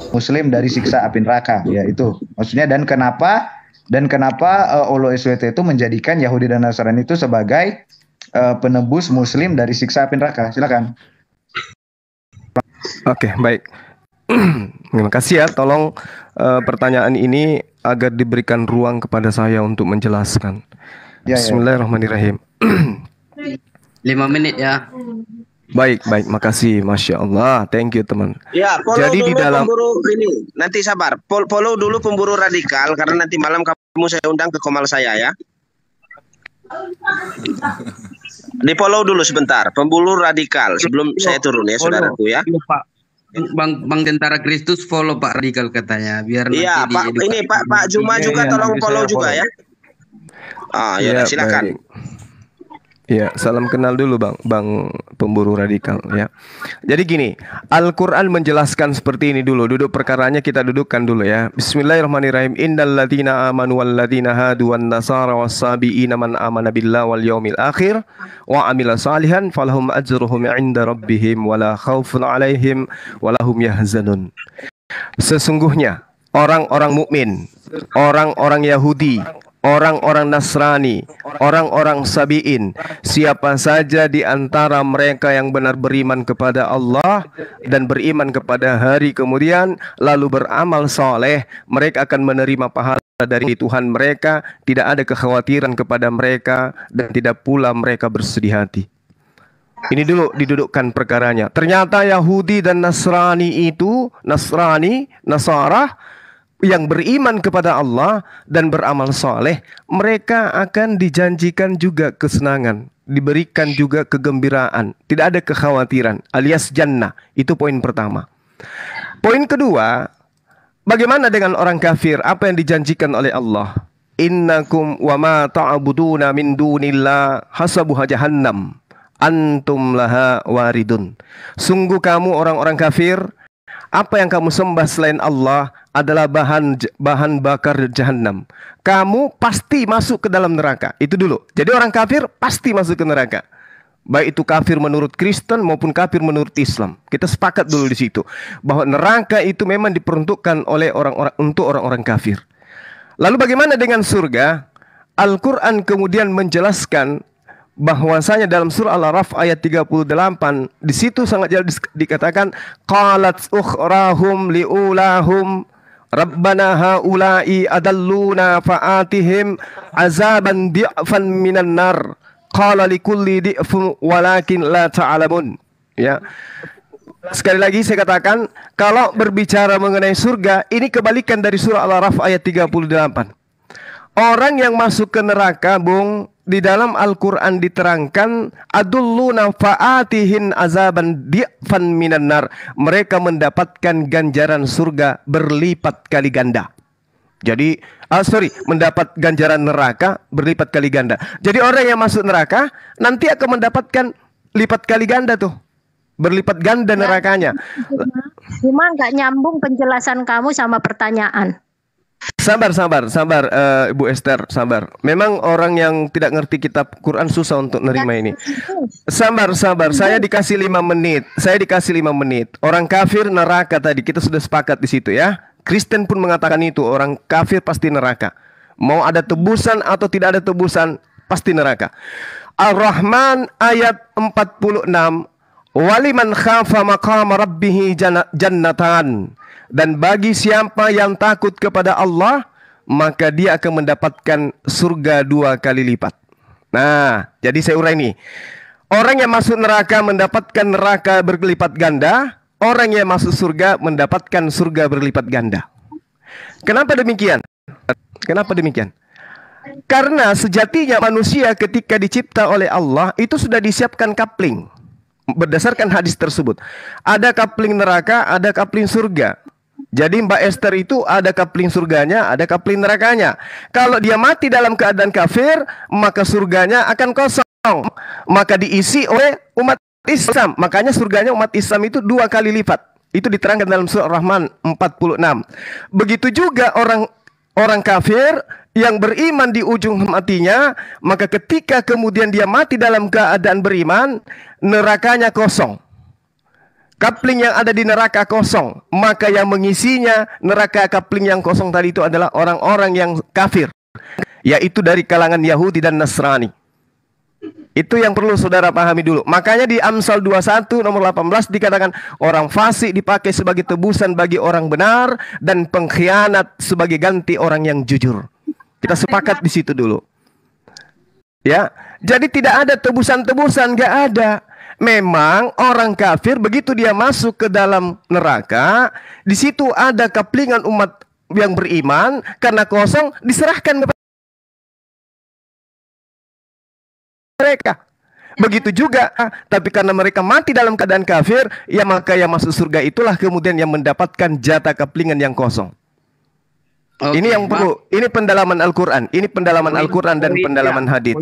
Muslim dari siksa api neraka, ya itu maksudnya. Dan kenapa Olo SWT itu menjadikan Yahudi dan Nasrani itu sebagai penebus Muslim dari siksa api neraka? Silakan. Oke, baik. Terima kasih ya. Tolong pertanyaan ini agar diberikan ruang kepada saya untuk menjelaskan. Ya, Bismillahirrahmanirrahim. 5 menit ya. Baik, makasih, Masya Allah, thank you teman. Ya, follow jadi dulu di dalam pemburu ini, nanti sabar, follow dulu pemburu radikal, karena nanti malam kamu saya undang ke komal saya ya. Di follow dulu sebentar, pemburu radikal, sebelum saya turun ya, saudaraku ya. Bang Tentara Kristus follow Pak Radikal katanya, biar iya, Pak, ini Pak Juma juga tolong follow juga ya. Ya, silakan. Baik. Ya, salam kenal dulu Bang pemburu radikal ya. Jadi gini, Al-Qur'an menjelaskan seperti ini dulu. Duduk perkaranya kita dudukkan dulu ya. Bismillahirrahmanirrahim. Innal ladzina amanu wal ladzina hadu wan nasara was-sabiina man amana billahi wal yaumil akhir wa amila salihan falahum ajruhum 'inda rabbihim wala khaufun 'alaihim walahum yahzanun. Sesungguhnya orang-orang mukmin, orang-orang Yahudi, orang-orang Nasrani, orang-orang Sabi'in, siapa saja di antara mereka yang benar beriman kepada Allah dan beriman kepada hari kemudian, lalu beramal soleh, mereka akan menerima pahala dari Tuhan mereka, tidak ada kekhawatiran kepada mereka, dan tidak pula mereka bersedih hati. Ini dulu didudukkan perkaranya. Ternyata Yahudi dan Nasrani itu, Nasara, yang beriman kepada Allah dan beramal soleh, mereka akan dijanjikan juga kesenangan, diberikan juga kegembiraan, tidak ada kekhawatiran, alias jannah. Itu poin pertama. Poin kedua, bagaimana dengan orang kafir? Apa yang dijanjikan oleh Allah? Innakum wa ma ta'buduna min dunillah hasabuha jahannam antum laha waridun. Sungguh kamu orang-orang kafir, apa yang kamu sembah selain Allah adalah bahan bakar jahanam. Kamu pasti masuk ke dalam neraka. Itu dulu. Jadi orang kafir pasti masuk ke neraka. Baik itu kafir menurut Kristen maupun kafir menurut Islam. Kita sepakat dulu di situ bahwa neraka itu memang diperuntukkan oleh orang-orang untuk orang-orang kafir. Lalu bagaimana dengan surga? Al-Qur'an kemudian menjelaskan bahwasanya dalam surah Al-A'raf ayat 38 di situ sangat jelas dikatakan qalat ukhrahum liulahum rabbana haula'i adalluna fa'atihim azaban di'fan minan nar qala likulli di'fun walakin la ta'lamun. Ya. Sekali lagi saya katakan, kalau berbicara mengenai surga, ini kebalikan dari surah Al-A'raf ayat 38. Orang yang masuk ke neraka, Bung, di dalam Al-Quran diterangkan adulluna fa'atihin azaban di'fan minan nar. Mereka mendapatkan ganjaran surga berlipat kali ganda. Jadi, mendapat ganjaran neraka berlipat kali ganda. Jadi orang yang masuk neraka nanti akan mendapatkan lipat kali ganda tuh. Berlipat ganda nerakanya. Cuma nggak nyambung penjelasan kamu sama pertanyaan. Sabar, Ibu Esther, sabar. Memang orang yang tidak ngerti kitab Quran susah untuk nerima ini. Sabar. Saya dikasih 5 menit. Orang kafir neraka tadi kita sudah sepakat di situ ya. Kristen pun mengatakan itu, orang kafir pasti neraka. Mau ada tebusan atau tidak ada tebusan, pasti neraka. Ar-Rahman ayat 46. Waliman khafa maqama rabbih jannatan. Dan bagi siapa yang takut kepada Allah, maka dia akan mendapatkan surga 2 kali lipat. Nah, jadi saya urai ini. Orang yang masuk neraka mendapatkan neraka berlipat ganda. Orang yang masuk surga mendapatkan surga berlipat ganda. Kenapa demikian? Karena sejatinya manusia ketika dicipta oleh Allah itu sudah disiapkan coupling. Berdasarkan hadis tersebut, ada coupling neraka, ada coupling surga. Jadi Mbak Esther itu ada coupling surganya, ada coupling nerakanya. Kalau dia mati dalam keadaan kafir, maka surganya akan kosong. Maka diisi oleh umat Islam. Makanya surganya umat Islam itu 2 kali lipat. Itu diterangkan dalam surah Rahman 46. Begitu juga orang kafir yang beriman di ujung matinya, maka ketika kemudian dia mati dalam keadaan beriman, nerakanya kosong. Kapling yang ada di neraka kosong, maka yang mengisinya neraka kapling yang kosong tadi itu adalah orang-orang yang kafir, yaitu dari kalangan Yahudi dan Nasrani. Itu yang perlu saudara pahami dulu. Makanya di Amsal 21 nomor 18 dikatakan orang fasik dipakai sebagai tebusan bagi orang benar dan pengkhianat sebagai ganti orang yang jujur. Kita sepakat di situ dulu. Ya, jadi tidak ada tebusan-tebusan, nggak ada. Memang orang kafir begitu dia masuk ke dalam neraka, di situ ada kaplingan umat yang beriman karena kosong diserahkan kepada mereka. Begitu juga, tapi karena mereka mati dalam keadaan kafir, ya maka yang masuk surga itulah kemudian yang mendapatkan jatah kaplingan yang kosong. Ini yang perlu, ini pendalaman Al-Quran, ini pendalaman Al-Quran dan pendalaman hadis.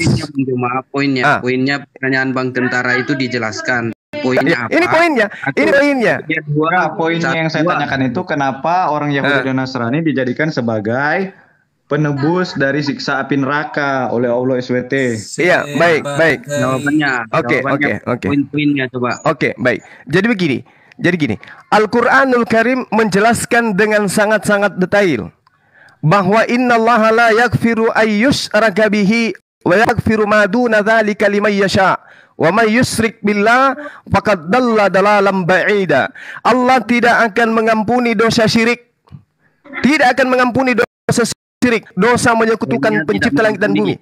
Poinnya pertanyaan Bang Tentara itu dijelaskan. Poinnya apa? Ini poinnya. Poinnya yang saya tanyakan itu kenapa orang Yahudi dan Nasrani dijadikan sebagai penebus dari siksa api neraka oleh Allah SWT. Iya, baik. Jawabannya. Oke. Poin-poinnya coba. Oke, baik. Jadi gini. Al-Qur'anul Karim menjelaskan dengan sangat-sangat detail bahwa innallaha la yaghfiru ayyushraka bihi wa yaghfiru ma duna dzalika liman yasha wa may yusyrik billah faqad dalla dalalan ba'ida. Allah tidak akan mengampuni dosa syirik. Tidak akan mengampuni dosa syirik, dosa menyekutukan pencipta langit dan bumi.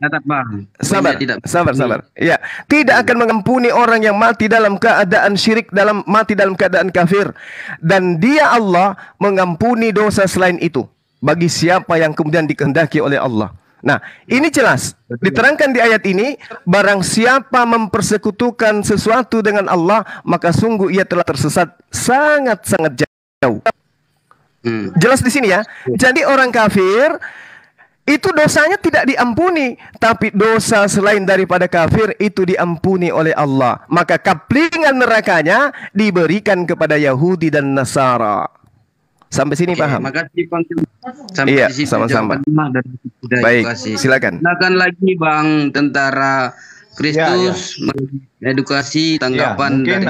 Sabar. Ya, tidak akan mengampuni orang yang mati dalam keadaan syirik, mati dalam keadaan kafir. Dan Dia Allah mengampuni dosa selain itu bagi siapa yang kemudian dikehendaki oleh Allah. Nah, ini jelas diterangkan di ayat ini, barang siapa mempersekutukan sesuatu dengan Allah, maka sungguh ia telah tersesat sangat-sangat jauh. Jelas di sini ya. Jadi orang kafir itu dosanya tidak diampuni, tapi dosa selain daripada kafir itu diampuni oleh Allah. Maka kaplingan nerakanya diberikan kepada Yahudi dan Nasara. Sampai sini paham? Makasih Bang. Sampai iya, di situ sama-sama. Baik, silakan. Silakan lagi Bang Tentara Kristus edukasi tanggapan mungkin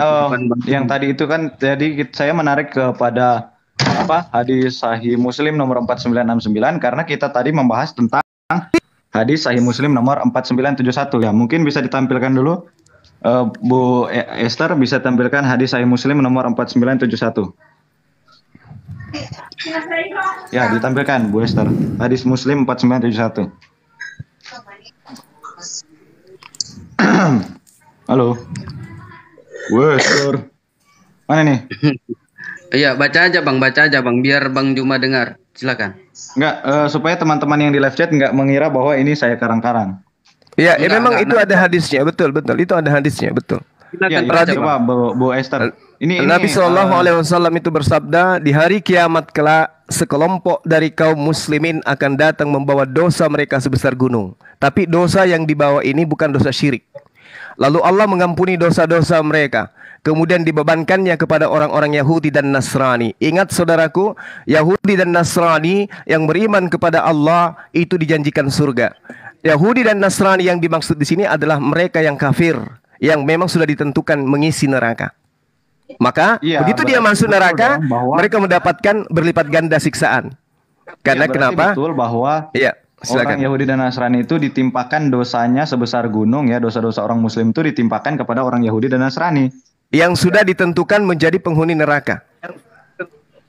yang tadi itu kan jadi saya menarik kepada hadis Sahih Muslim nomor 4969 karena kita tadi membahas tentang hadis Sahih Muslim nomor 4971 ya. Mungkin bisa ditampilkan dulu Bu Esther, bisa tampilkan hadis Sahih Muslim nomor 4971. Ya, ditampilkan Bu Esther. Hadis Muslim 4971. Halo. Bu Esther. Mana nih? Iya, baca aja Bang, biar Bang Juma dengar. Silakan. Enggak, supaya teman-teman yang di live chat enggak mengira bahwa ini saya karang-karang. Iya, memang itu ada hadisnya, betul. Itu ada hadisnya, betul. Ya, coba Bu Esther. Ini Nabi SAW itu bersabda, di hari kiamat kelak sekelompok dari kaum muslimin akan datang membawa dosa mereka sebesar gunung. Tapi dosa yang dibawa ini bukan dosa syirik. Lalu Allah mengampuni dosa-dosa mereka. Kemudian dibebankannya kepada orang-orang Yahudi dan Nasrani. Ingat saudaraku, Yahudi dan Nasrani yang beriman kepada Allah itu dijanjikan surga. Yahudi dan Nasrani yang dimaksud di sini adalah mereka yang kafir, yang memang sudah ditentukan mengisi neraka. Maka begitu dia masuk neraka, mereka mendapatkan berlipat ganda siksaan. Karena kenapa? Betul bahwa silakan. Orang Yahudi dan Nasrani itu ditimpakan dosanya sebesar gunung ya, dosa-dosa orang Muslim itu ditimpakan kepada orang Yahudi dan Nasrani yang sudah ditentukan menjadi penghuni neraka.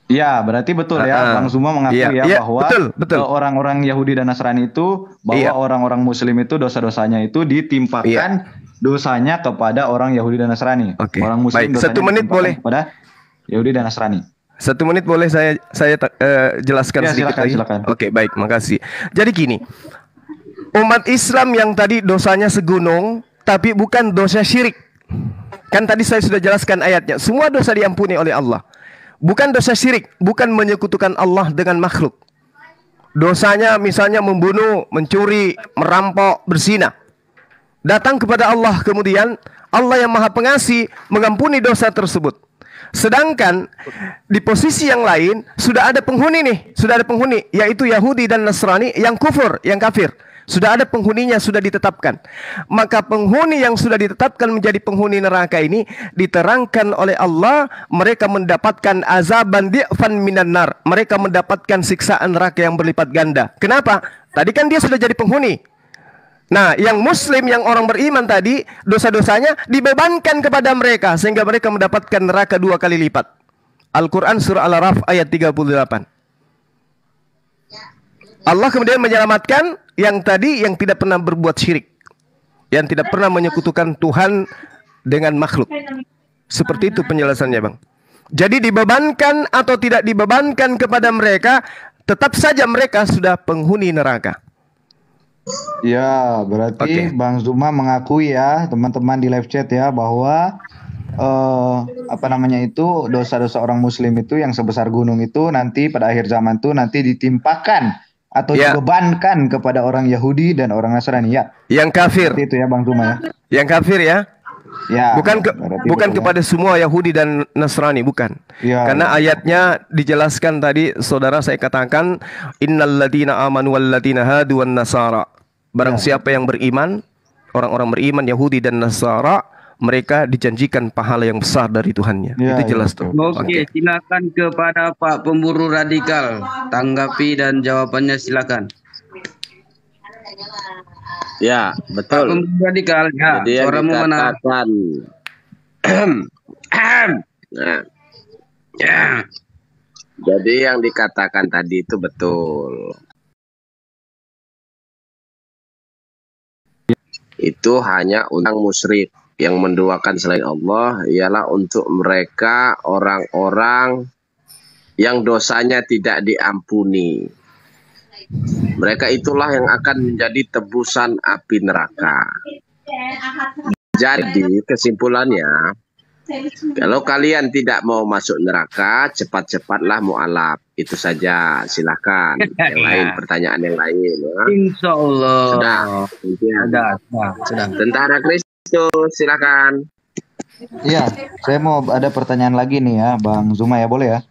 Ya, berarti betul ya, Bang Zuma mengakui bahwa betul. Orang-orang Yahudi dan Nasrani itu bahwa orang-orang Muslim itu dosa-dosanya itu ditimpakan dosanya kepada orang Yahudi dan Nasrani. Orang Muslim dosanya 1 menit boleh kepada Yahudi dan Nasrani. 1 menit boleh saya jelaskan sedikit lagi. Silakan. Oke, baik, makasih. Jadi gini, umat Islam yang tadi dosanya segunung, tapi bukan dosa syirik. Kan tadi saya sudah jelaskan ayatnya. Semua dosa diampuni oleh Allah. Bukan dosa syirik, bukan menyekutukan Allah dengan makhluk. Dosanya misalnya membunuh, mencuri, merampok, berzina. Datang kepada Allah kemudian, Allah yang Maha Pengasih mengampuni dosa tersebut. Sedangkan di posisi yang lain sudah ada penghuni nih, yaitu Yahudi dan Nasrani yang kufur, yang kafir. Sudah ada penghuninya, sudah ditetapkan. Maka penghuni yang sudah ditetapkan menjadi penghuni neraka ini diterangkan oleh Allah, mereka mendapatkan azaban di'fan minan nar. Mereka mendapatkan siksaan neraka yang berlipat ganda. Kenapa? Tadi kan dia sudah jadi penghuni. Nah, yang muslim, yang orang beriman tadi, dosa-dosanya dibebankan kepada mereka sehingga mereka mendapatkan neraka 2 kali lipat. Al-Quran surah Al-Araf ayat 38. Allah kemudian menyelamatkan yang tadi yang tidak pernah berbuat syirik, yang tidak pernah menyekutukan Tuhan dengan makhluk. Seperti itu penjelasannya, Bang. Jadi dibebankan atau tidak dibebankan kepada mereka, tetap saja mereka sudah penghuni neraka. Ya, berarti Bang Zuma mengakui ya, teman-teman di live chat ya, bahwa dosa-dosa orang muslim itu yang sebesar gunung itu nanti pada akhir zaman itu nanti ditimpakan atau dibebankan kepada orang Yahudi dan orang Nasrani ya. Yang kafir. Seperti itu ya Bang Zuma ya. Yang kafir ya. Ya. Bukan kepada semua Yahudi dan Nasrani, bukan. Ya, karena ayatnya dijelaskan tadi, saudara saya katakan, innalladzina amanu walladzina hadu wan nasara. Barang siapa yang beriman, orang-orang beriman Yahudi dan Nasara, mereka dijanjikan pahala yang besar dari Tuhannya. Itu jelas tuh. Oke, silakan kepada Pak Pemburu Radikal, tanggapi dan jawabannya silakan. Ya, betul. Pak Pemburu Radikal, ya. Jadi yang Suaramu mana? Nah, jadi yang dikatakan tadi itu betul. Itu hanya untuk musyrik yang menduakan selain Allah, ialah untuk mereka orang-orang yang dosanya tidak diampuni. Mereka itulah yang akan menjadi tebusan api neraka. Jadi kesimpulannya, kalau kalian tidak mau masuk neraka, cepat-cepatlah mu'alaf. Itu saja, silakan. Yang lain, pertanyaan yang lain. Ya. Insya Allah. Sudah. Tentara Kristus, silakan. Iya, saya mau ada pertanyaan lagi nih ya, Bang Zuma ya, boleh ya?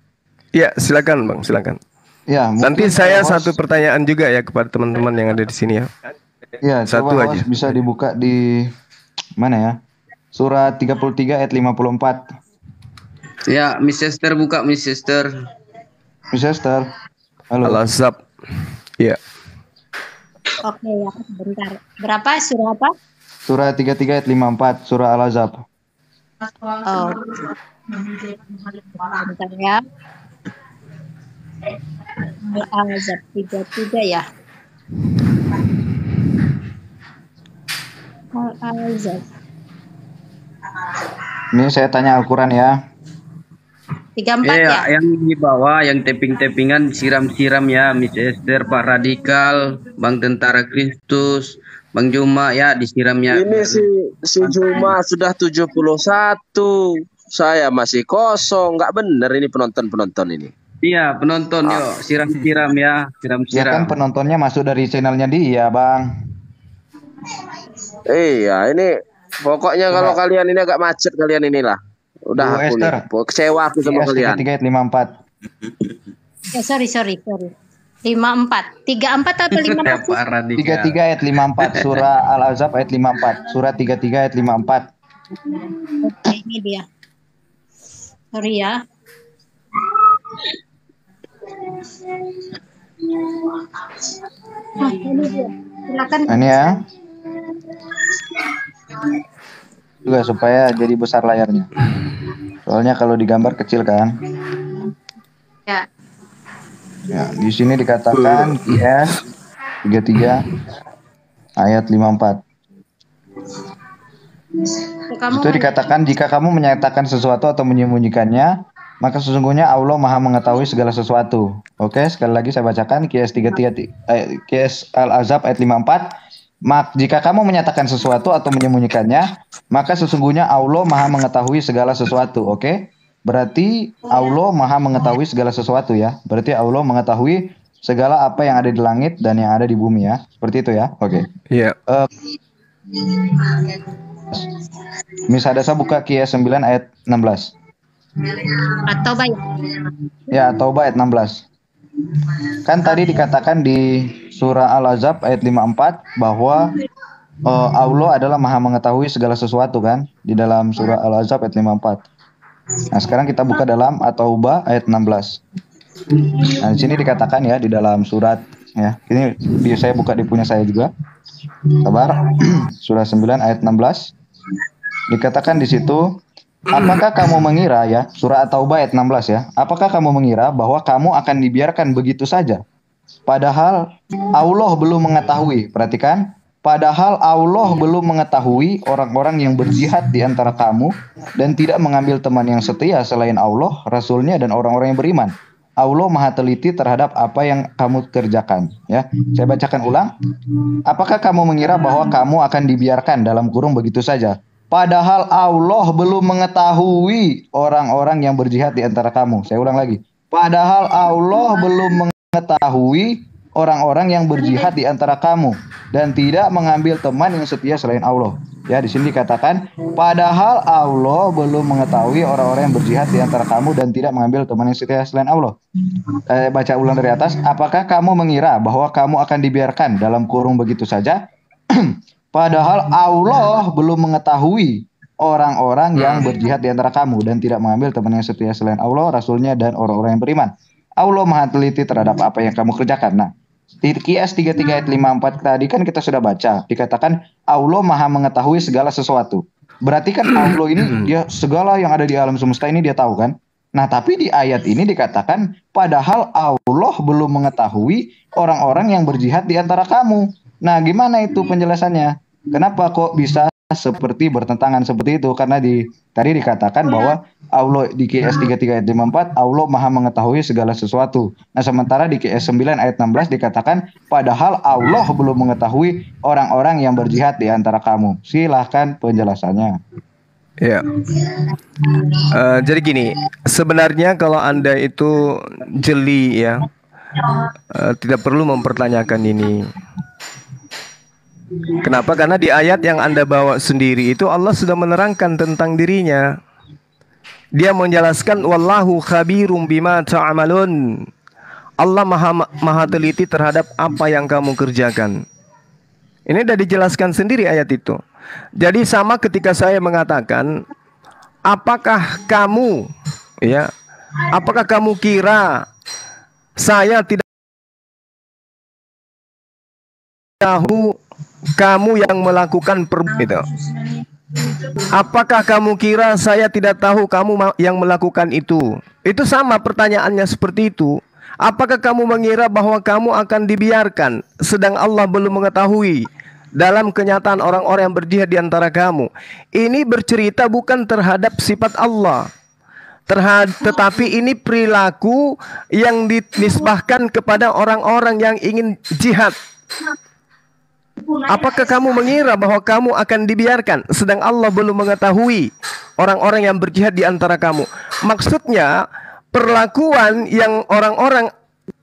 Iya, silakan Bang, silakan. Ya, nanti saya satu pertanyaan juga ya kepada teman-teman yang ada di sini ya. Iya, satu aja. Bisa dibuka di mana ya? Surah 33 ayat 54. Ya, Miss Esther buka, Miss Esther. Miss Esther. Halo. Al-Ahzab. Iya. Oke ya, sebentar. Berapa? Surah apa? Surah 33 ayat 54, surah Al-Ahzab. Oh. Bentar ya. Al-Ahzab 33 ya. Al-Ahzab. Ini saya tanya Al-Quran ya. 34 ya. Yang di bawah, yang tapping-tappingan siram-siram ya, Miss Esther, Pak Radikal, Bang Tentara Kristus, Bang Juma ya, disiram ya. Ini si Juma sudah 71. Saya masih kosong. Nggak bener ini penonton-penonton ini. Iya, penonton yuk, siram-siram ya, siram-siram. Ya kan penontonnya masuk dari channelnya dia, Bang. Iya, ini pokoknya kalau kalian ini agak macet kalian inilah. Udah aku nih, kecewa aku sama kalian. 33 ayat 54. Sorry. 54. 34 atau 54? 33 ayat 54, surah Al-Ahzab ayat 54. Surah 33 ayat 54. Oke, ini dia. Sorry ya. Ini dia. Silakan. Ini ya. Juga supaya jadi besar layarnya. Soalnya kalau digambar kecil kan. Ya. Ya, di sini dikatakan IS 33 ayat 54. Itu dikatakan jika kamu menyatakan sesuatu atau menyembunyikannya, maka sesungguhnya Allah Maha mengetahui segala sesuatu. Oke, sekali lagi saya bacakan QS Al-Ahzab ayat 54. Jika kamu menyatakan sesuatu atau menyembunyikannya, maka sesungguhnya Allah Maha mengetahui segala sesuatu. Oke? Berarti Allah Maha mengetahui segala sesuatu ya. Berarti Allah mengetahui segala apa yang ada di langit dan yang ada di bumi ya. Seperti itu ya. Oke. Iya. Miss Hadasa buka QS 9 ayat 16. At-Taubah ya. Ya, Taubah ayat 16. Kan tadi dikatakan di surah Al-Ahzab ayat 54 bahwa Allah adalah Maha mengetahui segala sesuatu kan di dalam surah Al-Ahzab ayat 54. Nah, sekarang kita buka dalam At-Taubah ayat 16. Nah, di sini dikatakan ya di dalam surat ya. Ini saya buka di punya saya juga. Sabar. Surah 9 ayat 16. Dikatakan di situ, apakah kamu mengira ya, surah At-Taubah ayat 16 ya. Apakah kamu mengira bahwa kamu akan dibiarkan begitu saja? Padahal Allah belum mengetahui. Perhatikan, padahal Allah belum mengetahui orang-orang yang berjihad di antara kamu dan tidak mengambil teman yang setia selain Allah, Rasulnya, dan orang-orang yang beriman. Allah Maha teliti terhadap apa yang kamu kerjakan. Ya, saya bacakan ulang. Apakah kamu mengira bahwa kamu akan dibiarkan dalam kurung begitu saja? Padahal Allah belum mengetahui orang-orang yang berjihad di antara kamu. Saya ulang lagi. Padahal Allah belum mengetahui orang-orang yang berjihad di antara kamu dan tidak mengambil teman yang setia selain Allah. Ya, di sini dikatakan padahal Allah belum mengetahui orang-orang yang berjihad di antara kamu dan tidak mengambil teman yang setia selain Allah. Baca ulang dari atas. Apakah kamu mengira bahwa kamu akan dibiarkan dalam kurung begitu saja? Padahal Allah belum mengetahui orang-orang yang berjihad di antara kamu dan tidak mengambil teman yang setia selain Allah, Rasulnya, dan orang-orang yang beriman. Allah Maha teliti terhadap apa yang kamu kerjakan. Nah, di QS 33 ayat 54 tadi kan kita sudah baca. Dikatakan Allah Maha mengetahui segala sesuatu. Berarti kan Allah ini dia segala yang ada di alam semesta ini dia tahu kan? Nah, tapi di ayat ini dikatakan padahal Allah belum mengetahui orang-orang yang berjihad di antara kamu. Nah, gimana itu penjelasannya? Kenapa kok bisa seperti bertentangan seperti itu? Karena tadi dikatakan bahwa Allah di QS 33 ayat 54 Allah Maha mengetahui segala sesuatu. Nah, sementara di QS 9 ayat 16 dikatakan padahal Allah belum mengetahui orang-orang yang berjihad di antara kamu. Silahkan penjelasannya. Ya, jadi gini, sebenarnya kalau Anda itu jeli ya, tidak perlu mempertanyakan ini. Kenapa? Karena di ayat yang Anda bawa sendiri itu Allah sudah menerangkan tentang dirinya. Dia menjelaskan wallahu khabirum bima ta'malun. Allah maha teliti terhadap apa yang kamu kerjakan. Ini sudah dijelaskan sendiri ayat itu. Jadi sama ketika saya mengatakan, apakah kamu kira saya tidak tahu kamu yang melakukan itu? Apakah kamu kira saya tidak tahu kamu yang melakukan itu? Itu sama pertanyaannya seperti itu. Apakah kamu mengira bahwa kamu akan dibiarkan sedang Allah belum mengetahui dalam kenyataan orang-orang yang berjihad di antara kamu? Ini bercerita bukan terhadap sifat Allah, tetapi ini perilaku yang dinisbahkan kepada orang-orang yang ingin jihad. Apakah kamu mengira bahwa kamu akan dibiarkan sedang Allah belum mengetahui orang-orang yang berjihad di antara kamu? Maksudnya perlakuan yang orang-orang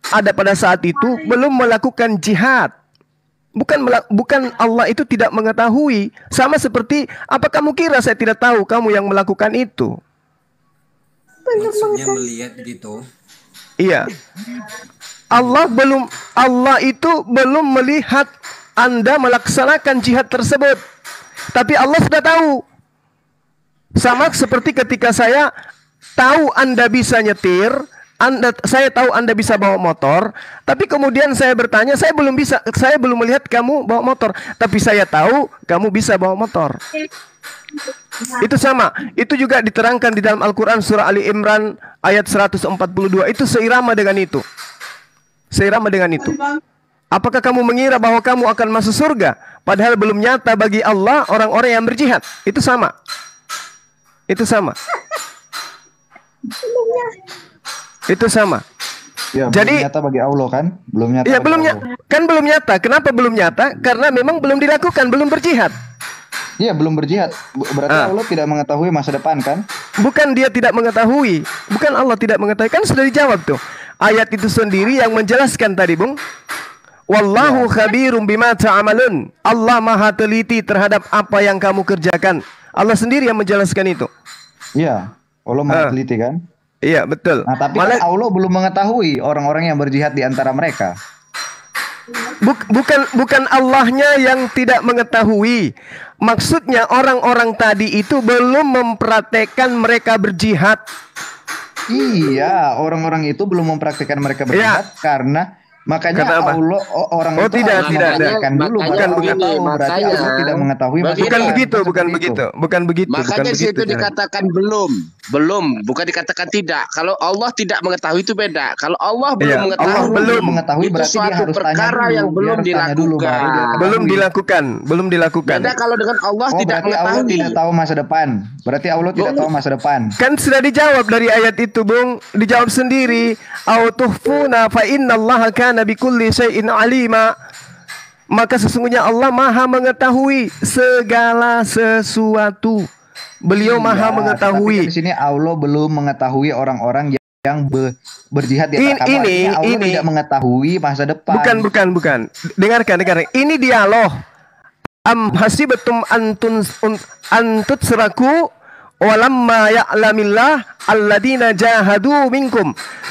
ada pada saat itu belum melakukan jihad. Bukan Allah itu tidak mengetahui. Sama seperti apa kamu kira saya tidak tahu kamu yang melakukan itu? Maksudnya melihat gitu. Iya. Allah itu belum melihat Anda melaksanakan jihad tersebut. Tapi Allah sudah tahu. Sama seperti ketika saya tahu Anda bisa nyetir, saya tahu Anda bisa bawa motor, tapi kemudian saya bertanya, saya belum melihat kamu bawa motor, tapi saya tahu kamu bisa bawa motor. Itu sama. Itu juga diterangkan di dalam Al-Quran surah Ali Imran ayat 142. Itu seirama dengan itu. Seirama dengan itu. Apakah kamu mengira bahwa kamu akan masuk surga padahal belum nyata bagi Allah orang-orang yang berjihad? Itu sama. Itu sama. Itu sama. Ya, jadi belum nyata bagi Allah kan? Belum nyata. Ya, belum nyata. Kenapa belum nyata? Karena memang belum dilakukan, belum berjihad. Iya, belum berjihad. Berarti Allah tidak mengetahui masa depan kan? Bukan dia tidak mengetahui. Bukan Allah tidak mengetahui. Kan sudah dijawab tuh. Ayat itu sendiri yang menjelaskan tadi, Bung. Wallahu khabirum bima ta'malun. Allah maha teliti terhadap apa yang kamu kerjakan. Allah sendiri yang menjelaskan itu. Iya, Allah maha teliti kan? Iya, betul. Nah, tapi kan Allah belum mengetahui orang-orang yang berjihad di antara mereka. Bukan Allahnya yang tidak mengetahui. Maksudnya orang-orang tadi itu belum mempraktekkan mereka berjihad. Iya, orang-orang itu belum mempraktikkan mereka berjihad karena makanya Karena apa? Allah orang itu tidak, harus tidak. mempraktikkan dulu Makanya baru begini, tahu. Berarti makanya- Allah tidak mengetahui masa Bukan depan. Bukan Seperti begitu. itu. Bukan Makanya di situ caranya. dikatakan belum, bukan dikatakan tidak. Kalau Allah tidak mengetahui itu beda. Kalau Allah belum Iya, mengetahui, Allah belum mengetahui, itu berarti dia suatu harus tanya perkara dulu. yang Dia belum harus tanya dulu, baru dia dilakukan. ketahui. Belum dilakukan. Beda kalau dengan Allah Oh, tidak berarti Allah mengetahui. tidak tahu masa depan. Berarti Allah tidak tahu masa depan. Kan sudah dijawab dari ayat itu, Bung. Dijawab sendiri. Au tuhfuna fa innallaha kana bikulli syai'in alima. Maka sesungguhnya Allah Maha mengetahui segala sesuatu. Beliau Maha Iya, mengetahui. tapi kan di sini Allah belum mengetahui orang-orang yang berjihad di antara kamu. Artinya Allah tidak mengetahui masa depan. Bukan. Dengarkan. Ini dialog. Am hasibatum antut seraku walamma ya'lamillah alladina jahadu minkum.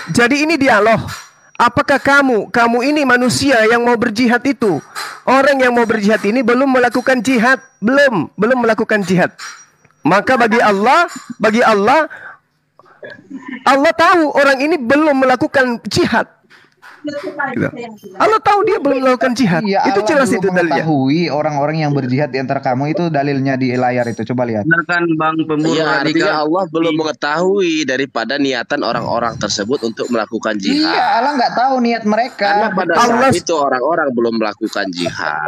Jadi ini dialog. Apakah kamu ini manusia yang mau berjihad itu? Orang yang mau berjihad ini belum melakukan jihad, belum melakukan jihad. Maka bagi Allah tahu orang ini belum melakukan jihad. Gitu. Allah tahu dia belum melakukan jihad. Iya, Itu Allah jelas belum itu dalilnya. mengetahui orang-orang yang berjihad di antara kamu, itu dalilnya di layar itu. Coba lihat. Kan Bang pemburu Ya, artinya radikal. Allah belum mengetahui daripada niatan orang-orang tersebut untuk melakukan jihad. Iya, Allah nggak tahu niat mereka. Karena pada Allah- saat itu orang-orang belum melakukan jihad.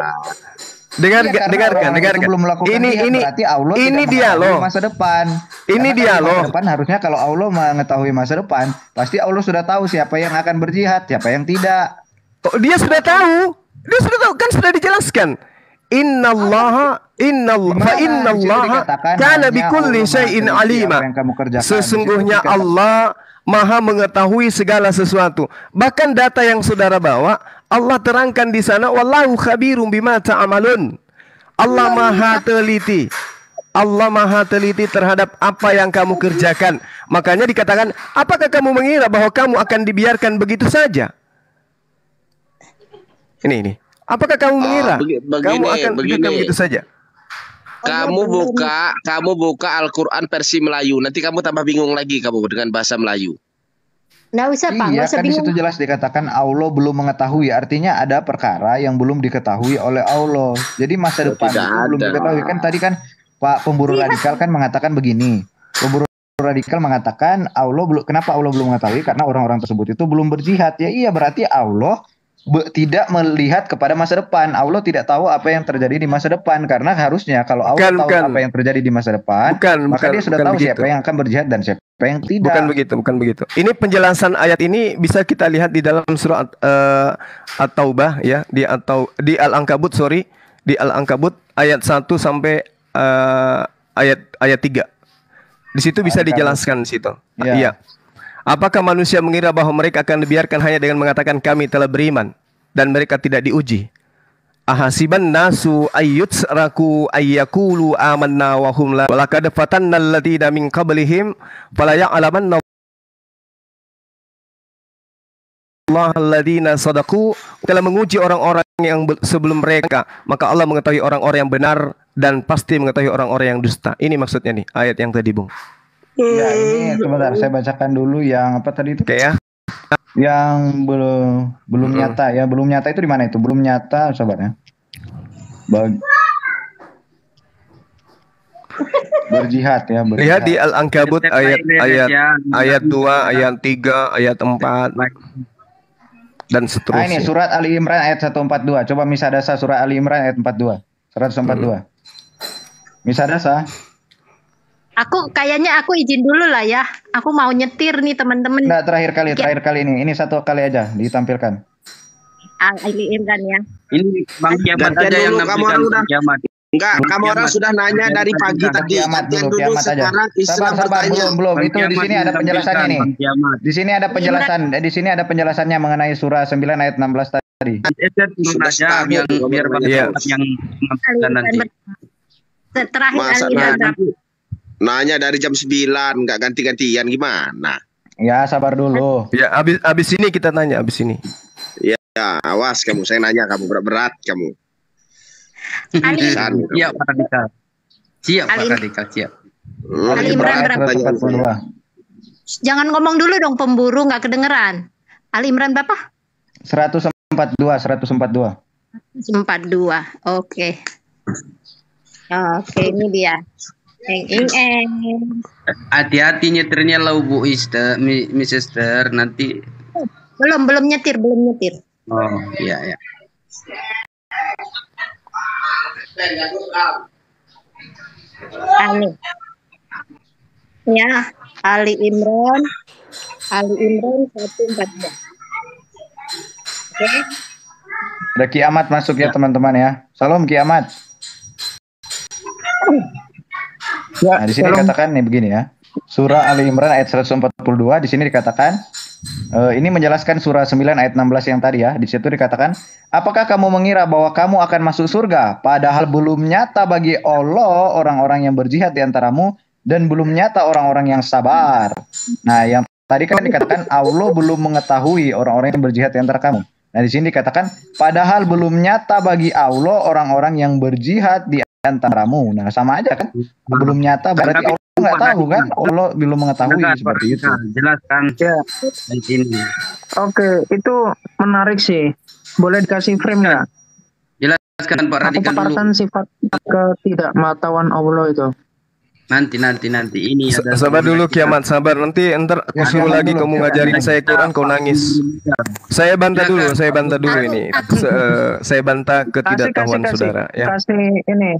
Iya, karena Dengarkan. orang-orang itu belum melakukan jihad, berarti Allah Ini tidak dialog. mengetahui masa depan. Ini Karena kalau dialog. masa depan harusnya kalau Allah mengetahui masa depan, pasti Allah sudah tahu siapa yang akan berjihad, siapa yang tidak. Oh, dia sudah tahu. Kan sudah dijelaskan. Innallaha fa innallaha kana bikulli syai'in alima. Sesungguhnya Allah Maha mengetahui segala sesuatu. Bahkan data yang saudara bawa, Allah terangkan di sana, wallahu khabirum bima ta'malun. Allah Maha teliti. Allah Maha teliti terhadap apa yang kamu kerjakan. Makanya dikatakan, apakah kamu mengira bahwa kamu akan dibiarkan begitu saja? Ini. Apakah kamu mengira kamu akan dibiarkan begitu saja? Kamu buka Al-Quran versi Melayu. Nanti kamu tambah bingung lagi kamu dengan bahasa Melayu. Nggak usah Pak, Iya, nggak usah kan di bingung. situ jelas dikatakan Allah belum mengetahui. Artinya ada perkara yang belum diketahui oleh Allah. Jadi masa depan tidak itu belum ada. diketahui. Kan tadi kan Pak pemburu radikal kan mengatakan begini. Pemburu radikal mengatakan kenapa Allah belum mengetahui? Karena orang-orang tersebut itu belum berjihad. Ya iya, berarti Allah tidak melihat kepada masa depan. Allah tidak tahu apa yang terjadi di masa depan, karena harusnya kalau Allah tahu apa yang terjadi di masa depan, maka dia sudah tahu siapa yang akan berjihad dan siapa yang tidak. Bukan begitu. Ini penjelasan ayat ini bisa kita lihat di dalam surah At-Taubah ya, di Al-Ankabut di Al-Ankabut ayat 1 sampai ayat 3. Di situ bisa dijelaskan di situ. Iya. Apakah manusia mengira bahwa mereka akan dibiarkan hanya dengan mengatakan kami telah beriman dan mereka tidak diuji? Ahasiban nasu ayyutsraku ayyakulu amanna wa hum la walaqad fatanna alladziina min qablihim fala ya'lamanna Allah alladziina sadaqu. Telah menguji orang-orang yang sebelum mereka, maka Allah mengetahui orang-orang yang benar dan pasti mengetahui orang-orang yang dusta. Ini maksudnya nih ayat yang tadi, Bung. Ya, ini sebentar saya bacakan dulu yang apa tadi itu? Oke ya. Yang belum nyata ya. Belum nyata itu di mana itu? Belum nyata, sobat ya. Berjihad ya, berjihad. Lihat di Al-Ankabut ayat 2, ayat 3, ayat 4 dan seterusnya. Nah, ini surat Ali Imran ayat 142. Coba Misadasa surat Ali Imran ayat 42. 142. Misadasa. Kayaknya aku izin dulu lah ya. Aku mau nyetir nih teman-teman. Enggak, terakhir kali ini. Ini satu kali aja ditampilkan. Aliin kan ya. Ini Bang Kiamat Gantian aja yang dulu, kamu nampilkan orang udah- Kiamat. Enggak, kamu orang sudah nanya dari pagi tadi. Kiamat Gantian dulu, dulu kiamat aja. sekarang Islam Sabar, bertanya. belum. Itu di sini ada penjelasannya nih. Bang Kiamat. Di sini ada penjelasan. Di sini ada penjelasannya mengenai surah 9 ayat 16 tadi. Turun aja biar Bang Iya. Kiamat yang nampilkan nanti. Terakhir Masa Aliin. nanya dari jam 9 nggak ganti-gantian gimana? Ya, sabar dulu. Ya, abis ini kita tanya, abis ini. Ya, awas kamu, saya nanya kamu berat-berat kamu. Ali. Siap Pak Radikal. Siap Pak Ali. Radikal, siap. Ali Imran berapa? 142. Jangan ngomong dulu dong pemburu, nggak kedengeran. Ali Imran berapa? 142. 42. Oke. Oke, ini dia. Hati-hati nyetirnya lau Bu Miss Esther, nanti. Belum nyetir. Oh, iya ya. Ali. Ya, Ali Imran 142. Oke. Ada kiamat masuk ya teman-teman ya. Salam kiamat. Nah, di sini dikatakan nih begini ya. Surah Ali Imran ayat 142 di sini dikatakan ini menjelaskan surah 9 ayat 16 yang tadi ya. Di situ dikatakan, apakah kamu mengira bahwa kamu akan masuk surga padahal belum nyata bagi Allah orang-orang yang berjihad di antaramu dan belum nyata orang-orang yang sabar. Nah, yang tadi kan dikatakan Allah belum mengetahui orang-orang yang berjihad di antara kamu. Nah, di sini dikatakan padahal belum nyata bagi Allah orang-orang yang berjihad di antaramu. Nah, sama aja kan? Belum nyata berarti Allah nggak tahu kan? Allah belum mengetahui seperti itu. Jelaskan Ya. di sini. Oke, itu menarik sih. Boleh dikasih frame nggak? Jelaskan Pak Aku Radikal dulu. paparkan sifat ketidakmengetahuan Allah itu. Nanti ini ada. Sabar dulu kiamat, sabar. Nanti ntar aku suruh kiamat lagi dulu, kamu kiamat ngajarin dulu. saya Quran, kau nangis. Saya bantah dulu ini. Saya bantah ketidaktahuan saudara ya. Kasih ini.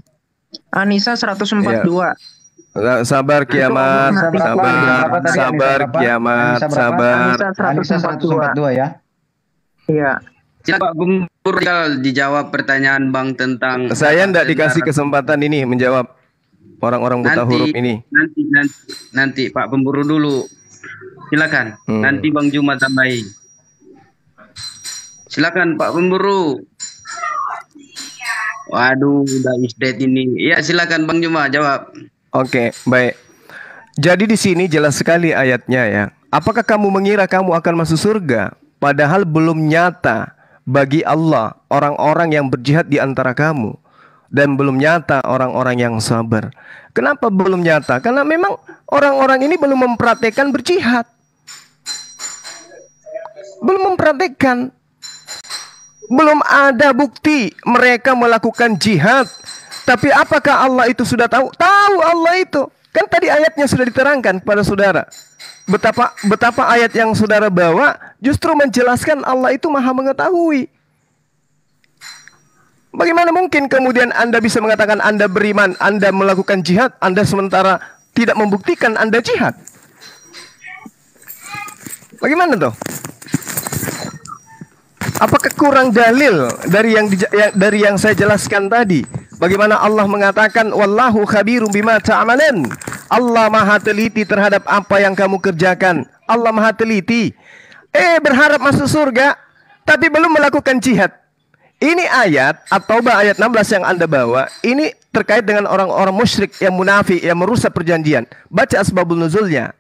Anissa 142. Sabar kiamat, Berapa tadi, sabar Anissa berapa? kiamat, Anissa berapa? sabar. Anissa 142 ya. Iya. Silakan Pak Gubernur dijawab pertanyaan Bang tentang. Saya ndak dikasih kesempatan ini menjawab orang-orang buta huruf ini. Nanti Pak Pemburu dulu. Silakan. Nanti Bang Juma tambahin. Silakan Pak Pemburu. Waduh, udah isdet ini. Ya, silakan Bang Juma jawab. Oke, baik. Jadi di sini jelas sekali ayatnya ya. Apakah kamu mengira kamu akan masuk surga padahal belum nyata bagi Allah orang-orang yang berjihad di antara kamu dan belum nyata orang-orang yang sabar. Kenapa belum nyata? Karena memang orang-orang ini belum mempraktekkan berjihad. Belum mempraktekkan. Belum ada bukti mereka melakukan jihad. Tapi apakah Allah itu sudah tahu? Tahu Allah itu. Kan tadi ayatnya sudah diterangkan kepada saudara. Betapa ayat yang saudara bawa justru menjelaskan Allah itu maha mengetahui. Bagaimana mungkin kemudian Anda bisa mengatakan Anda beriman, Anda melakukan jihad, Anda sementara tidak membuktikan Anda jihad? Bagaimana tuh? Apakah kurang dalil dari yang saya jelaskan tadi? Bagaimana Allah mengatakan wallahu khabirum bima ta'malun. Allah maha teliti terhadap apa yang kamu kerjakan. Allah maha teliti. Berharap masuk surga tapi belum melakukan jihad. Ini ayat At-Taubah ayat 16 yang Anda bawa, ini terkait dengan orang-orang musyrik yang munafik yang merusak perjanjian. Baca asbabul nuzulnya.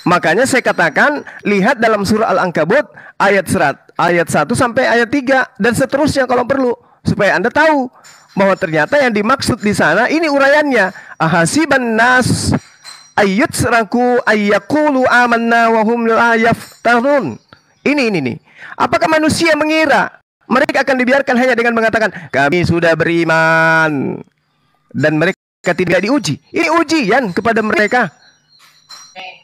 Makanya saya katakan, lihat dalam surah Al-Ankabut ayat 1 sampai ayat 3 dan seterusnya kalau perlu supaya Anda tahu bahwa ternyata yang dimaksud di sana ini uraiannya. Ahasiban nas ayyutsraku ayyaqulu amanna wa hum la yaftarun. Ini. Apakah manusia mengira mereka akan dibiarkan hanya dengan mengatakan kami sudah beriman dan mereka tidak diuji? Ini ujian kepada mereka.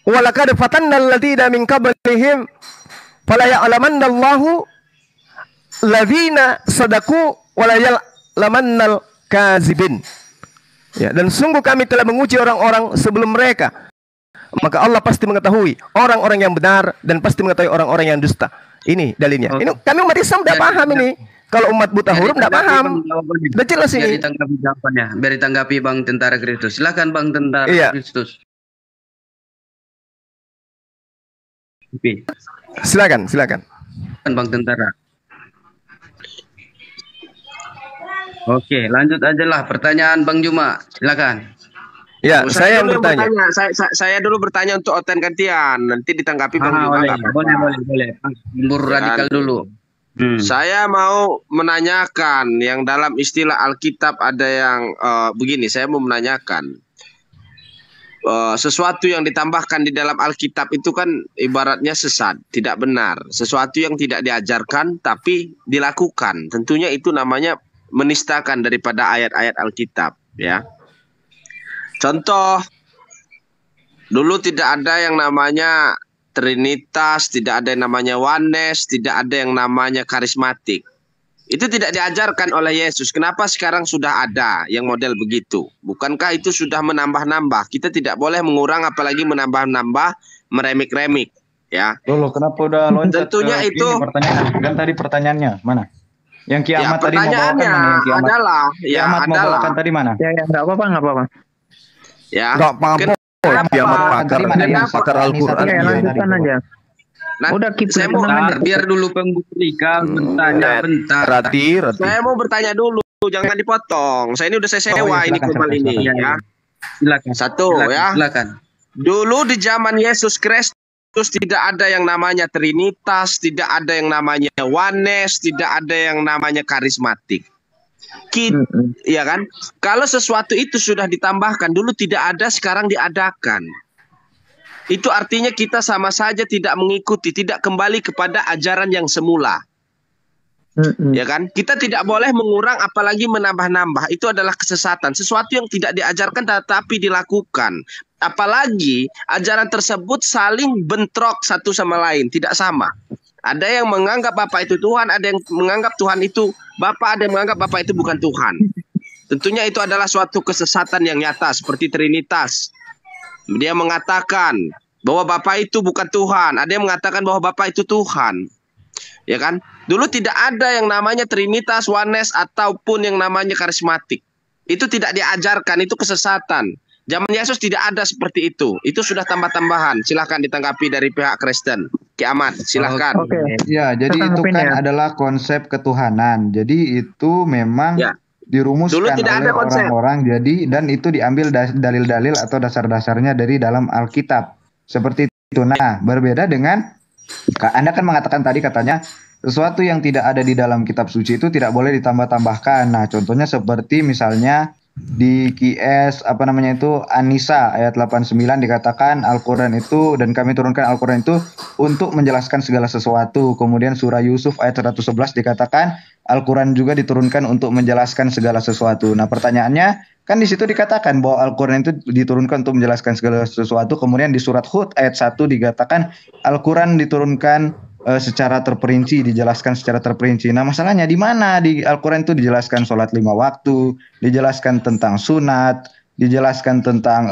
Walaqad fatanna alladziina min qablihim fala ya'lamannallahu alladziina sadaqu wa la ya'lamannal kadzibin. Ya, dan sungguh kami telah menguji orang-orang sebelum mereka. Maka Allah pasti mengetahui orang-orang yang benar dan pasti mengetahui orang-orang yang dusta. Ini dalilnya. Ini kami umat Islam tidak paham ini. Kalau umat buta huruf tidak paham. Sudah jelas ini. Biar ditanggapi jawabannya. Biar ditanggapi Bang Tentara Kristus. Silakan Bang Tentara Kristus. Silakan. Bang Tentara. Oke, lanjut aja lah pertanyaan Bang Juma. Silakan. Ya, Oh, saya yang dulu bertanya. Saya dulu bertanya untuk Oten gantian. Nanti ditanggapi Bang Juma. boleh, nggak apa-apa. boleh. Pemburu Ya radikal kan? dulu. Saya mau menanyakan yang dalam istilah Alkitab ada yang begini. Saya mau menanyakan sesuatu yang ditambahkan di dalam Alkitab itu kan ibaratnya sesat, tidak benar. Sesuatu yang tidak diajarkan tapi dilakukan. Tentunya itu namanya menistakan daripada ayat-ayat Alkitab, ya. Contoh, dulu tidak ada yang namanya Trinitas, tidak ada yang namanya oneness, tidak ada yang namanya karismatik. Itu tidak diajarkan oleh Yesus. Kenapa sekarang sudah ada yang model begitu? Bukankah itu sudah menambah-nambah? Kita tidak boleh mengurang apalagi menambah-nambah, meremik-remik, ya. Loh, kenapa udah loncat Tentunya ke itu ini pertanyaan? Kan tadi pertanyaannya mana? Yang kiamat tadi mau bawakan pertanyaannya mana? Yang kiamat, kiamat mau adalah bawakan tadi mana? Ya, nggak apa-apa. ya. Enggak apa-apa. Kiamat pakar, Kenapa? pakar Al-Quran. Ya, lanjutkan aja. Nah, Udah, keep saya mau tenang aja. Biar dulu pemburu radikal bertanya bentar. Rati. Saya mau bertanya dulu, jangan dipotong. Saya ini udah saya sewa iya, ini silakan, kumal silakan, ini, silakan. ya. Silakan. Satu, ya. Silakan. Dulu di zaman Yesus Kristus tidak ada yang namanya Trinitas, tidak ada yang namanya oneness, tidak ada yang namanya karismatik. Ya kan? Kalau sesuatu itu sudah ditambahkan, dulu tidak ada, sekarang diadakan. Itu artinya kita sama saja tidak mengikuti, tidak kembali kepada ajaran yang semula. Ya kan? Kita tidak boleh mengurang apalagi menambah-nambah. Itu adalah kesesatan. Sesuatu yang tidak diajarkan tetapi dilakukan. Apalagi ajaran tersebut saling bentrok satu sama lain, tidak sama. Ada yang menganggap Bapa itu Tuhan, ada yang menganggap Tuhan itu Bapa, ada yang menganggap Bapa itu bukan Tuhan. Tentunya itu adalah suatu kesesatan yang nyata seperti Trinitas. Dia mengatakan bahwa Bapa itu bukan Tuhan, ada yang mengatakan bahwa Bapa itu Tuhan. Ya kan? Dulu tidak ada yang namanya Trinitas, oneness ataupun yang namanya karismatik. Itu tidak diajarkan, itu kesesatan. Zaman Yesus tidak ada seperti itu. Itu sudah tambah-tambahan. Silahkan ditanggapi dari pihak Kristen. Kiamat, silahkan. Oke. Ya, jadi itu Tanggapin kan ya. adalah konsep ketuhanan. Jadi itu memang Ya. dirumuskan Dulu tidak oleh ada konsep. orang-orang. Jadi dan itu diambil dalil-dalil atau dasar-dasarnya dari dalam Alkitab. Seperti itu. Nah, berbeda dengan Anda kan mengatakan tadi katanya sesuatu yang tidak ada di dalam kitab suci itu tidak boleh ditambah-tambahkan. Nah, contohnya seperti misalnya di QS apa namanya itu An-Nisa ayat 89 dikatakan Al-Qur'an itu dan kami turunkan Al-Qur'an itu untuk menjelaskan segala sesuatu. Kemudian surah Yusuf ayat 111 dikatakan Al-Qur'an juga diturunkan untuk menjelaskan segala sesuatu. Nah, pertanyaannya kan di situ dikatakan bahwa Al-Qur'an itu diturunkan untuk menjelaskan segala sesuatu. Kemudian di surat Hud ayat 1 dikatakan Al-Qur'an diturunkan secara terperinci, dijelaskan secara terperinci. Nah, masalahnya di mana di Al-Qur'an itu dijelaskan sholat 5 waktu, dijelaskan tentang sunat, dijelaskan tentang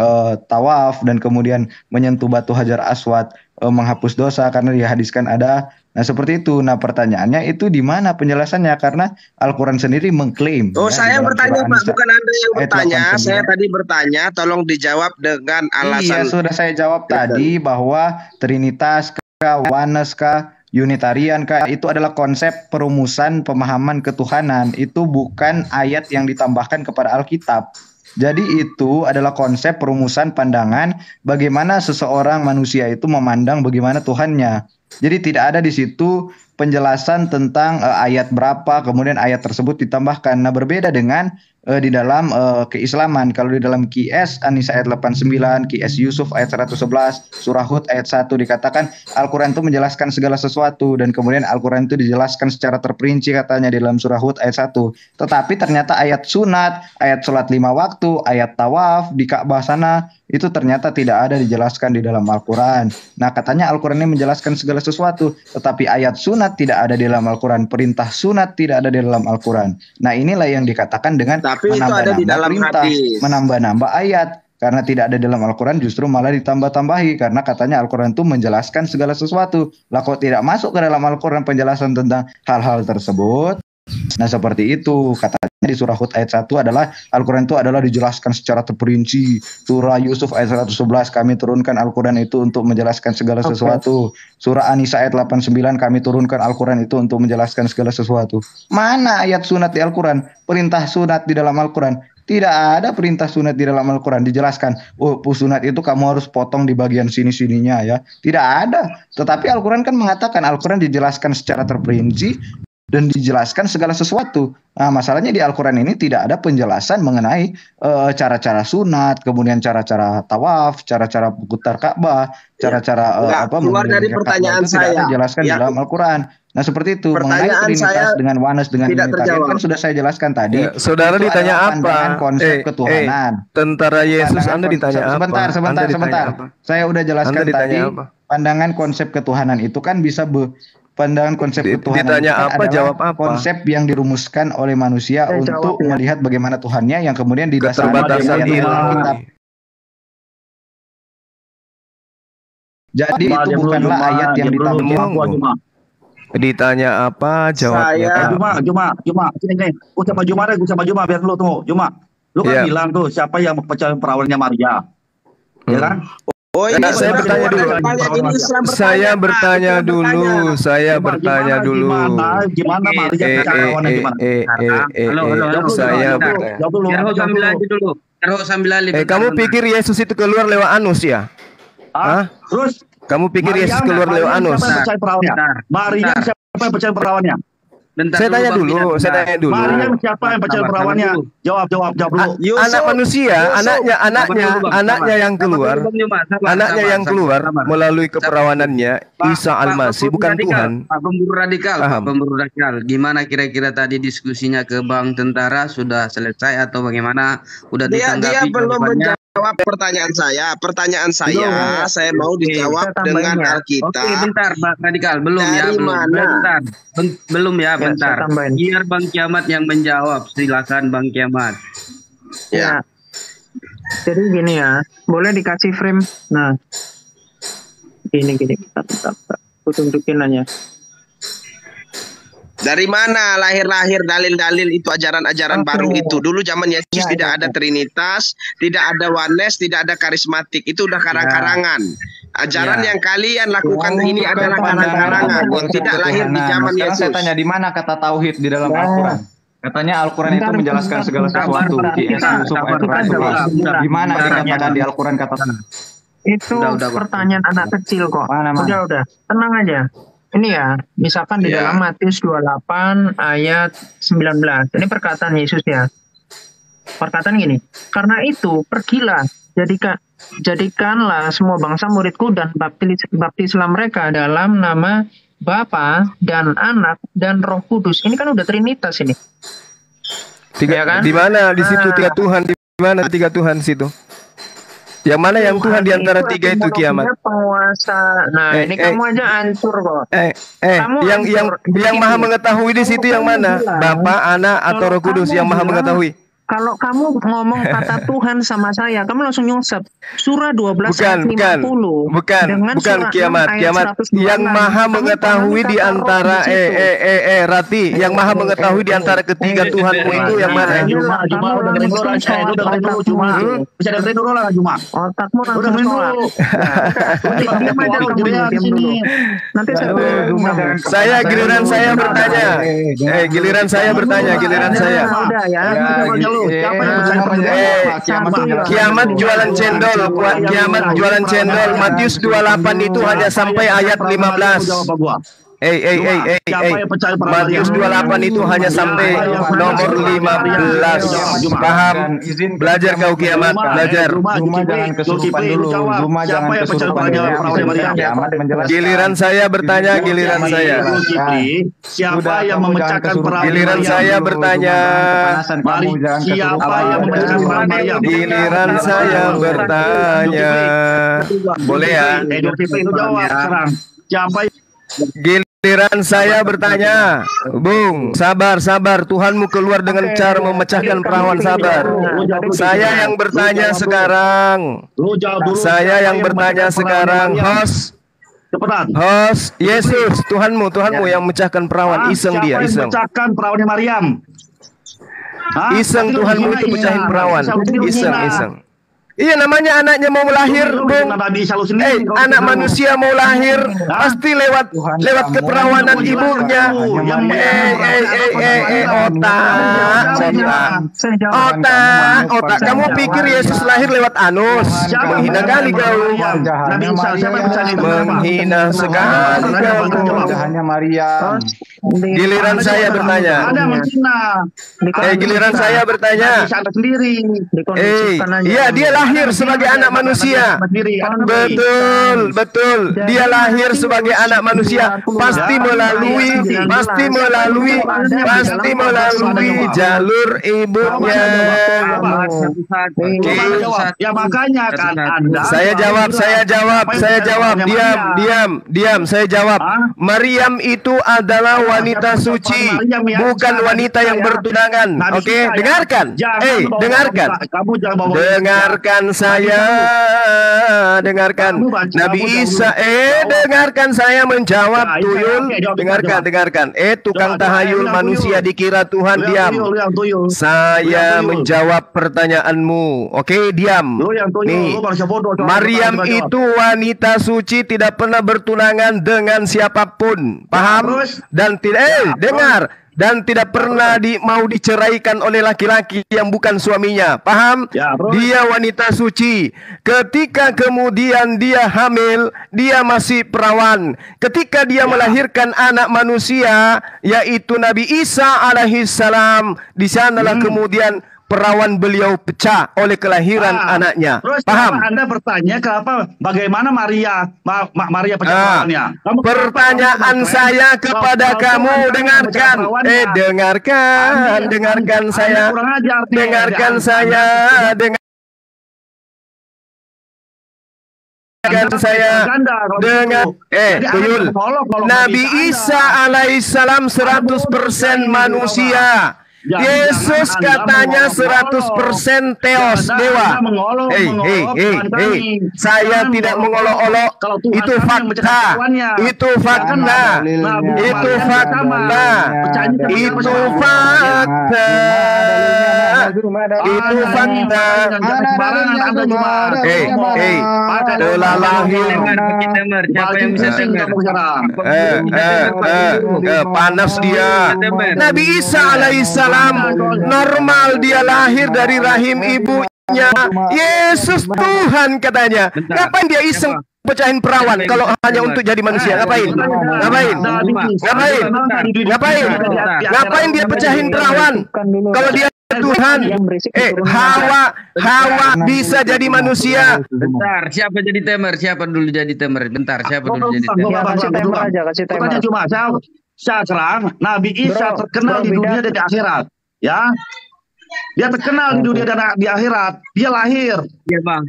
tawaf dan kemudian menyentuh batu Hajar Aswad menghapus dosa karena dihadiskan ada. Nah, seperti itu. Nah, pertanyaannya itu di mana penjelasannya karena Al-Qur'an sendiri mengklaim. Oh, ya, saya di dalam bertanya surah Pak, An-Nisa bukan Anda yang ayat bertanya. 89. Saya tadi bertanya, tolong dijawab dengan Iya, alasan. sudah saya jawab tadi bahwa Trinitas kah, oneness kah, Unitarian kah, itu adalah konsep perumusan pemahaman ketuhanan. Itu bukan ayat yang ditambahkan kepada Alkitab. Jadi itu adalah konsep perumusan pandangan bagaimana seseorang manusia itu memandang bagaimana Tuhannya. Jadi tidak ada di situ penjelasan tentang ayat berapa kemudian ayat tersebut ditambahkan. Nah, berbeda dengan di dalam keislaman. Kalau di dalam QS An-Nisa ayat 89, QS Yusuf ayat 111, surah Hud ayat 1 dikatakan Al-Qur'an itu menjelaskan segala sesuatu dan kemudian Al-Qur'an itu dijelaskan secara terperinci katanya di dalam surah Hud ayat 1. Tetapi ternyata ayat sunat, ayat sholat 5 waktu, ayat tawaf di Ka'bah sana itu ternyata tidak ada dijelaskan di dalam Al-Qur'an. Nah, katanya Al-Qur'an ini menjelaskan segala sesuatu, tetapi ayat sunat tidak ada di dalam Al-Qur'an, perintah sunat tidak ada di dalam Al-Qur'an. Nah, inilah yang dikatakan dengan Tapi itu ada di dalam perintah, hadis. menambah-nambah ayat. Karena tidak ada dalam Al-Qur'an justru malah ditambah-tambahi. Karena katanya Al-Qur'an itu menjelaskan segala sesuatu. Lah kok tidak masuk ke dalam Al-Qur'an penjelasan tentang hal-hal tersebut? Nah, seperti itu katanya di surah Hud ayat 1 adalah Al-Qur'an itu adalah dijelaskan secara terperinci. Surah Yusuf ayat 111 kami turunkan Al-Qur'an itu untuk menjelaskan segala sesuatu. Surah An-Nisa ayat 89 kami turunkan Al-Qur'an itu untuk menjelaskan segala sesuatu. Mana ayat sunat di Al-Qur'an? Perintah sunat di dalam Al-Qur'an? Tidak ada perintah sunat di dalam Al-Quran dijelaskan. Oh, sunat itu kamu harus potong di bagian sini-sininya ya. Tidak ada. Tetapi Al-Quran kan mengatakan, Al-Quran dijelaskan secara terperinci dan dijelaskan segala sesuatu. Nah, masalahnya di Al-Quran ini tidak ada penjelasan mengenai cara-cara sunat, kemudian cara-cara tawaf, cara-cara putar Ka'bah, cara-cara keluar dari pertanyaan itu tidak ada saya. dijelaskan di dalam Al-Quran. Nah, seperti itu. Mengenai Pertanyaan Trinitas saya dengan Oneness dengan tidak Unitarian terjawab. kan sudah saya jelaskan tadi. Ya, saudara Itu ditanya adalah apa? pandangan konsep ketuhanan. Tentara Yesus, Pandangan Anda ditanya apa? sebentar, Anda ditanya apa? Saya udah jelaskan Anda ditanya tadi. apa? Pandangan konsep ketuhanan itu kan bisa pandangan konsep ketuhanan Ditanya itu kan apa, adalah jawab apa? konsep yang dirumuskan oleh manusia untuk melihat bagaimana Tuhannya yang kemudian didasarkan Keterbatasan dari ilmu. kitab. Jadi itu bukanlah ayat yang ditampilkan. Ditanya apa, jawabnya Saya- apa? Juma, sini. Gue sama Juma deh, biar lu tuh. Juma, lu kan Iya. bilang tuh siapa yang percaya perawannya Maria, ya kan? Oh, ini Nah, saya bertanya dulu. Saya bertanya dulu. Saya bertanya dulu. Gimana Maria perawannya gimana? Halo. Saya Bentar. bertanya. Jawab dulu. Biar Ho sambil aja dulu. Biar Ho sambil alih. Kamu pikir Yesus itu keluar lewat anus ya? Hah? Terus Kamu pikir Yesus keluar lewat anus? Siapa yang percaya perawannya? Maria Bentar. siapa yang percaya perawannya? Bentar Saya dulu, tanya Bang dulu, Bidan, saya bentar. tanya dulu. Maria siapa yang percaya Sabar perawannya? dulu. Jawab dulu. Anak manusia, anaknya yang keluar, anaknya yang keluar melalui keperawanannya Isa Al-Masih, bukan Tuhan. Pak Pemburu Radikal, Paham. Pak Pemburu Radikal. Gimana kira-kira tadi diskusinya ke Bang Tentara sudah selesai atau bagaimana? Udah Dia ditanggapi belum jawabannya? menjawab pertanyaan saya. Pertanyaan saya mau dijawab saya dengan tambahin ya. Alkitab. Oke, bentar, Pak Radikal. Belum ya, Dari belum. mana? Bentar. Belum ya, bentar. saya tambahin. Biar Bang Kiamat yang menjawab. Silakan Bang Kiamat. Ya. Jadi gini ya, boleh dikasih frame. Nah, gini. Bentar. Aku tunjukin aja. Dari mana lahir-lahir dalil-dalil itu ajaran-ajaran Oke. baru itu? Dulu zaman Yesus Ya, tidak ya, ada Trinitas, tidak ada Oneness, tidak ada karismatik. Itu udah karang-karangan. Ajaran Ya. yang kalian lakukan ini Bukan adalah pandangan karang-karangan yang konsep tidak lahir di ketuhanan. zaman Sekarang Yesus. saya tanya di mana kata tauhid di dalam Al-Quran? Katanya Al-Quran itu Bentar, menjelaskan bentar, segala bentar, sesuatu. bentar. Qiyas Yusuf Sabar, ayat sabar, 11. sabar. Di mana Bentar, dikatakan di Al-Quran kata Itu Udah, pertanyaan anak kecil kok. Mana? Udah. Tenang aja. Ini ya, misalkan di Ya. dalam Matius 28 ayat 19. Ini perkataan Yesus ya. Perkataan gini, karena itu pergilah, jadikanlah semua bangsa muridku dan baptislah mereka dalam nama Bapa dan Anak dan Roh Kudus. Ini kan udah Trinitas ini. Ya kan? Di mana di situ tiga Tuhan? Di mana tiga Tuhan situ? Yang mana yang Tuhan di antara tiga itu Kiamat? Penguasa. Nah, ini kamu aja hancur kok. Kamu yang hancur. maha mengetahui di situ yang mana? Bapa, Anak atau Roh Kudus yang maha mengetahui? Kalau kamu ngomong kata Tuhan sama saya, kamu langsung nyungsep. Surah 12 ayat 50. Bukan surah Kiamat, 6 ayat Kiamat 126. yang maha Kamu mengetahui pahami di kata roh antara di situ. Rati, yang maha mengetahui di antara ketiga Tuhanmu itu yang mana? Juma, dengerin dulu lah. Dengerin dulu Juma. Bisa dengerin dulu lah Juma. Otakmu Udah langsung dengerin sholat. dulu. Diam aja kamu, diam dulu. Nanti saya Saya giliran saya bertanya. Giliran saya bertanya, giliran saya. Udah ya. Siapa yang percaya Kiamat jualan cendol, Kiamat jualan cendol. Matius 28 itu hanya sampai ayat 15. Matius 28 itu hanya sampai nomor 15. Paham? Belajar kau Kiamat, belajar. Zuma jangan kesurupan dulu. Zuma jangan kesurupan dulu. Kiamat menjelaskan. Giliran saya bertanya, giliran saya. Siapa yang memecahkan perawan Giliran saya bertanya. Siapa yang memecahkan perawan Maryam? Giliran saya bertanya. Boleh ya? Idul Fitri itu jawab sekarang. Siapa Giliran saya bertanya. Bung, sabar. Tuhanmu keluar dengan cara memecahkan perawan, sabar. Saya yang bertanya sekarang. Lu jawab dulu. Saya yang bertanya sekarang. Host, Cepetan. Yesus, Tuhanmu yang memecahkan perawan. Iseng dia, Siapa yang iseng. memecahkan perawannya Maryam? Iseng Tuhanmu itu pecahin perawan. Iseng. Iya, namanya anaknya mau lahir, Bung. Nabi Isa lu sendiri. Anak manusia mau lahir pasti lewat keperawanan ibunya. Otak. Kamu pikir Yesus lahir lewat anus? Menghina kali kau. Nabi Isa siapa yang percaya itu? Menghina sekali kau. Hanya Maria. Giliran saya bertanya. Ada menghina. Giliran saya bertanya. Isa sendiri. Iya, dia lahir sebagai anak manusia. Betul. Dia lahir sebagai anak manusia. Pasti melalui jalur ibunya. Ya makanya kan Anda. Saya jawab. Diam. Saya jawab. Maryam itu adalah wanita suci, bukan wanita yang bertunangan. Oke, dengarkan. Dengarkan. Dengarkan saya. Dengarkan. Nabi Isa. Dengarkan saya menjawab, tuyul. Dengarkan. Tukang tahayul manusia dikira Tuhan, diam. Saya menjawab pertanyaanmu. Oke, diam. Nih, Maryam itu wanita suci, tidak pernah bertunangan dengan siapapun. Paham? Dan tidak dengar. Dan tidak pernah mau diceraikan oleh laki-laki yang bukan suaminya. Paham? Dia wanita suci. Ketika kemudian dia hamil, dia masih perawan. Ketika dia melahirkan anak manusia, yaitu Nabi Isa alaihissalam, di sanalah kemudian perawan beliau pecah oleh kelahiran anaknya. Terus paham? Anda bertanya bagaimana Maria pecah perawannya? Pertanyaan saya kepada kamu, dengarkan. Dengarkan saya. Dengarkan saya. Tuyul. Nabi Isa alaihissalam 100% manusia. Yesus katanya 100% teos, dewa. Saya tidak mengolok-olok. Itu fakta. Itu fakta. Telah lahir. Panas dia. Nabi Isa alaihissalam normal, dia lahir dari rahim ibunya. Yesus Tuhan katanya. Ngapain dia iseng pecahin perawan kalau hanya untuk jadi manusia? Ngapain dia pecahin perawan kalau dia Tuhan? Hawa bisa jadi manusia. Bentar, siapa jadi temer? Siapa dulu jadi temer? Bentar, siapa dulu jadi temer? Kasih temer. Cuma sekarang Nabi Isa terkenal di dunia dan di akhirat, ya. Dia terkenal di dunia dan di akhirat. Dia lahir. Ya, Bang.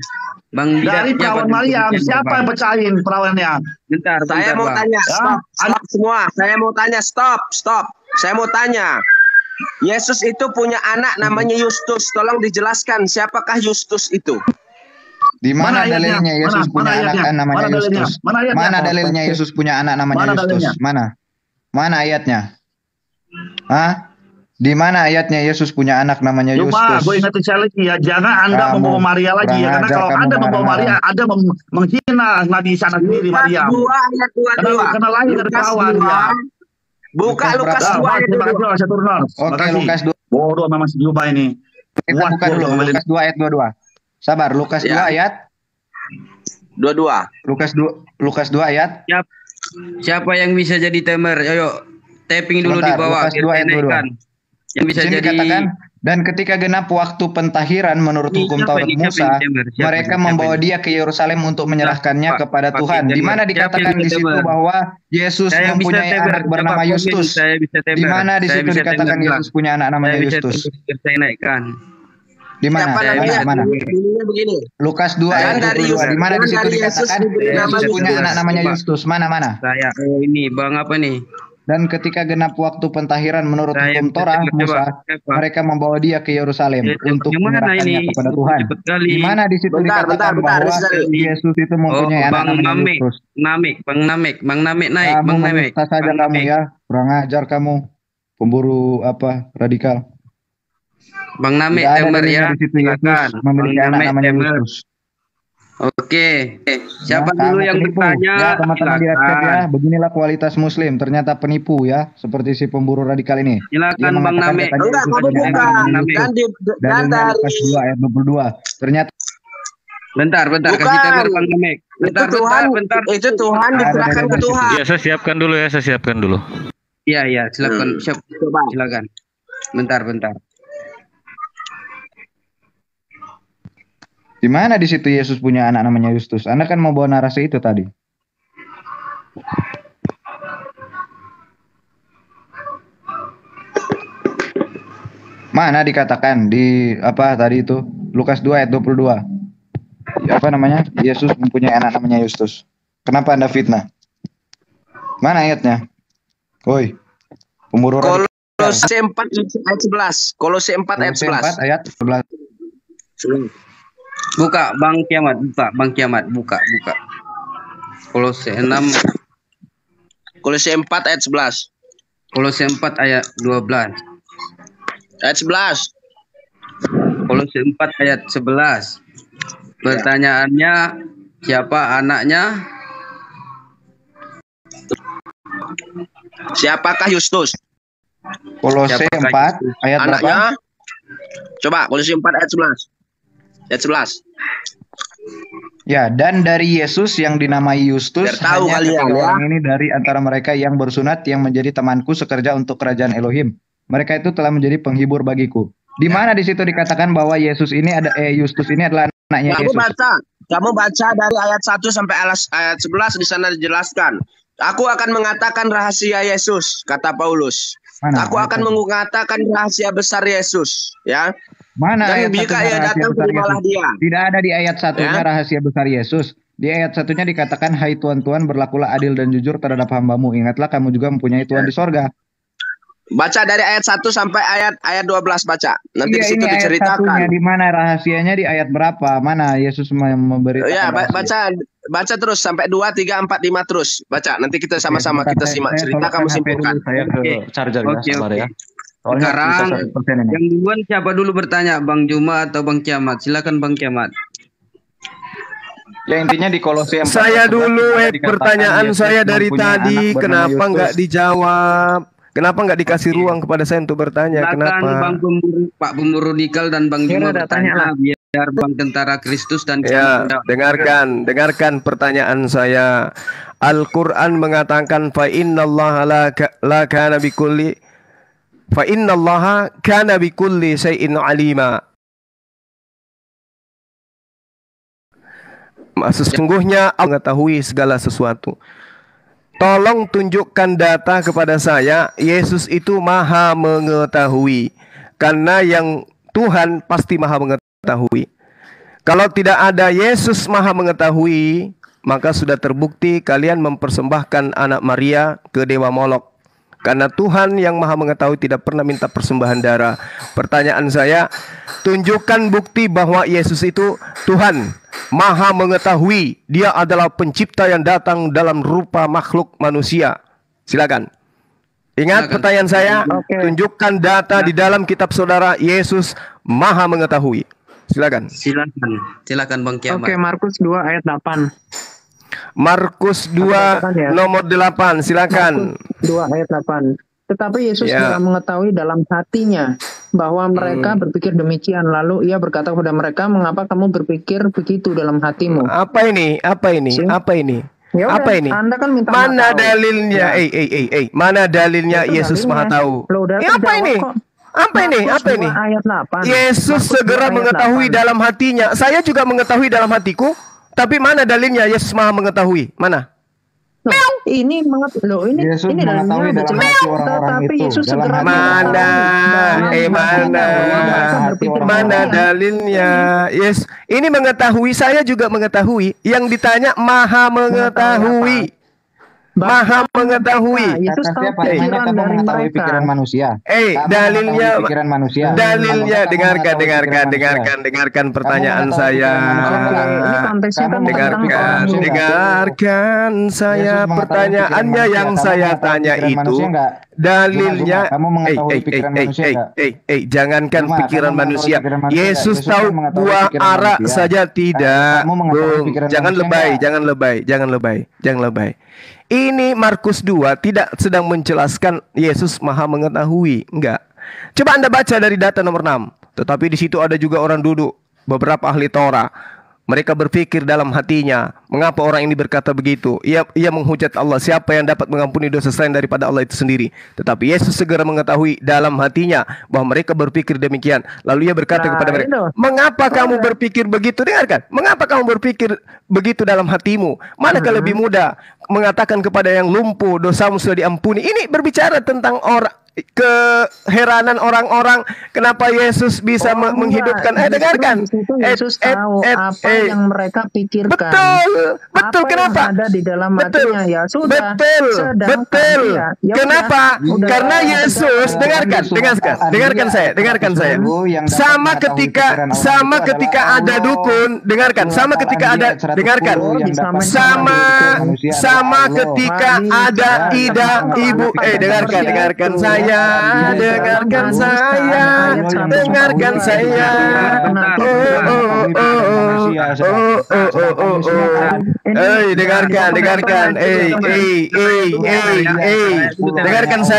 Dari perawan Maryam. Siapa yang pecahin perawannya? Bentar, Saya mau tanya, stop semua. Saya mau tanya, stop. Saya mau tanya. Yesus itu punya anak namanya Yustus. Tolong dijelaskan siapakah Yustus itu? Di mana dalilnya Yesus punya anak namanya Yustus? Mana dalilnya Yesus punya anak namanya Yustus? Mana ayatnya? Di mana ayatnya Yesus punya anak namanya Yustus? Gue ingetin saya lagi ya, jangan Anda membawa Maria lagi ya, karena kalau Anda membawa Maria, Anda menghina Nabi Isa sendiri, Maria. Karena lahir dari perawan ya. Buka Lukas 2 ayat 2. Oke, Lukas 2. Bodoh memang si Juba ini. Kita buka dulu Lukas 2 ayat 22. Sabar, Lukas 2 ayat 22. Lukas 2 ayat. Siapa yang bisa jadi temer? Ayo, tapping dulu di bawah. Lukas 2 ayat 22. Yang bisa jadi. Dikatakan, dan ketika genap waktu pentahiran menurut hukum Taurat Musa, mereka membawa dia ke Yerusalem untuk menyerahkannya kepada Tuhan. Di mana dikatakan di situ bahwa Yesus mempunyai anak bernama Yustus. Di mana di situ dikatakan Yesus punya anak namanya Yustus? Saya naikkan. Di mana? Mana? Lukas 2 ayat 22. Di mana di situ dikatakan Yesus punya anak namanya Yustus? Mana? Saya ini Bang apa nih? Dan ketika genap waktu pentahiran menurut hukum Torah Musa, mereka membawa dia ke Yerusalem untuk menyerahkannya kepada Tuhan. Di mana di situ dikatakan bahwa Yesus itu mempunyai anak namanya Yustus? Bang Namik naik. Kamu saja kamu ya, kurang ajar kamu, pemburu radikal. Bang Name Tidak ada Temer dalilnya ya. di situ Yesus Silakan. memiliki Bang anak Name namanya Temer. Yesus. Oke. Siapa Ya, dulu kamu yang penipu. bertanya? Ya, teman-teman di Accept ya, Silakan. beginilah kualitas Muslim. Ternyata penipu ya, seperti si pemburu radikal ini. Dia Silakan Bang mengatakan Name. katanya Enggak, Yesus kamu punya anak bukan. namanya Name. Yusuf. Dan Dalilnya dari Lukas 2 ayat 22. Ternyata Bentar, kasih bukan. Temer Bang Name. Itu Tuhan, itu Tuhan ada diserahkan ke dalilnya di situ. Tuhan. Iya, saya siapkan dulu ya, saya siapkan dulu. Iya, silakan. Coba. Silakan. Bentar. Di mana di situ Yesus punya anak namanya Justus? Anda kan mau bawa narasi itu tadi. Mana dikatakan di apa tadi itu? Lukas 2 ayat 22. Apa namanya? Yesus mempunyai anak namanya Justus. Kenapa Anda fitnah? Mana ayatnya? Woi. Pemburu radikal. Kolose 4 ayat 11. Kolose 4 ayat 11. 4 ayat 11. Buka Bang Kiamat, buka. Kolose 6, Kolose 4 ayat 11. Kolose 4 ayat 12. Ayat 11. Kolose 4 ayat 11. Pertanyaannya, siapa anaknya? Siapakah Justus? Kolose 4 ayat Anaknya? berapa? Coba Kolose 4 ayat 11. Ayat 11. Ya, dan dari Yesus yang dinamai Justus, Biar tahu hanya kalian, ketiga ya. orang ini dari antara mereka yang bersunat yang menjadi temanku sekerja untuk kerajaan Elohim. Mereka itu telah menjadi penghibur bagiku. Di mana di situ dikatakan bahwa Yesus ini Justus ini adalah anaknya Yesus. Kamu baca dari ayat 1 sampai ayat 11 di sana dijelaskan. Aku akan mengatakan rahasia Yesus, kata Paulus. Mana Aku akan mengatakan rahasia besar Yesus, ya. Mana Dan ayat jika satunya ia rahasia datang, besar terimalah Yesus? dia. Tidak ada di ayat satunya Ya. rahasia besar Yesus. Di ayat satunya dikatakan, hai Tuhan, berlakulah adil dan jujur terhadap hambamu. Ingatlah kamu juga mempunyai Tuhan di sorga. Baca dari ayat 1 sampai ayat 12 baca. Nanti Iya, di situ ini ayat diceritakan. satunya di mana rahasianya di ayat berapa? Mana Yesus memberitakan Ya, rahasia? baca terus sampai 2, 3, 4, 5 terus. Baca. Nanti kita sama-sama kita simak cerita, kamu simpulkan. Saya ke charger ya, sabar ya. Soalnya Sekarang bisa 100% ini. yang duluan siapa dulu bertanya, Bang Juma atau Bang Kiamat? Silakan Bang Kiamat. Ya intinya di Kolose 4 Saya ayat 11 dulu dikatakan pertanyaan Yesus saya dari mempunyai tadi, anak bernama kenapa Justus. nggak dijawab? Kenapa nggak dikasih ruang kepada saya untuk bertanya? Silakan Kenapa? Bang Pak Pemburu Radikal dan Bang Juma bertanya biar Bang Tentara Kristus dan Ya, Kiamat. dengarkan pertanyaan saya. Al-Qur'an mengatakan fa innallaha la kana bikulli fa innallaha kana bikulli syai'in alima. Sesungguhnya Allah mengetahui segala sesuatu. Tolong tunjukkan data kepada saya. Yesus itu maha mengetahui. Karena yang Tuhan pasti maha mengetahui. Kalau tidak ada Yesus maha mengetahui, maka sudah terbukti kalian mempersembahkan anak Maria ke Dewa Molok. Karena Tuhan yang maha mengetahui tidak pernah minta persembahan darah. Pertanyaan saya, tunjukkan bukti bahwa Yesus itu Tuhan, maha mengetahui. Dia adalah pencipta yang datang dalam rupa makhluk manusia. Silakan. Ingat pertanyaan saya, tunjukkan data di dalam kitab saudara, Yesus maha mengetahui. Silakan. Silakan Bang Kiamat. Oke, Markus 2 ayat 8. Markus 2 nomor 8, silakan. Markus 2 ayat 8. Tetapi Yesus Ya. tidak mengetahui dalam hatinya bahwa mereka berpikir demikian. Lalu ia berkata kepada mereka, mengapa kamu berpikir begitu dalam hatimu? Apa ini? Apa ini? Apa ini? Ya udah, Apa ini? Anda kan minta Mana tahu. dalilnya? Ya. Mana dalilnya Itu Yesus dalilnya. maha tahu? Loh, udah Apa terjawab ini? kok. Apa ini? Markus Apa ini? 2 ayat 8. Yesus Markus 2 segera ayat mengetahui 8. dalam hatinya. Saya juga mengetahui dalam hatiku. Tapi mana dalilnya Yesus maha mengetahui? Mana? Loh, ini Yesus ini mengetahui dalilnya dalam jelas. hati orang-orang Tetapi itu. Yesus Dalam segera hati mengetahui Mana? dalam Mana? hatinya bahwa mereka berpikir Mana demikian. dalilnya? Yes, ini mengetahui. Saya juga mengetahui. Yang ditanya maha mengetahui. Maha mengetahui. Yesus tahu Siapa yang pikiran kamu dari mengetahui mereka. pikiran manusia? Kamu Dalilnya, mengetahui pikiran manusia. dalilnya, Kamu dengarkan mengetahui pikiran manusia. pertanyaan Kamu saya. mengetahui pikiran manusia. Oke, ini konteksnya kan dengarkan saya pertanyaannya yang saya tanya itu dalilnya. Jangankan pikiran manusia, Yesus tahu buah ara saja tidak. Jangan lebay. Ini Markus 2 tidak sedang menjelaskan Yesus Maha mengetahui, enggak. Coba Anda baca dari data nomor 6. Tetapi di situ ada juga orang duduk, beberapa ahli Torah. Mereka berpikir dalam hatinya, mengapa orang ini berkata begitu? Ia menghujat Allah, siapa yang dapat mengampuni dosa selain daripada Allah itu sendiri? Tetapi Yesus segera mengetahui dalam hatinya bahwa mereka berpikir demikian. Lalu ia berkata kepada mereka, mengapa kamu berpikir begitu? Dengarkan, mengapa kamu berpikir begitu dalam hatimu? Manakah lebih mudah mengatakan kepada yang lumpuh, dosamu sudah diampuni? Ini berbicara tentang orang, keheranan orang-orang kenapa Yesus bisa menghidupkan. Dengarkan. Yesus tahu apa yang mereka pikirkan. Betul. Kenapa? Yang ada di dalam hatinya, ya sudah. Betul. Kenapa? Karena Yesus, dengarkan saya. Sama ketika ada dukun, sama ketika ada ida ibu, dengarkan saya. Dengarkan saya. Dengarkan. Dengarkan saya.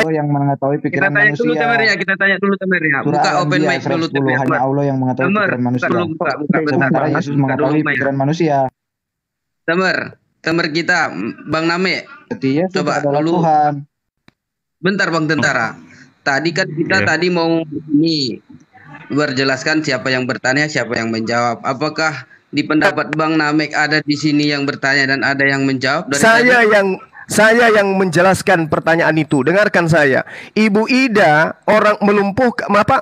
Yang mengetahui pikiran manusia. Kita tanya dulu Tamer ya. Buka open mic dulu Tamer. Hanya Allah yang mengetahui pikiran manusia. Sementara Yesus mengetahui pikiran manusia. Tamer kita, Bang Name. Coba dulu. Tuhan. Bentar Bang Tentara. Tadi kan kita tadi mau berjelaskan siapa yang bertanya, siapa yang menjawab. Apakah di pendapat Bang Namek ada di sini yang bertanya dan ada yang menjawab? Saya yang menjelaskan pertanyaan itu. Dengarkan saya. Ibu Ida orang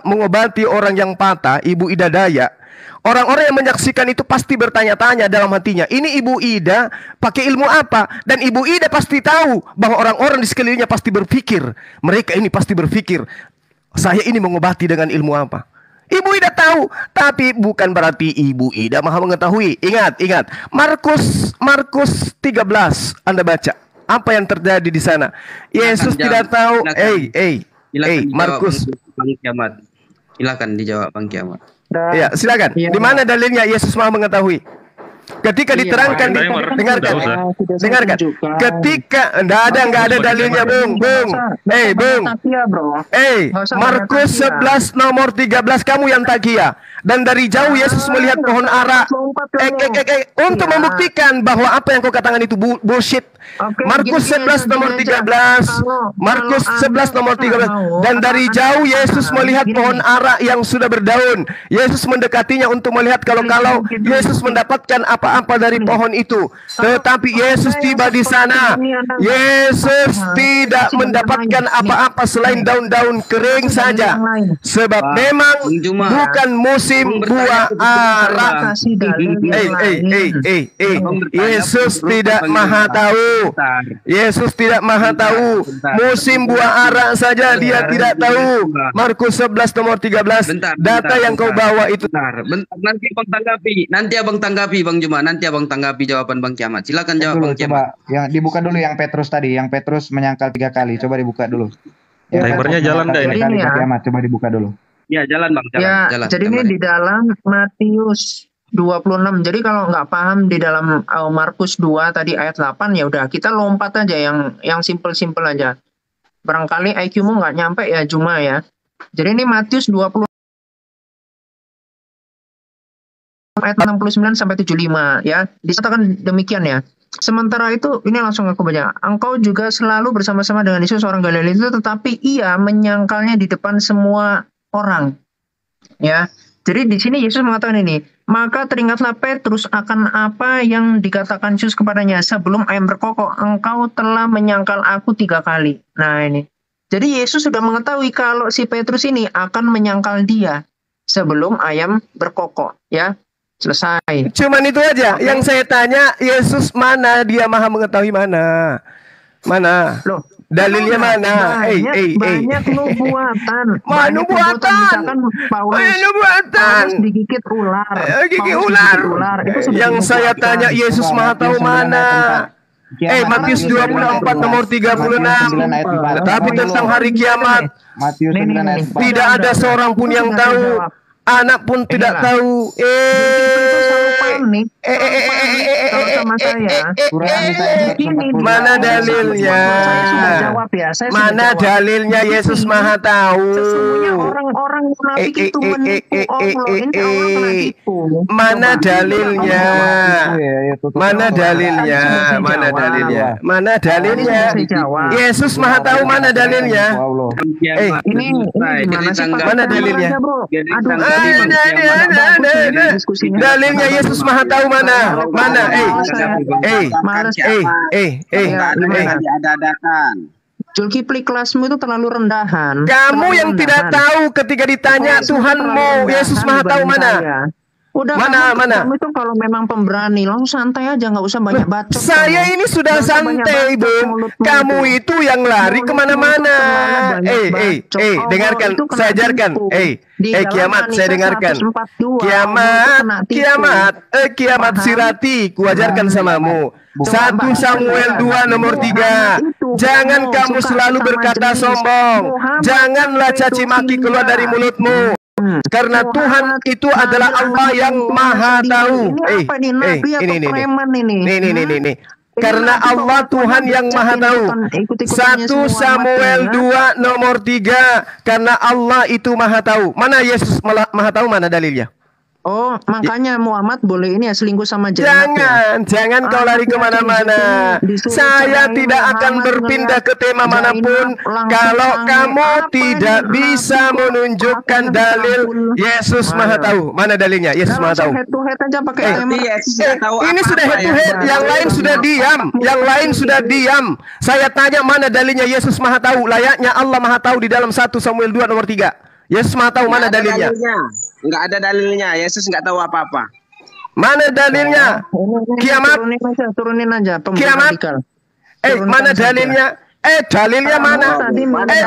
mengobati orang yang patah, Ibu Ida Dayak. Orang-orang yang menyaksikan itu pasti bertanya-tanya dalam hatinya, ini Ibu Ida pakai ilmu apa? Dan Ibu Ida pasti tahu bahwa orang-orang di sekelilingnya pasti berpikir, mereka ini pasti berpikir, saya ini mengobati dengan ilmu apa? Ibu Ida tahu, tapi bukan berarti Ibu Ida maha mengetahui. Ingat, Markus 13, Anda baca. Apa yang terjadi di sana? Yesus tidak tahu. Markus. Silakan dijawab Bang Kiamat. Ya, silakan. Di mana dalilnya Yesus Maha mengetahui? Ketika diterangkan, dengarkan. Ketika enggak ada dalilnya, Bung. Markus 11 nomor 13 kamu yang takia. Dan dari jauh Yesus melihat pohon ara. Untuk membuktikan bahwa apa yang kau katakan itu bullshit. Markus 11 nomor 13. Markus 11 nomor 13. Dan dari jauh Yesus melihat pohon ara yang sudah berdaun. Yesus mendekatinya untuk melihat kalau Yesus mendapatkan apa-apa dari pohon itu. Tetapi Yesus tiba di sana. Yesus tidak mendapatkan apa-apa selain daun-daun kering saja. Sebab memang bukan musim buah ara. Yesus tidak maha tahu. Yesus tidak maha tahu. Musim buah ara saja dia tidak tahu. Markus 11 nomor 13. Data yang kau bawa itu. Nanti Bang tanggapi. Nanti Abang tanggapi Bang Juma. Nanti Abang tanggapi jawaban Bang Kiamat. Silakan jawab Bang Kiamat. Yang dibuka dulu yang Petrus tadi. Yang Petrus menyangkal 3 kali. Coba dibuka dulu. Timernya jalan nggak ini? Coba dibuka dulu. Ya jalan Bang. Jalan. Jadi ini di dalam Matius 26. Jadi kalau nggak paham di dalam Markus 2 tadi ayat 8, ya udah kita lompat aja yang simple-simple aja. Barangkali IQ-mu nggak nyampe ya Juma ya. Jadi ini Matius 20 ayat 69 sampai 75 ya. Disatakan demikian ya. Sementara itu ini langsung aku baca. Engkau juga selalu bersama-sama dengan Yesus orang Galilea itu, tetapi ia menyangkalnya di depan semua orang. Ya. Jadi di sini Yesus mengatakan ini, maka teringatlah Petrus akan apa yang dikatakan Yesus kepadanya, sebelum ayam berkokok, engkau telah menyangkal aku 3 kali. Nah ini. Jadi Yesus sudah mengetahui kalau si Petrus ini akan menyangkal dia sebelum ayam berkokok. Ya. Selesai. Cuman itu aja. Yang saya tanya, Yesus mana? Dia maha mengetahui mana? Mana? Loh, Dalilnya mana? Banyak nubuatan. Mana nubuatan? Misalkan Paulus digigit ular. Gigit ular. Yang saya tanya, Yesus Maha Tahu mana? Matius 24 nomor 36. Tetapi tentang hari kiamat, tidak ada seorang pun yang tahu, anak pun tidak tahu. Mana dalilnya? Mana dalilnya Yesus Maha Tahu? Orang-orang munafik itu menipu Allah. Ini Allah kena tipu. Mana dalilnya? Mana dalilnya? Mana dalilnya? Mana dalilnya? Yesus Maha Tahu, mana dalilnya? Ini gimana sih? Mana dalilnya? Dalilnya Yesus Maha Tahu mana? Mana? Zulkifli, kelasmu itu terlalu rendahan. Kamu yang tidak tahu ketika ditanya Tuhanmu, Yesus Maha Tahu mana? Udah, kamu itu kalau memang pemberani, langsung santai aja, nggak usah banyak bacot. Saya ini sudah santai, Bung. Kamu itu yang lari kemana-mana. Dengarkan, saya ajarkan. Kiamat, saya dengarkan. Kiamat sirati, kuajarkan samamu. 1 Samuel 2 nomor 3. Jangan kamu selalu berkata sombong. Janganlah caci maki keluar dari mulutmu. Karena Tuhan itu adalah Allah yang Maha Tahu. Ini. Karena Allah Tuhan yang Maha Tahu. 1 Samuel 2 nomor 3. Karena Allah itu Maha Tahu. Mana Yesus Maha Tahu, mana dalilnya? Oh, makanya Muhammad boleh ini ya, selingkuh sama Zainab. Jangan kau lari kemana-mana. Saya tidak akan berpindah ke tema manapun kalau kamu tidak bisa menunjukkan dalil Yesus Maha Tahu. Mana dalilnya? Yesus Maha Tahu. Ini sudah head to head. Yang lain sudah diam. Yang lain sudah diam. Saya tanya mana dalilnya Yesus Maha Tahu. Layaknya Allah Maha Tahu di dalam 1 Samuel 2 nomor 3. Yesus Maha Tahu, mana dalilnya? Enggak ada dalilnya. Yesus enggak tahu apa-apa. Mana dalilnya? Kiamat. Turunin aja. Kiamat. Mana dalilnya? Dalilnya mana?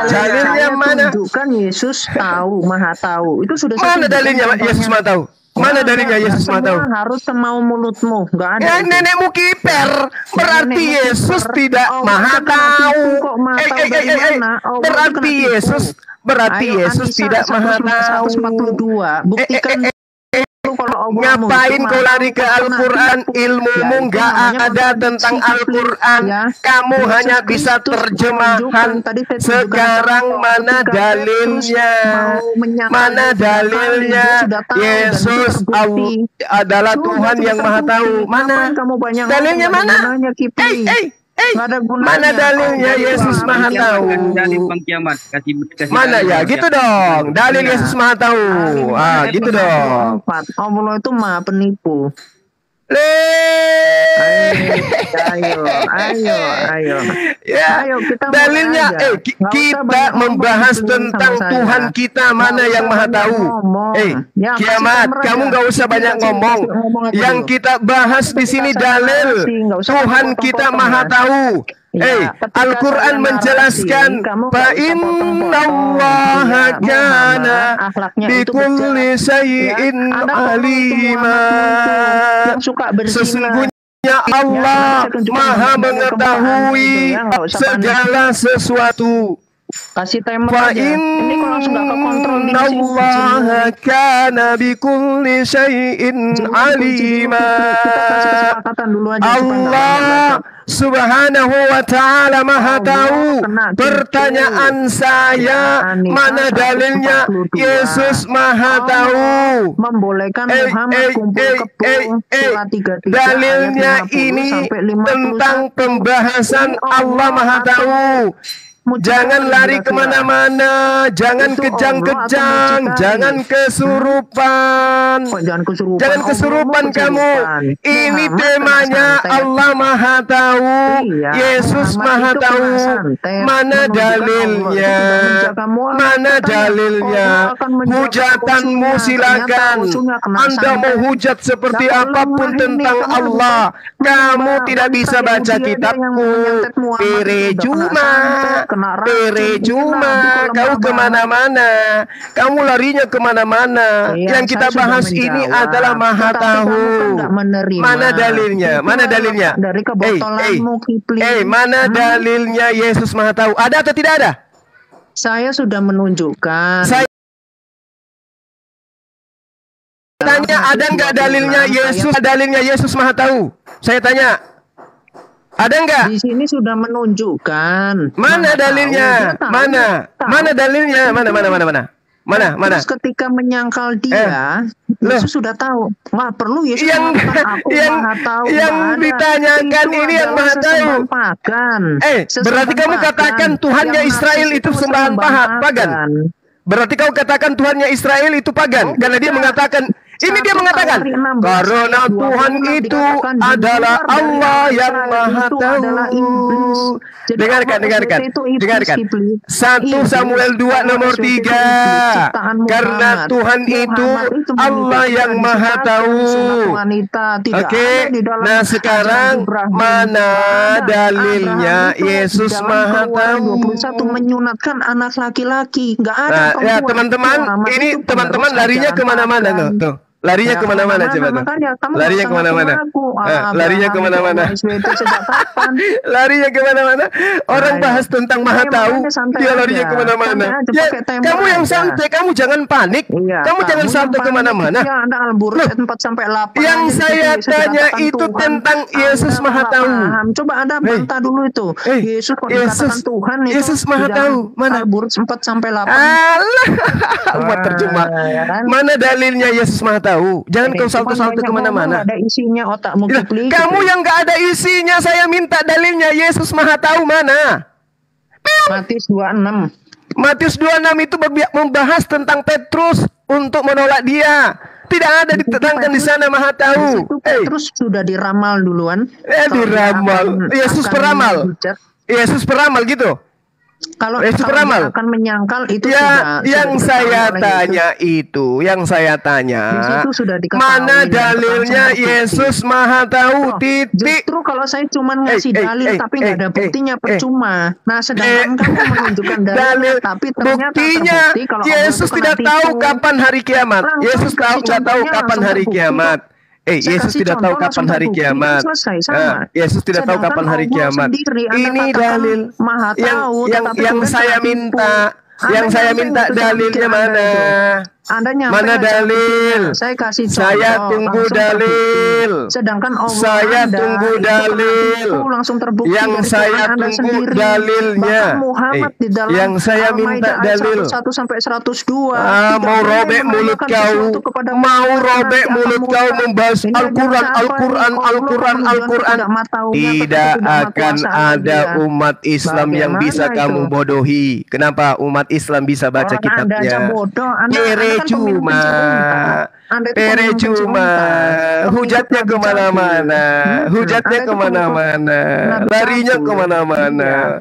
Dalilnya mana? Tunjukkan Yesus tahu, Maha Tahu. Itu sudah. Mana dalilnya Yesus Maha Tahu? Mana dalilnya Yesus Maha Tahu? Harus semau mulutmu. Enggak ada. Nenekmu kiper. Berarti Yesus tidak Maha Tahu. Berarti Yesus tidak Maha Tahu. 142. Buktikan Ngapain kau lari ke Al-Quran? Ilmumu nggak ada tentang Al-Quran. Kamu hanya bisa terjemahan. Sekarang mana dalilnya? Mana dalilnya? Yesus adalah Tuhan yang Maha Tahu. Mana dalilnya? Mana? Mana dalilnya Yesus Maha Tahu? Mana ya? Gitu dong. Dalil Yesus Maha Tahu. Gitu dong. Allah itu Maha Penipu. Ayo. Kita dalilnya kita membahas tentang Tuhan kita mana yang Maha Tahu. Kiamat, kamu nggak usah banyak ngomong. Yang kita bahas di sini dalil Tuhan kita Maha Tahu. Al-Quran menjelaskan fa innallaha kana bikulli syai'in alima. Sesungguhnya Allah Maha mengetahui segala sesuatu. Kasih timer aja. Ini kalau langsung gak kekontrol nih. Innallaha kana bikulli syai'in alima. Allah Subhanahu wa ta'ala Maha Tahu. Pertanyaan saya, mana dalilnya Yesus Maha Tahu? Membolehkan Muhammad kumpul kepung. Dalilnya ini tentang pembahasan Allah Maha Tahu. Jangan lari kemana-mana, jangan kejang-kejang, jangan kesurupan. Jangan kesurupan kamu. Ini temanya Allah Maha Tahu, Yesus Maha Tahu. Mana dalilnya? Mana dalilnya? Hujatanmu silakan. Anda mau hujat seperti apapun tentang Allah, kamu tidak bisa baca kitabku. Perejuma, kau kemana-mana, kamu larinya kemana-mana. Yang kita bahas ini adalah Maha Tahu. Mana dalilnya? Mana dalilnya? Dari kebotolanmu, Kipli. Mana dalilnya Yesus Maha Tahu? Ada atau tidak ada? Saya sudah menunjukkan. Saya tanya, ada nggak dalilnya Yesus? Dalilnya Yesus Maha Tahu? Saya tanya, ada nggak? Di sini sudah menunjukkan. Mana dalilnya? Mana? Mana dalilnya? Mana? Terus ketika menyangkal dia, Yesus sudah tahu. Nggak perlu Yesus mengatakan aku Maha Tahu. Yang ditanyakan ini yang Maha Tahu. Berarti kamu katakan Tuhannya Israel itu sembahan pagan. Berarti kau katakan Tuhannya Israel itu pagan, karena dia mengatakan, ini dia mengatakan, karena Tuhan itu adalah Allah yang Maha Tahu. Dengarkan. 1 Samuel 2 nomor 3. Karena Tuhan itu Allah yang Maha Tahu. Oke, nah sekarang mana dalilnya Yesus Maha Tahu? 21 menyunatkan anak laki-laki. Nggak ada. Ya teman-teman, ini teman-teman larinya kemana-mana tuh. Larinya kemana-mana coba tuh. Larinya kemana-mana. Larinya kemana-mana. Larinya kemana-mana. Orang bahas tentang Maha Tahu, dia larinya kemana-mana. Ya, kamu yang santai, kamu jangan panik. Kamu jangan santai kemana-mana. Yang saya tanya itu tentang Yesus Maha Tahu. Coba Anda bantah dulu itu. Yesus dikatakan Tuhan itu. Yesus Maha Tahu. Mana? Al-Burj 4-8. Allah. Buat terjemah. Mana dalilnya Yesus Maha Tahu? Jangan kau salto-salto kemana-mana. Ada isinya otakmu. Kamu yang nggak ada isinya, saya minta dalilnya Yesus Maha Tahu mana? Matius 26. Matius 26 itu membahas tentang Petrus untuk menolak dia. Tidak ada diterangkan di sana Maha Tahu. Petrus sudah diramal duluan. Diramal. Yesus peramal. Yesus peramal gitu. Kalau dia akan menyangkal itu ya, yang saya tanya itu, mana dalilnya Yesus Maha Tahu? Titik. Justru kalau saya cuma ngasih dalil tapi nggak ada buktinya percuma. Nah, sedangkan kamu menunjukkan dalil tapi ternyata buktinya kalau Yesus tidak tahu kapan hari kiamat. Yesus nggak tahu kapan hari kiamat. Yesus tidak tahu kapan hari kiamat. Yesus tidak tahu kapan hari kiamat. Ini dalil yang saya minta. Yang saya minta dalilnya mana? Mana dalil? Saya tunggu dalil. Sedangkan saya tunggu dalil. Langsung terbukti yang saya tunggu dalilnya. Yang saya minta dalil. 1 sampai 102. Mau robek mulut kau. Mau robek mulut kau membahas Al-Quran. Tidak akan ada umat Islam yang bisa kamu bodohi. Kenapa umat Islam bisa baca kitabnya? Percuma, hujatnya kemana-mana, larinya kemana-mana.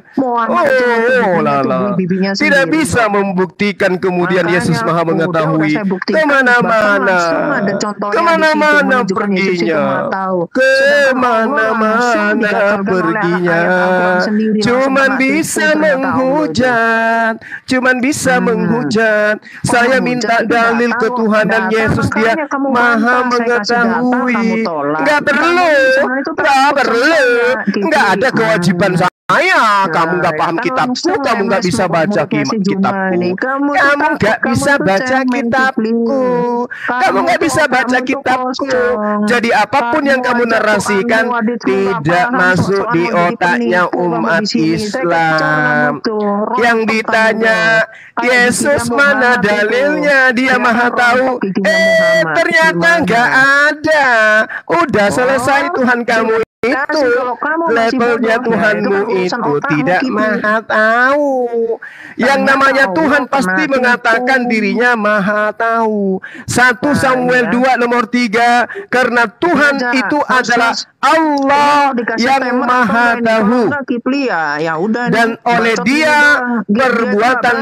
Tidak bisa membuktikan kemudian Yesus Maha mengetahui kemana-mana, perginya, cuman bisa menghujat, Saya minta dalil ketuhanan Yesus, dia Maha mengetahui. Nggak perlu. Nggak ada kewajiban saya. Kamu nggak paham kitabku, kamu nggak bisa baca kitabku. Kamu nggak bisa baca kitabku. Kamu nggak bisa baca kitabku. Jadi apapun yang kamu narasikan tidak masuk di otaknya umat Islam. Yang ditanya, Yesus mana dalilnya? Dia Maha Tahu. Ternyata nggak ada. Udah selesai Tuhan kamu itu levelnya Tuhanmu itu tidak maha tahu. Yang namanya Tuhan pasti mengatakan dirinya maha tahu. 1 Samuel 2 nomor 3, karena Tuhan itu adalah Allah yang maha tahu, dan oleh Dia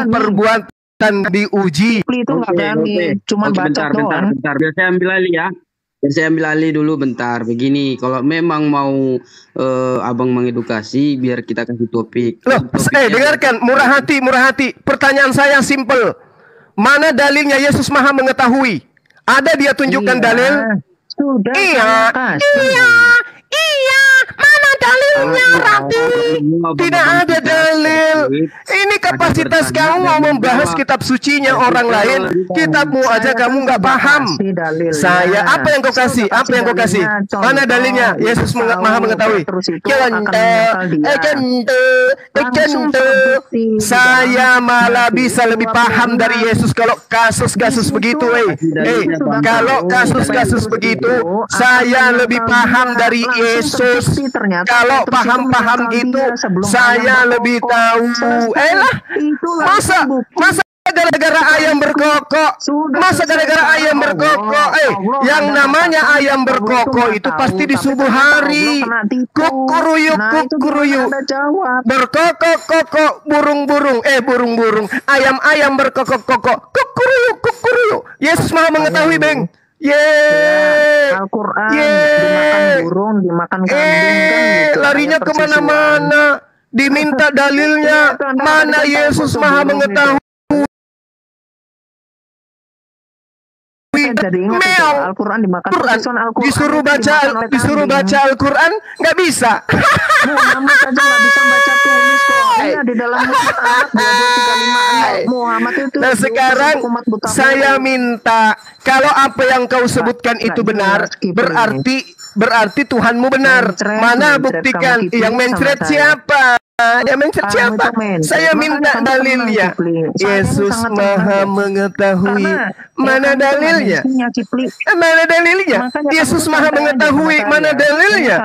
perbuatan diuji. Itu nggak berani, cuma baca doang. Bentar. Biar saya ambil alih ya. Saya ambil alih dulu bentar. Begini, kalau memang mau abang mengedukasi, biar kita kasih topik. Loh, dengarkan, murah hati. Pertanyaan saya simple. Mana dalilnya Yesus Maha mengetahui? Ada dia tunjukkan dalil? Sudah. Iya. Mana dalilnya, Rati? Tidak ada dalil. Ini kapasitas kamu mau membahas kitab sucinya orang lain, kitabmu aja kamu nggak paham. Saya, apa yang kau kasih? Mana dalilnya? Yesus Maha mengetahui. Contoh. Saya malah bisa lebih paham dari Yesus kalau kasus-kasus begitu, kalau kasus-kasus begitu, saya lebih paham dari Yesus. Kalau paham itu, saya lebih tahu. Masa gara-gara ayam berkokok? Yang namanya ayam berkokok itu pasti di subuh hari. Kukuruyuk. Berkokok, burung-burung. Ayam berkokok. Kukuruyuk. Yesus Maha mengetahui, Bang. Al-Quran dimakan burung, dimakan kambing kan gitu. Larinya kemana-mana, diminta dalilnya. Mana Yesus Maha mengetahui? Jadi ingat Al-Quran dimakan. Disuruh baca Al-Quran nggak bisa. Muhammad aja nggak bisa baca tulis kok. Iya, di dalam Al-Quran 22:35 Muhammad itu. Nah sekarang saya minta, kalau apa yang kau sebutkan itu benar, berarti Tuhanmu benar. Mana buktikan? Yang mencret siapa? Saya minta dalilnya. Yesus Maha mengetahui. Mana dalilnya? Yesus Maha mengetahui. Mana dalilnya?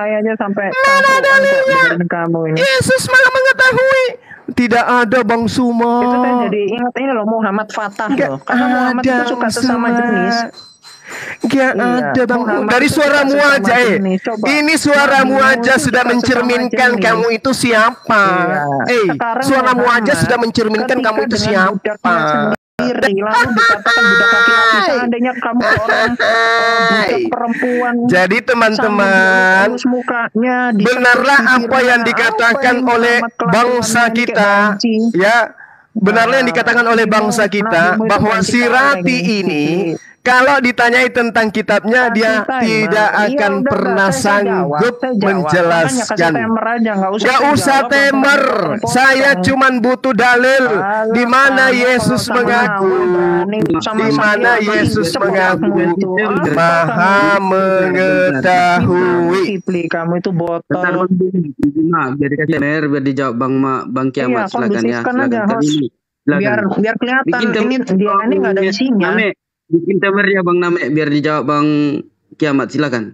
Yesus Maha mengetahui. Tidak ada Bang Suma. Itu kan jadi ingat ini loh, Muhammad Fatah loh. Karena Muhammad itu suka sesama jenis. Gak ada Bang. Dari suaramu aja ini suaramu aja sudah mencerminkan kamu itu siapa. Suaramu aja sudah mencerminkan kamu itu siapa. Lalu dikatakan budak laki-laki, seandainya kamu orang budak perempuan. Jadi teman-teman, benarlah apa yang dikatakan oleh bangsa kita, ya. Benarlah yang dikatakan oleh bangsa kita bahwa si Rati ini kalau ditanyai tentang kitabnya dia tidak akan pernah sanggup menjelaskan. Gak usah temer. Saya cuman butuh dalil di mana Yesus mengaku, Maha mengetahui. Kamu itu botol. Biar dikasih biar dijawab Bang Kiamat, silakan ya. Biar kelihatan ini dia ini nggak ada isinya. Bikin temer ya Bang Name biar dijawab Bang Kiamat, silakan.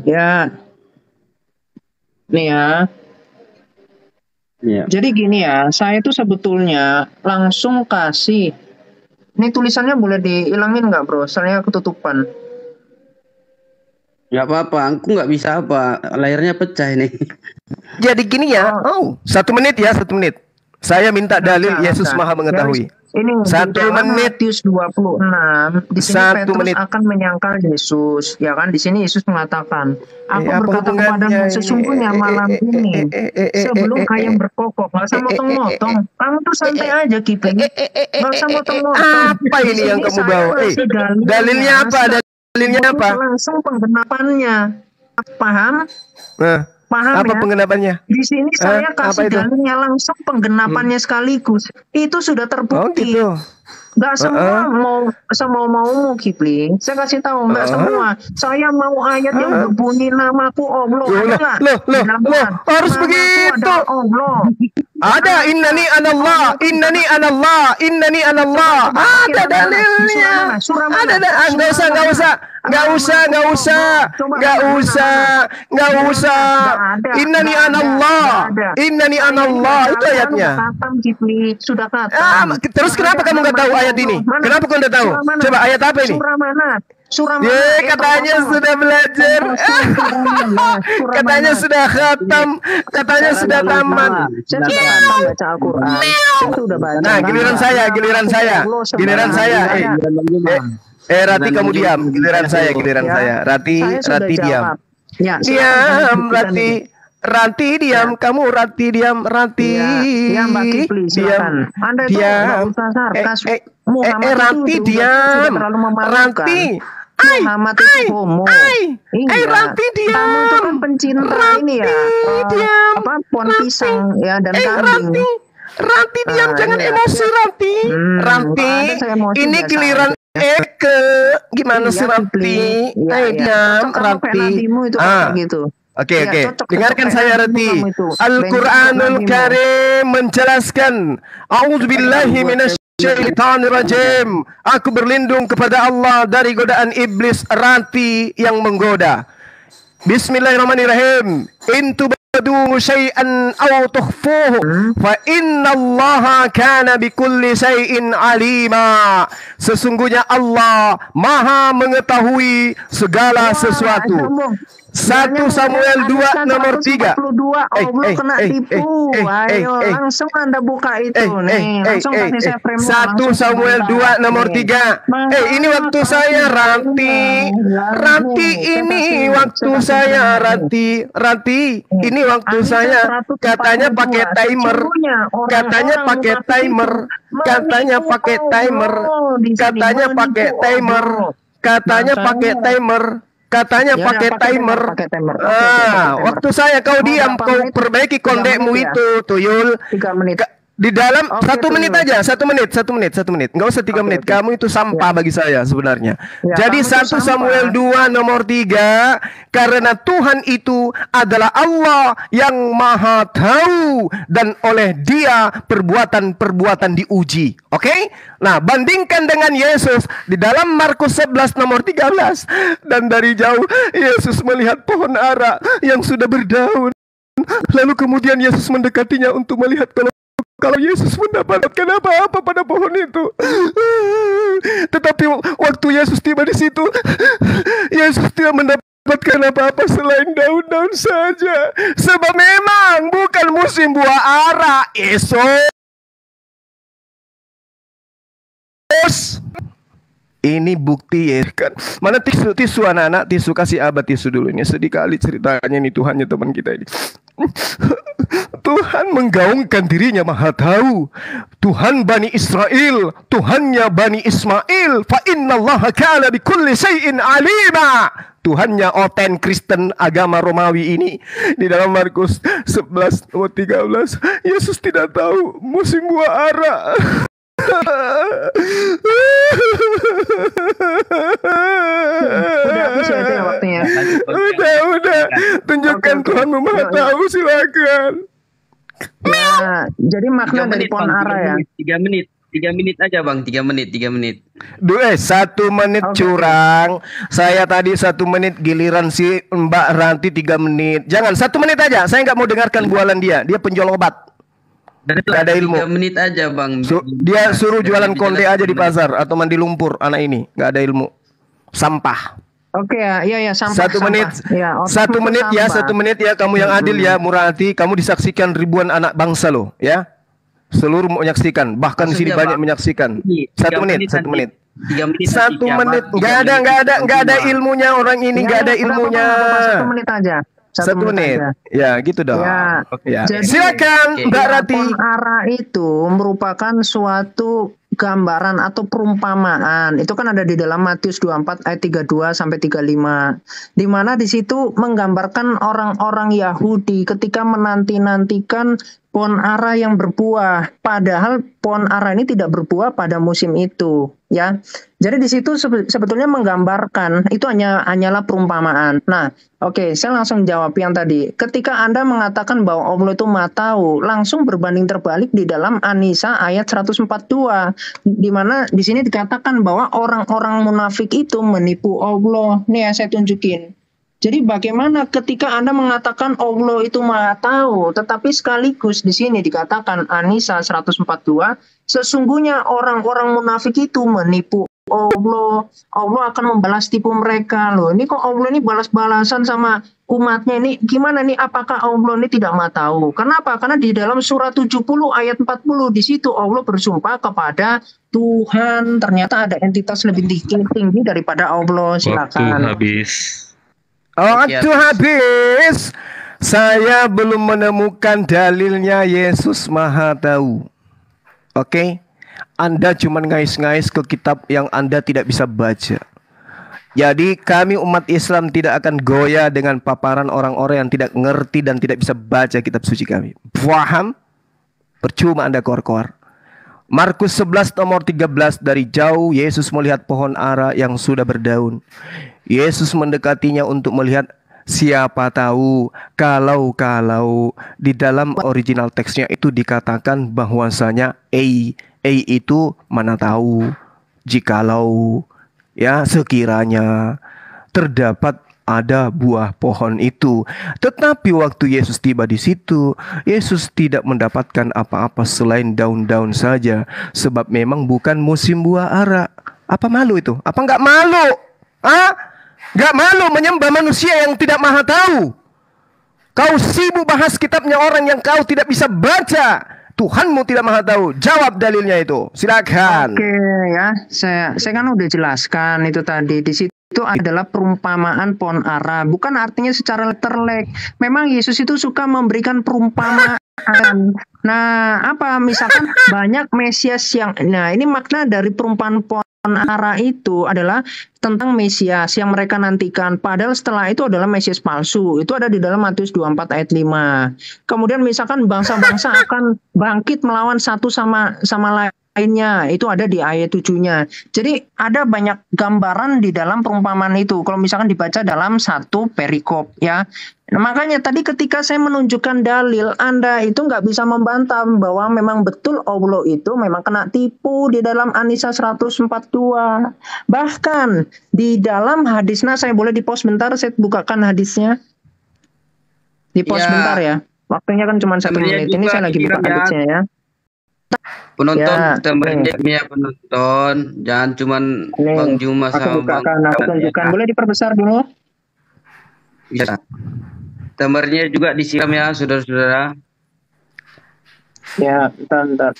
Ya. Nih ya. Jadi gini ya, saya itu sebetulnya langsung kasih. Ini tulisannya boleh dihilangin nggak bro? Soalnya ketutupan. Nggak apa-apa, aku nggak bisa apa, layarnya pecah ini. Jadi gini ya, 1 menit ya, 1 menit. Saya minta dalil Yesus Maha mengetahui. Ini 1 menit. Matius 26 di sini Petrus akan menyangkal Yesus, ya kan? Di sini Yesus mengatakan, aku berkata kepadamu sesungguhnya malam ini sebelum ayam berkokok, nggak usah motong-motong. Kamu tuh santai aja Kipling, nggak usah motong-motong. Apa ini yang kamu bawa? Dalilnya apa? Dalilnya apa? Langsung penggenapannya, paham? Paham apa ya? Penggenapannya? Di sini saya kasih dalilnya langsung penggenapannya sekaligus. Itu sudah terbukti. Gitu. Gak semua mau Kipling. Saya kasih tahu nggak semua. Saya mau ayat yang berbunyi namaku Allah. Loh, harus begitu. Allah. Ada innani anallah, innani anallah, innani anallah. Ada dalilnya. Ada enggak usah. Innani anallah. Innani anallah itu ayatnya. Sudah khatam. Terus kenapa kamu nggak tahu ayat ini? Kenapa kamu nggak tahu? Coba ayat apa ini? Surah mana? Katanya sudah belajar. Katanya sudah khatam. Katanya sudah tamat. Baca Al-Quran. Nah, giliran saya. Rati kamu diam. Giliran saya. Rati diam. Diam, Rati. Ranti diam, kamu Ranti diam, Ranti. Diam, diam. Ranti diam. Ranti. Muhammad itu homo. Ranti diam. Kamu itu kan pencinta ini ya. Diam. Pohon pisang ya dan kambing. Ranti diam, jangan emosi Ranti. Ranti, ini giliran Eke. Gimana sih Ranti? Diam, Ranti. Oke. Dengarkan saya Ranti. Al-Quranul Karim menjelaskan. A'udzubillahi minasyaitonirrajim. Aku berlindung kepada Allah dari godaan iblis Ranti yang menggoda. Bismillahirrahmanirrahim. In tubadu syai'an aw tukhfuhu fa innallaha kana bikulli syai'in alima. Sesungguhnya Allah Maha mengetahui segala sesuatu. 1 Samuel 2 nomor 3. Belum kena tipu. Ayo langsung Anda buka itu nih. Langsung kasih saya frame. 1 Samuel 2 nomor 3. Ini waktu saya Ranti. Ranti ini waktu saya Ranti. Ranti ini waktu saya. Katanya pakai timer. Katanya pakai timer. Katanya pakai timer. Katanya pakai timer. Katanya pakai timer. Katanya pakai timer. Waktu saya kau diam, kau perbaiki kondekmu itu, tuyul. 3 menit. Di dalam 1 menit aja, 1 menit. Nggak usah 3 menit. Kamu itu sampah bagi saya sebenarnya. Jadi 1 Samuel 2 nomor 3, karena Tuhan itu adalah Allah yang Maha Tahu dan oleh Dia perbuatan-perbuatan diuji. Oke? Nah, bandingkan dengan Yesus di dalam Markus 11 nomor 13. Dan dari jauh Yesus melihat pohon ara yang sudah berdaun. Lalu kemudian Yesus mendekatinya untuk melihat kalau Yesus mendapatkan apa-apa pada pohon itu. Tetapi waktu Yesus tiba di situ, Yesus tidak mendapatkan apa-apa selain daun-daun saja. Sebab memang bukan musim buah ara. Ini bukti ya kan. Mana tisu anak-anak, tisu kasih abah tisu dulu. Ini sedih kali ceritanya ini Tuhannya teman kita ini. Tuhan menggaungkan dirinya Maha Tahu. Tuhan Bani Israel, Tuhannya Bani Ismail. Fa innallaha kana bikulli syai'in alima. Tuhannya Oten Kristen agama Romawi ini. Di dalam Markus 11 nomor 13, Yesus tidak tahu musim buah ara. Udah habis ya itu ya waktunya. Udah. Tunjukkan Tuhan Maha Tahu, silakan. Ya, jadi makna dari pohon ara ya. 3 menit. 3 menit aja Bang, 3 menit. 1 menit curang. Saya tadi 1 menit, giliran si Mbak Ranti 3 menit. Jangan 1 menit aja. Saya nggak mau dengarkan bualan dia. Dia penjual obat. Gak ada ilmu. 3 menit aja Bang. Dia suruh jualan konde aja di pasar atau mandi lumpur. Anak ini nggak ada ilmu. Sampah. Oke ya sampah. 1 menit. Ya, 1 menit ya, 1 menit ya. Kamu yang adil ya, Murati. Kamu disaksikan ribuan anak bangsa loh, ya. Seluruh menyaksikan, bahkan di sini banyak menyaksikan. 1 menit. 1 menit. 1 menit. Nggak ada ilmunya orang ini, nggak ada ilmunya. 1 menit aja. 1 menit. Ya, gitu dong. Ya. Jadi, silakan Mbak Rati. Pohon ara itu merupakan suatu gambaran atau perumpamaan. Itu kan ada di dalam Matius 24 ayat 32 sampai 35. Di mana di situ menggambarkan orang-orang Yahudi ketika menanti-nantikan pohon ara yang berbuah. Padahal pohon ara ini tidak berbuah pada musim itu. ya. Jadi di situ sebetulnya menggambarkan itu hanyalah perumpamaan. Nah, oke, saya langsung jawab yang tadi. Ketika Anda mengatakan bahwa Allah itu Maha Tahu, langsung berbanding terbalik di dalam An-Nisa ayat 142, di mana di sini dikatakan bahwa orang-orang munafik itu menipu Allah. Nih ya, saya tunjukin. Jadi bagaimana ketika Anda mengatakan Allah itu Maha Tahu, tetapi sekaligus di sini dikatakan An-Nisa 142, sesungguhnya orang-orang munafik itu menipu Allah. Allah akan membalas tipu mereka loh. Ini kok Allah ini balas-balasan sama umatnya ini gimana nih? Apakah Allah ini tidak Maha Tahu? Kenapa? Karena di dalam surah 70 ayat 40 di situ Allah bersumpah kepada Tuhan. Ternyata ada entitas lebih tinggi daripada Allah. Silakan. Waktu habis. Waktu habis. Saya belum menemukan dalilnya Yesus Maha Tahu. Oke? Anda cuma ngais-ngais ke kitab yang Anda tidak bisa baca. Jadi kami umat Islam tidak akan goyah dengan paparan orang-orang yang tidak ngerti dan tidak bisa baca kitab suci kami. Paham? Percuma Anda koar-koar. Markus 11 nomor 13, dari jauh Yesus melihat pohon ara yang sudah berdaun. Yesus mendekatinya untuk melihat. Siapa tahu kalau di dalam original teksnya itu dikatakan bahwasanya itu mana tahu, jikalau, ya, sekiranya terdapat ada buah pohon itu. Tetapi waktu Yesus tiba di situ, Yesus tidak mendapatkan apa-apa selain daun-daun saja, sebab memang bukan musim buah ara. Apa malu itu? Apa nggak malu? Nggak malu menyembah manusia yang tidak Maha Tahu? Kau sibuk bahas kitabnya orang yang kau tidak bisa baca. Tuhanmu tidak Maha Tahu. Jawab dalilnya itu. Silakan. Oke ya, saya kan udah jelaskan itu tadi. Di situ adalah perumpamaan pohon ara. Bukan artinya secara letterlek. Memang Yesus itu suka memberikan perumpamaan. Nah, apa misalkan banyak Mesias yang, nah ini makna dari perumpamaan pohon ara itu adalah tentang Mesias yang mereka nantikan. Padahal setelah itu adalah Mesias palsu. Itu ada di dalam Matius 24 ayat 5. Kemudian misalkan bangsa-bangsa akan bangkit melawan satu sama lainnya. Itu ada di ayat 7-nya. Jadi ada banyak gambaran di dalam perumpamaan itu. Kalau misalkan dibaca dalam satu perikop ya. Nah, makanya tadi ketika saya menunjukkan dalil, Anda itu nggak bisa membantah bahwa memang betul Allah itu memang kena tipu di dalam An-Nisa 142. Bahkan di dalam hadisnya, saya boleh di pause bentar, saya bukakan hadisnya. Di pause bentar ya. Waktunya kan cuma 1 menit. Ini saya lagi buka hadisnya ya. Penonton, ya penonton, jangan cuman Bang Juma sama Bang. Aku tunjukkan. Boleh diperbesar dulu? Bisa. Gambarnya juga disiram ya, saudara-saudara. Ya, bentar.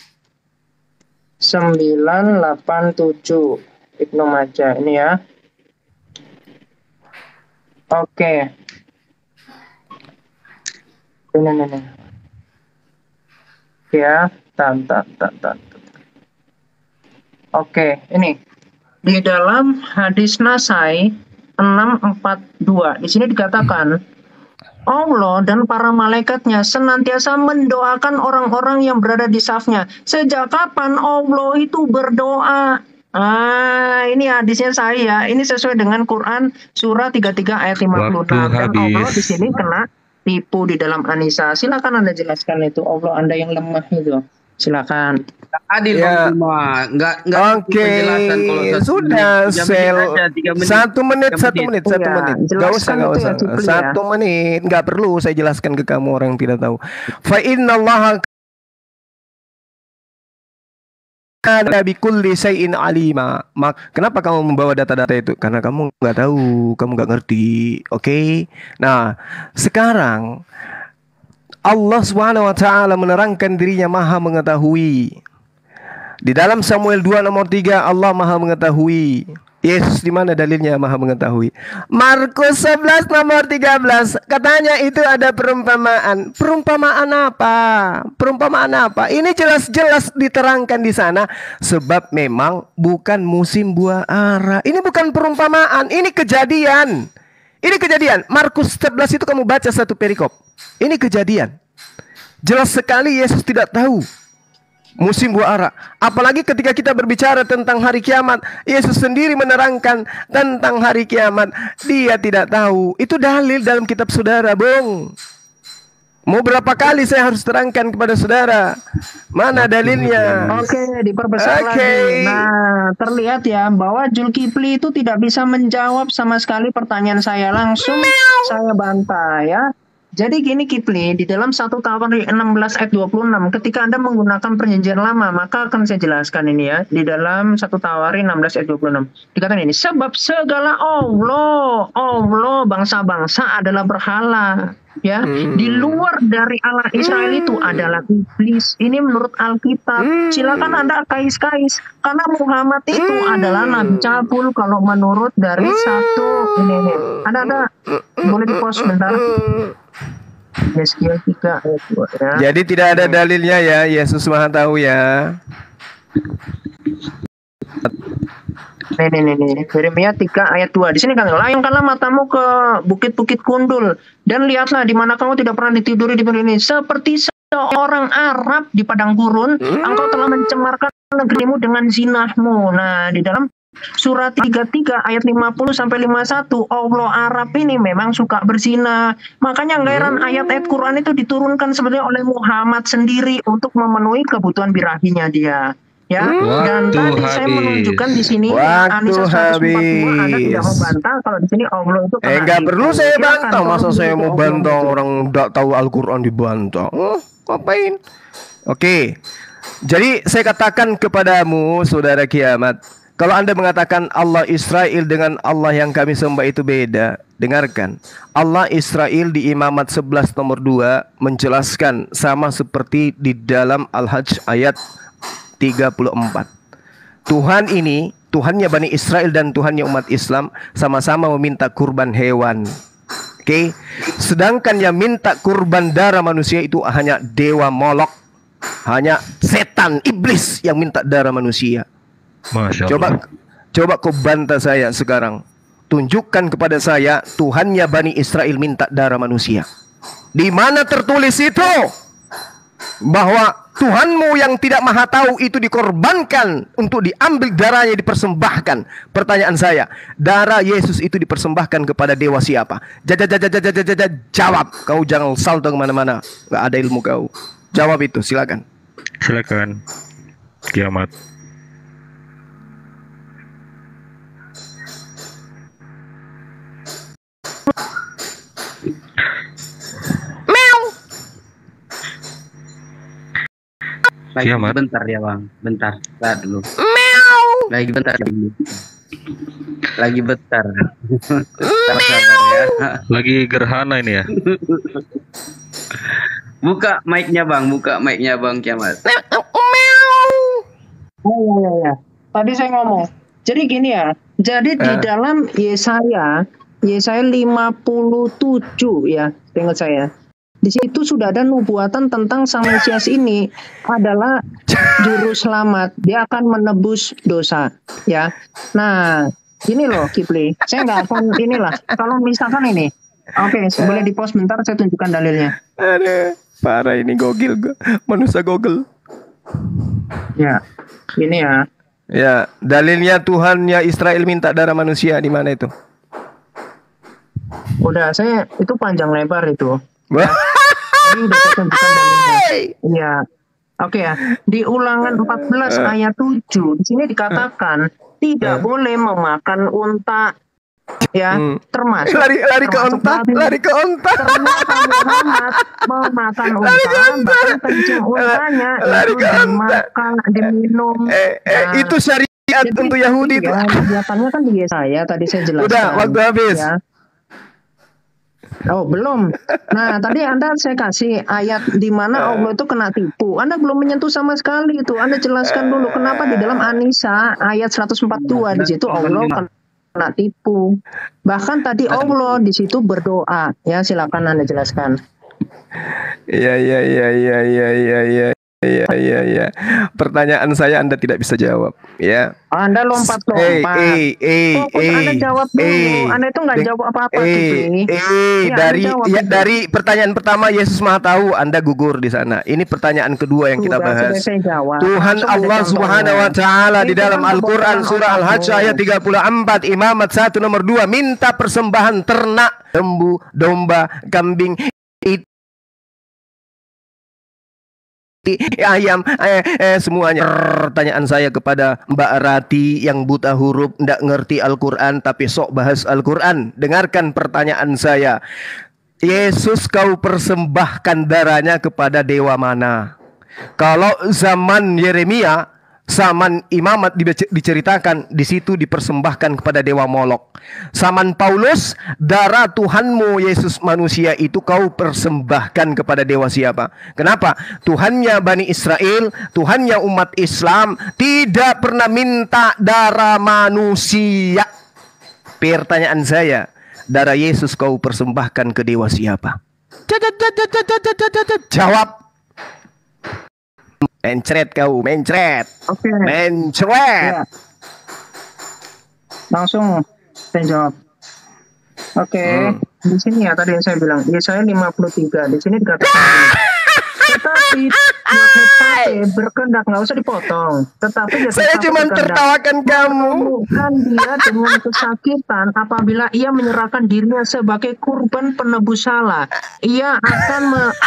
987 Ibnu Majah ini ya. Oke. Ini. Ya, bentar. Oke, ini. Di dalam hadis Nasai 642, di sini dikatakan Allah dan para malaikatnya senantiasa mendoakan orang-orang yang berada di safnya. Sejak kapan Allah itu berdoa? Ini hadisnya saya. Ini sesuai dengan Quran surah 33 ayat 56. Dan Allah di sini kena tipu di dalam An-Nisa. Silakan Anda jelaskan itu. Allah Anda yang lemah itu. Silakan. Adil ya. Semua. Enggak Oke, sudah satu menit. Gak usah. 1 menit, nggak perlu saya jelaskan ke kamu orang yang tidak tahu. Fa innallaha kana bikulli syai'in alima. Kenapa kamu membawa data-data itu? Karena kamu nggak tahu, kamu nggak ngerti. Oke. Nah, sekarang Allah Subhanahu wa taala menerangkan dirinya Maha mengetahui. Di dalam Samuel 2 nomor 3 Allah Maha mengetahui. Yesus di mana dalilnya Maha mengetahui? Markus 11 nomor 13 katanya itu ada perumpamaan. Perumpamaan apa? Ini jelas-jelas diterangkan di sana, sebab memang bukan musim buah ara. Ini bukan perumpamaan, ini kejadian. Markus 11 itu kamu baca satu perikop. Ini kejadian. Jelas sekali Yesus tidak tahu. musim buah ara. Apalagi ketika kita berbicara tentang hari kiamat, Yesus sendiri menerangkan tentang hari kiamat. Dia tidak tahu. Itu dalil dalam kitab saudara, Bung. Mau berapa kali saya harus terangkan kepada saudara? Mana dalilnya? Oke, diperbesar lagi. Nah, terlihat ya bahwa Zulkifli itu tidak bisa menjawab sama sekali pertanyaan saya. Langsung saya bantah ya. Jadi gini Kifli, di dalam 1 Tawari 16 ayat 26, ketika Anda menggunakan perjanjian lama, maka akan saya jelaskan ini ya. Di dalam 1 Tawari 16 ayat 26. Dikatakan ini, sebab segala Allah bangsa-bangsa adalah berhala. Ya, di luar dari Allah Israel itu adalah iblis. Ini menurut Alkitab. Silakan Anda kais-kais, karena Muhammad itu adalah nabi cabul kalau menurut dari satu ini. Anda boleh di-post sebentar. Yeskiel 3 ayat 2 ya. Jadi tidak ada dalilnya ya, Yesus Maha tahu ya. Nih. Yeremia 3 ayat 2. Di sini kan, layangkanlah matamu ke bukit-bukit kundul dan lihatlah di mana kamu tidak pernah ditiduri di ini. Seperti seorang Arab di padang gurun, engkau telah mencemarkan negerimu dengan zinahmu. Nah, di dalam Surat 33 ayat 50 sampai 51, Allah Arab ini memang suka berzina. Makanya nggak heran ayat-ayat Quran itu diturunkan sebenarnya oleh Muhammad sendiri untuk memenuhi kebutuhan birahinya dia. Ya, dan tadi saya menunjukkan di sini An-Nisa 142, Anda tidak mau bantah kalau di sini Allah itu nggak perlu saya bantah. Masa saya mau bantah orang tidak tahu Al-Quran dibantah? Ngapain? Oke. Jadi saya katakan kepadamu, saudara kiamat, kalau Anda mengatakan Allah Israel dengan Allah yang kami sembah itu beda, dengarkan. Allah Israel di Imamat 11 nomor 2 menjelaskan sama seperti di dalam Al-Hajj ayat 34. Tuhan ini, Tuhannya Bani Israel dan Tuhannya umat Islam sama-sama meminta kurban hewan. Oke. Sedangkan yang minta kurban darah manusia itu hanya dewa Molok, hanya setan, iblis yang minta darah manusia. Masya Allah. Coba kau bantah saya sekarang. Tunjukkan kepada saya Tuhannya Bani Israel minta darah manusia. Di mana tertulis itu? Bahwa Tuhanmu yang tidak maha tahu itu dikorbankan untuk diambil darahnya, dipersembahkan. Pertanyaan saya, darah Yesus itu dipersembahkan kepada dewa siapa? Jawab. Kau jangan salto kemana-mana. Gak ada ilmu kau. Jawab itu, silakan. Silakan. Kiamat. Lagi Kiamat. bentar ya Bang, bentar, lihat dulu. Lagi bentar. Sabar ya. Lagi gerhana ini ya. Buka mic-nya Bang, Kiamat. Ya. Tadi saya ngomong. Jadi gini ya. Jadi di dalam Yesaya 57 ya, ingat saya. Di situ sudah ada nubuatan tentang Sang Mesias ini adalah juru selamat. Dia akan menebus dosa, ya. Nah, gini loh Kifli. Saya nggak akan inilah. Kalau misalkan ini, oke, boleh di post bentar saya tunjukkan dalilnya. Aduh, parah ini gogil, manusia gogel. Ya, ini ya. Ya, dalilnya Tuhannya Israel minta darah manusia di mana itu? Udah, saya itu panjang lebar itu. Wah. Ini udah saya tunjukkan dalilnya. Iya. Oke ya. Di Ulangan 14 ayat 7 di sini dikatakan tidak boleh memakan unta. Ya, termasuk lari ke unta. Termasuk Muhammad memakan unta, bahkan kencing untanya itu dimakan, diminum. Itu syariat untuk Yahudi itu. Kelihatannya kan di Yesaya tadi saya jelaskan. Udah, waktu habis. Ya. Oh, belum. Nah, tadi saya kasih ayat di mana Allah itu kena tipu. Anda belum menyentuh sama sekali itu. Anda jelaskan dulu kenapa di dalam An-Nisa ayat 142 di situ Allah kena tipu. Bahkan tadi Allah di situ berdoa. Ya, silakan Anda jelaskan. Iya. Iya. Pertanyaan saya Anda tidak bisa jawab, ya. Anda lompat-lompat. Fokus Anda jawab dulu. Anda itu nggak jawab apa-apa, dari pertanyaan pertama Yesus Maha Tahu, Anda gugur di sana. Ini pertanyaan kedua yang kita bahas. Tuhan Allah Subhanahu wa taala di dalam Al-Qur'an surah Al-Hajj ayat 34, Imamat 1 nomor 2, minta persembahan ternak, lembu, domba, kambing, ayam, semuanya. Pertanyaan saya kepada Mbak Rati yang buta huruf, ndak ngerti Al-Quran tapi sok bahas Al-Quran. Dengarkan pertanyaan saya. Yesus kau persembahkan darahnya kepada dewa mana? Kalau zaman Yeremia, zaman Imamat diceritakan di situ dipersembahkan kepada dewa Molok. Zaman Paulus, darah Tuhanmu Yesus manusia itu kau persembahkan kepada dewa siapa? Kenapa? Tuhannya Bani Israel, Tuhannya umat Islam tidak pernah minta darah manusia. Pertanyaan saya, darah Yesus kau persembahkan ke dewa siapa? Jawab. Mencret kau, mencret. Oke. Mencret. Ya. Langsung saya jawab. Oke. Di sini ya tadi yang saya bilang, Yesaya 53. Di sini dikatakan tetapi berkehendak, nggak usah dipotong. Tetapi saya cuma tertawakan kamu. Kan dia dengan kesakitan apabila ia menyerahkan dirinya sebagai kurban penebus salah. Ia akan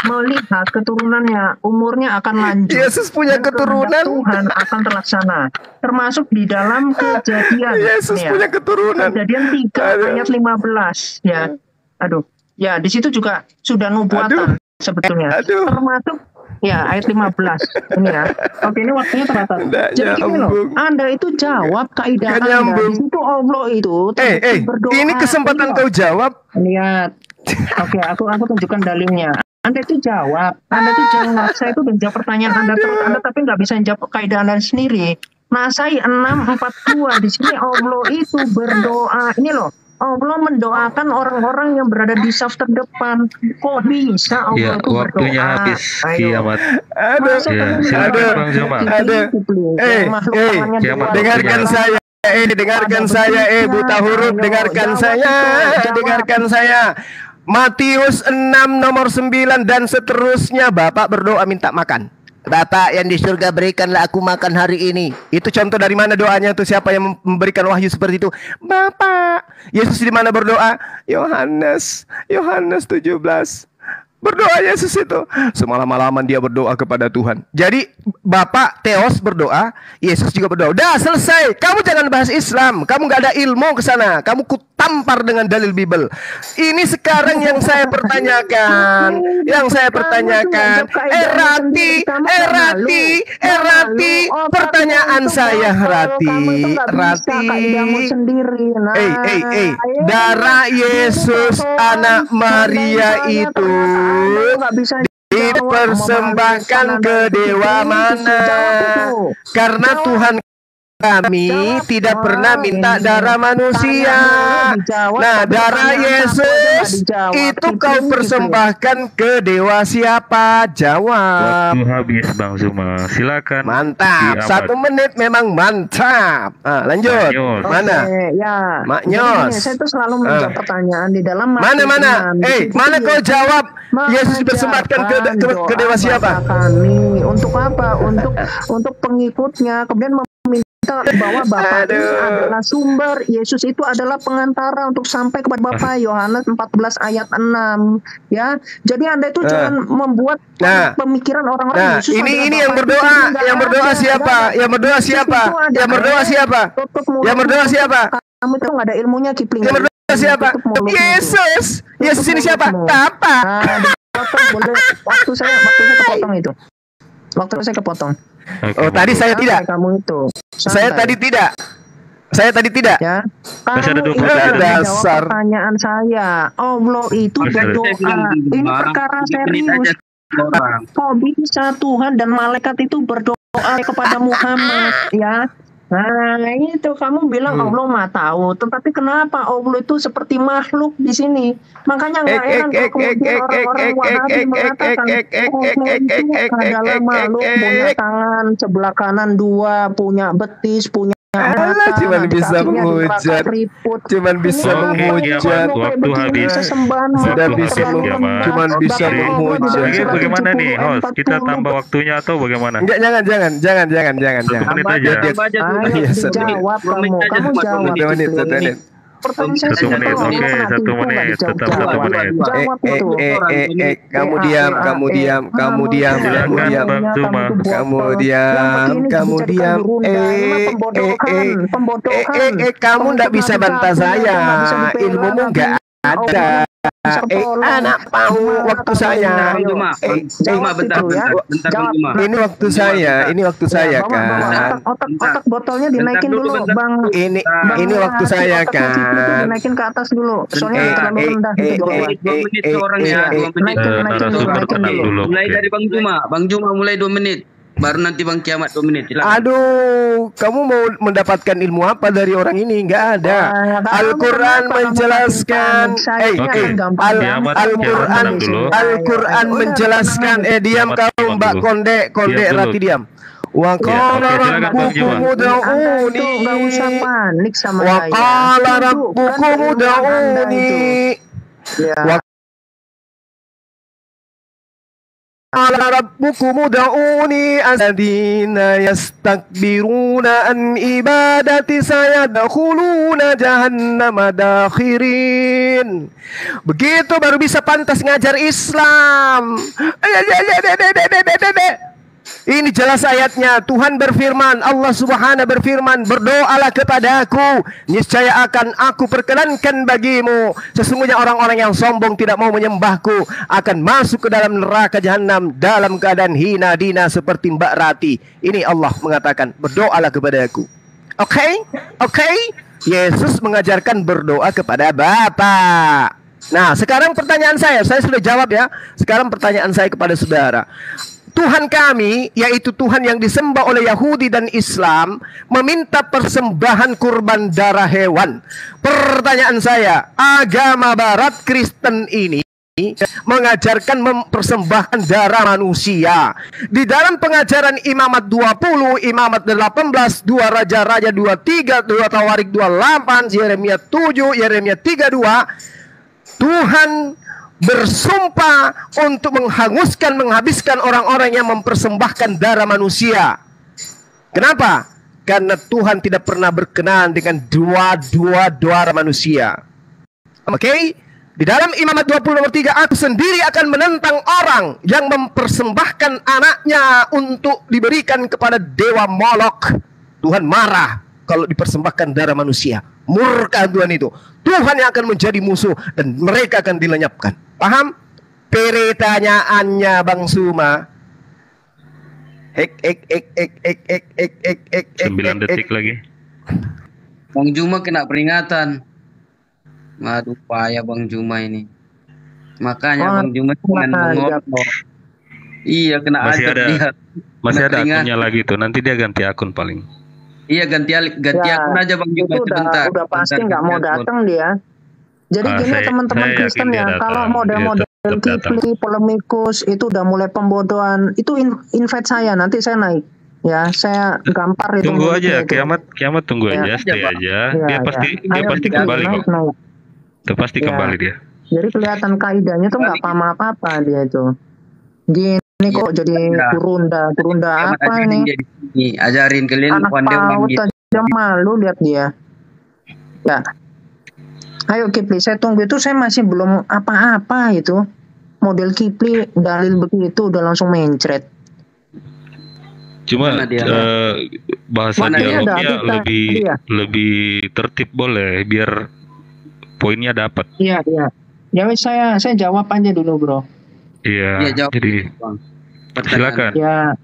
melihat keturunannya, umurnya akan lanjut. Yesus punya keturunan. Tuhan akan terlaksana. Termasuk di dalam Kejadian. Yesus punya keturunan. Kejadian 3 ayat 15. Ya, aduh. Ya, di situ juga sudah nubuatan. Sebetulnya termasuk ya ayat 15 ini ya. Oke, ini waktunya terbatas. Jadi gini loh, Anda itu jawab kaidah Anda. Di situ Allah itu berdoa. Ini kesempatan kau jawab. Lihat. Oke, aku tunjukkan dalilnya. Anda itu jawab. Saya itu menjawab pertanyaan Anda terus. Anda tapi nggak bisa jawab kaidah Anda sendiri. Nasai 6:42 di sini Allah itu berdoa. Ini loh. Allah mendoakan orang-orang yang berada di saf terdepan. Kok bisa Allah itu berdoa? Waktunya habis kiamat. Dengarkan saya. Dengarkan saya. Buta huruf, dengarkan saya. Matius 6 nomor 9 dan seterusnya. Bapak berdoa minta makan. Bapak yang di surga, berikanlah aku makan hari ini. Itu contoh dari mana doanya tuh? Siapa yang memberikan wahyu seperti itu? Bapak. Yesus di mana berdoa? Yohanes 17. Berdoa Yesus itu. Semalam-malaman dia berdoa kepada Tuhan. Jadi Bapak Theos berdoa, Yesus juga berdoa. Udah selesai. Kamu jangan bahas Islam. Kamu gak ada ilmu ke sana. Kamu kutampar dengan dalil Bible. Ini sekarang yang saya pertanyakan. Rati. Pertanyaan saya, Rati. Darah Yesus anak Maria itu dipersembahkan ke dewa mana? Karena Tuhan kami tidak pernah minta darah manusia. Nah, darah Yesus itu kau persembahkan ke dewa siapa? Jawab. Waktu habis Bang Zuma. Silakan. Mantap. 1 menit memang mantap. Lanjut. Mana? Ya. Maknyos. Saya itu selalu menjawab pertanyaan di dalam mana? Mana kau jawab? Yesus dipersembahkan ke dewa siapa? Kami. Untuk apa? Untuk pengikutnya. Kemudian bahwa Bapak ini adalah sumber, Yesus itu adalah pengantara untuk sampai kepada Bapak. Yohanes 14 ayat 6 ya. Jadi Anda itu jangan membuat pemikiran orang-orang. Ini yang berdoa siapa? Kamu itu nggak ada ilmunya, Kipling. Yang berdoa siapa? Yesus ini siapa? Apa? Waktu saya kepotong itu. Tadi saya tidak. Kamu itu. Saya tadi tidak. Ya. Kamu dasar pertanyaan saya. Allah itu berdoa. Ini perkara serius. Kok bisa Tuhan dan malaikat itu berdoa kepada Muhammad? Ya. Nah, itu kamu bilang Allah Maha tahu, tetapi kenapa Allah itu seperti makhluk di sini? Makanya nggak heran kalau kemudian orang-orang Wahabi mengatakan Allah itu adalah makhluk, punya tangan sebelah kanan 2, punya betis, punya Allah cuman bisa menghujat, cuman bisa menghujat. Waktu habis. Sudah bisa cuman bisa menghujat. Bagaimana nih, host? Kita tambah waktunya atau bagaimana? Enggak, jangan. 1 menit aja. Iya, 1 menit. Kamu jawab. 1 menit, 1 menit. Pertanyaan 1 menit, oke, 1 menit, tetap 1 menit. Kamu diam. Silakan Bang Zuma. Kamu diam. Kamu ndak bisa bantah saya. Ilmumu nggak ada. Anak tahu waktu saya. Bentar, Bang Juma. Ini waktu saya kan. Otak botolnya dinaikin dulu, Bang. Ini waktu saya kan. Dinaikin ke atas dulu. Soalnya terlalu rendah gitu. 2 menit seorangnya. 2 menit. Narasumber tenang dulu. Mulai dari Bang Juma. Bang Juma mulai 2 menit. Baru nanti Bang Kiamat 2 menit. Silakan. Aduh, kamu mau mendapatkan ilmu apa dari orang ini? Nggak ada. Al-Quran menjelaskan. Al-Quran menjelaskan. Diam kamu, Mbak Konde Rati diam. Wa qala rabbukum ud'uni. Enggak usah panik sama Wa qala rabbukum ud'uni. Qala rabbukum ud'uni alladzina yastakbiruna an ibadati sayadkhuluna jahannama dakhirin. Begitu baru bisa pantas ngajar Islam. Ini jelas ayatnya. Tuhan berfirman, Allah Subhanahu berfirman, berdoalah kepadaku, niscaya akan aku perkenankan bagimu. Sesungguhnya orang-orang yang sombong tidak mau menyembahku akan masuk ke dalam neraka jahanam dalam keadaan hina dina seperti Mbak Rati. Ini Allah mengatakan, berdoalah kepadaku. Oke? Yesus mengajarkan berdoa kepada Bapa. Nah, sekarang pertanyaan saya sudah jawab ya. Sekarang pertanyaan saya kepada saudara. Tuhan kami, yaitu Tuhan yang disembah oleh Yahudi dan Islam, meminta persembahan kurban darah hewan. Pertanyaan saya, agama Barat Kristen ini mengajarkan mempersembahkan darah manusia. Di dalam pengajaran Imamat 20, Imamat 18, 2 Raja-Raja 23, 2 Tawarik 28, Yeremia 7, Yeremia 32, Tuhan bersumpah untuk menghabiskan orang-orang yang mempersembahkan darah manusia. Kenapa? Karena Tuhan tidak pernah berkenan dengan darah manusia. Oke? Di dalam Imamat 20 nomor 3, aku sendiri akan menentang orang yang mempersembahkan anaknya untuk diberikan kepada dewa Molok. Tuhan marah kalau dipersembahkan darah manusia. Murka Tuhan itu. Tuhan yang akan menjadi musuh dan mereka akan dilenyapkan. Paham? Pertanyaannya Bang Suma. 9 detik lagi. Bang Juma kena peringatan. Aduh, payah Bang Juma ini. Makanya Bang Juma jangan ngomong. Iya, kena masih ada dia. Masih ada akunnya lagi tuh. Nanti dia ganti akun paling. Iya, ganti akun aja Bang Juma sebentar. Udah pasti nggak mau datang dia. Jadi gini teman-teman Kristen ya, kalau model-model Kipli, Polemikus itu udah mulai pembodohan, itu invite saya, nanti saya naik. Ya, saya gampar itu. Tunggu aja, kiamat tunggu aja, stay aja. Dia pasti kembali kok. Dia pasti kembali dia. Jadi kelihatan kaidahnya tuh nggak paham apa-apa dia itu. Gini kok jadi kurunda apa ini? Ajarin kalian anak PAUD aja malu lihat dia. Ya. Ayo Kipli, saya tunggu itu, saya masih belum apa-apa itu. Model Kipli dalil begitu udah langsung mencret. Cuma bahasa dialognya lebih tertib boleh biar poinnya dapat. Iya. Ya saya jawab aja dulu, Bro. Iya. Jadi silakan. Ya.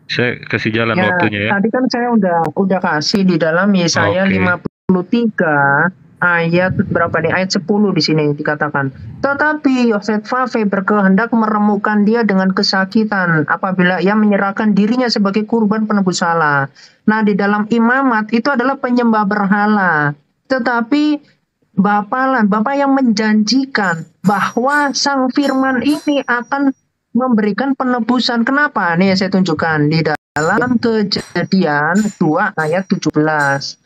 Saya kasih jalan waktunya ya. Tadi kan saya udah kasih di dalam Yesaya 53 ayat berapa nih? Ayat 10 di sini dikatakan. Tetapi Yosefave berkehendak meremukkan dia dengan kesakitan apabila ia menyerahkan dirinya sebagai kurban penebus salah. Nah, di dalam imamat itu adalah penyembah berhala. Tetapi Bapak yang menjanjikan bahwa Sang Firman ini akan memberikan penebusan. Kenapa? Nih saya tunjukkan di dalam Kejadian 2 ayat 17.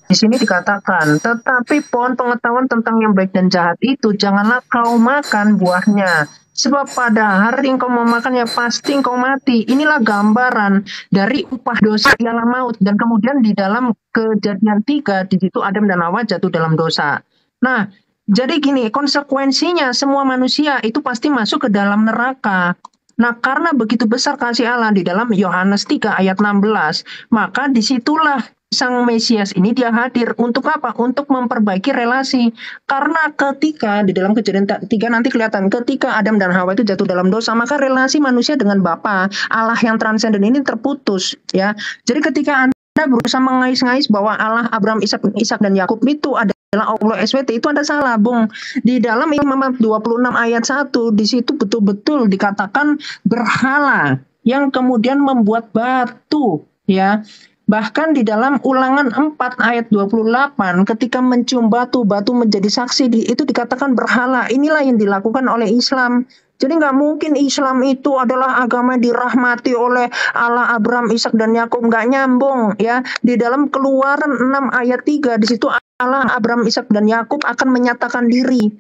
Di sini dikatakan, tetapi pohon pengetahuan tentang yang baik dan jahat itu janganlah kau makan buahnya. Sebab pada hari engkau memakannya pasti engkau mati. Inilah gambaran dari upah dosa ialah maut. Dan kemudian di dalam Kejadian 3, di situ Adam dan Hawa jatuh dalam dosa. Nah, jadi gini, konsekuensinya semua manusia itu pasti masuk ke dalam neraka. Nah, karena begitu besar kasih Allah di dalam Yohanes 3 ayat 16, maka disitulah Sang Mesias ini dia hadir untuk apa? Untuk memperbaiki relasi. Karena ketika di dalam Kejadian 3 nanti kelihatan ketika Adam dan Hawa itu jatuh dalam dosa, maka relasi manusia dengan Bapa Allah yang transenden ini terputus, ya. Jadi ketika Anda berusaha mengais-ngais bahwa Allah Abraham, Ishak dan Yakub itu adalah Allah SWT, itu Anda salah, Bung. Di dalam Imamat 26 ayat 1 di situ betul-betul dikatakan berhala yang kemudian membuat batu, ya. Bahkan di dalam Ulangan 4 ayat 28 ketika mencium batu menjadi saksi, itu dikatakan berhala. Inilah yang dilakukan oleh Islam. Jadi nggak mungkin Islam itu adalah agama dirahmati oleh Allah Abraham, Ishak dan Yakub, nggak nyambung, ya. Di dalam Keluaran 6 ayat 3 di situ Allah Abraham, Ishak dan Yakub akan menyatakan diri.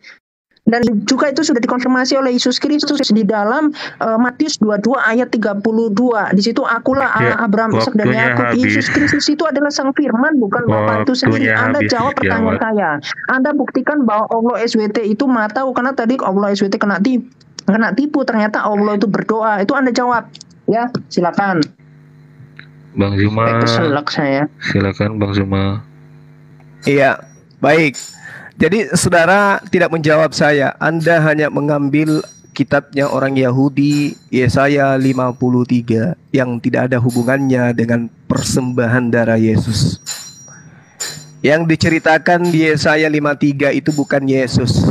Dan juga itu sudah dikonfirmasi oleh Yesus Kristus di dalam Matius 22 ayat 32. Di situ akulah Allah Abraham, Ishak dan Yakub. Yesus Kristus itu adalah Sang Firman, bukan Bapa itu sendiri. Anda jawab pertanyaan saya. Anda buktikan bahwa Allah SWT itu tahu, karena tadi Allah SWT kena tipu, ternyata Allah itu berdoa. Itu Anda jawab. Ya, silakan. Bang Zuma. Keselak saya. Silakan Bang Zuma. Iya, baik. Jadi saudara tidak menjawab saya. Anda hanya mengambil kitabnya orang Yahudi, Yesaya 53, yang tidak ada hubungannya dengan persembahan darah Yesus. Yang diceritakan di Yesaya 53 itu bukan Yesus.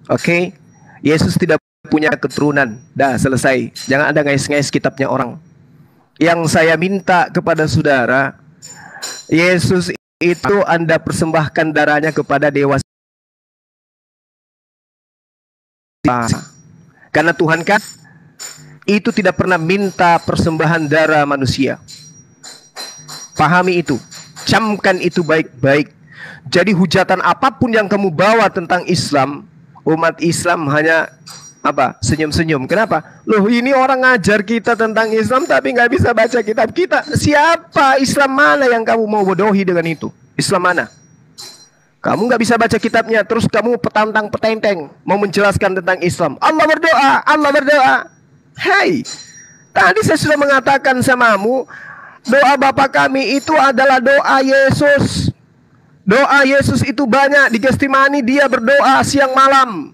Oke? Yesus tidak punya keturunan. Dah, selesai. Jangan ada ngais-ngais kitabnya orang. Yang saya minta kepada saudara, Yesus itu Anda persembahkan darahnya kepada dewa. Karena Tuhan kan itu tidak pernah minta persembahan darah manusia. Pahami itu, camkan itu baik-baik. Jadi hujatan apapun yang kamu bawa tentang Islam, umat Islam hanya apa? Senyum-senyum. Kenapa? Loh, ini orang ngajar kita tentang Islam tapi nggak bisa baca kitab kita. Siapa Islam mana yang kamu mau bodohi dengan itu? Islam mana? Kamu nggak bisa baca kitabnya, terus kamu petantang-petenteng mau menjelaskan tentang Islam. Allah berdoa, Allah berdoa. Hai, tadi saya sudah mengatakan samamu, doa Bapa kami itu adalah doa Yesus. Doa Yesus itu banyak. Di Getsemani dia berdoa siang malam.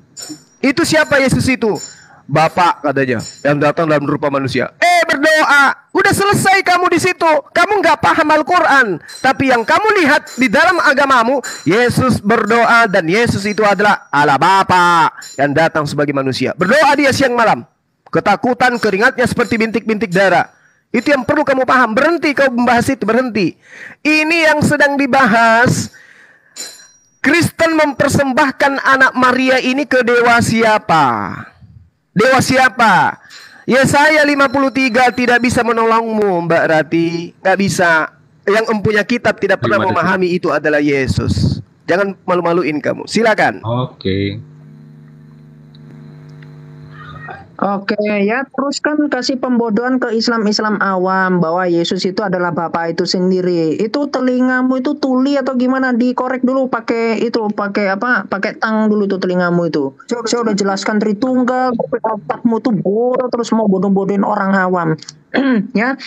Itu siapa Yesus itu? Bapak katanya, yang datang dalam rupa manusia. Berdoa. Udah selesai kamu di situ. Kamu nggak paham Al-Quran. Tapi yang kamu lihat di dalam agamamu, Yesus berdoa dan Yesus itu adalah Allah Bapa yang datang sebagai manusia. Berdoa dia siang malam. Ketakutan, keringatnya seperti bintik-bintik darah. Itu yang perlu kamu paham. Berhenti kau membahas itu, berhenti. Ini yang sedang dibahas. Kristen mempersembahkan anak Maria ini ke dewa siapa? Dewa siapa? Yesaya 53 tidak bisa menolongmu, Mbak Rati. Nggak bisa. Yang mempunyai kitab tidak pernah memahami itu adalah Yesus. Jangan malu-maluin kamu. Silakan. Oke. Oke, ya, terus kan kasih pembodohan ke Islam awam bahwa Yesus itu adalah Bapa itu sendiri. Itu telingamu itu tuli atau gimana? Dikorek dulu pakai apa? Pakai tang dulu tuh telingamu itu. Saya udah jelaskan Tritunggal, otakmu tuh bodoh terus mau bodoh-bodohin orang awam. Ya,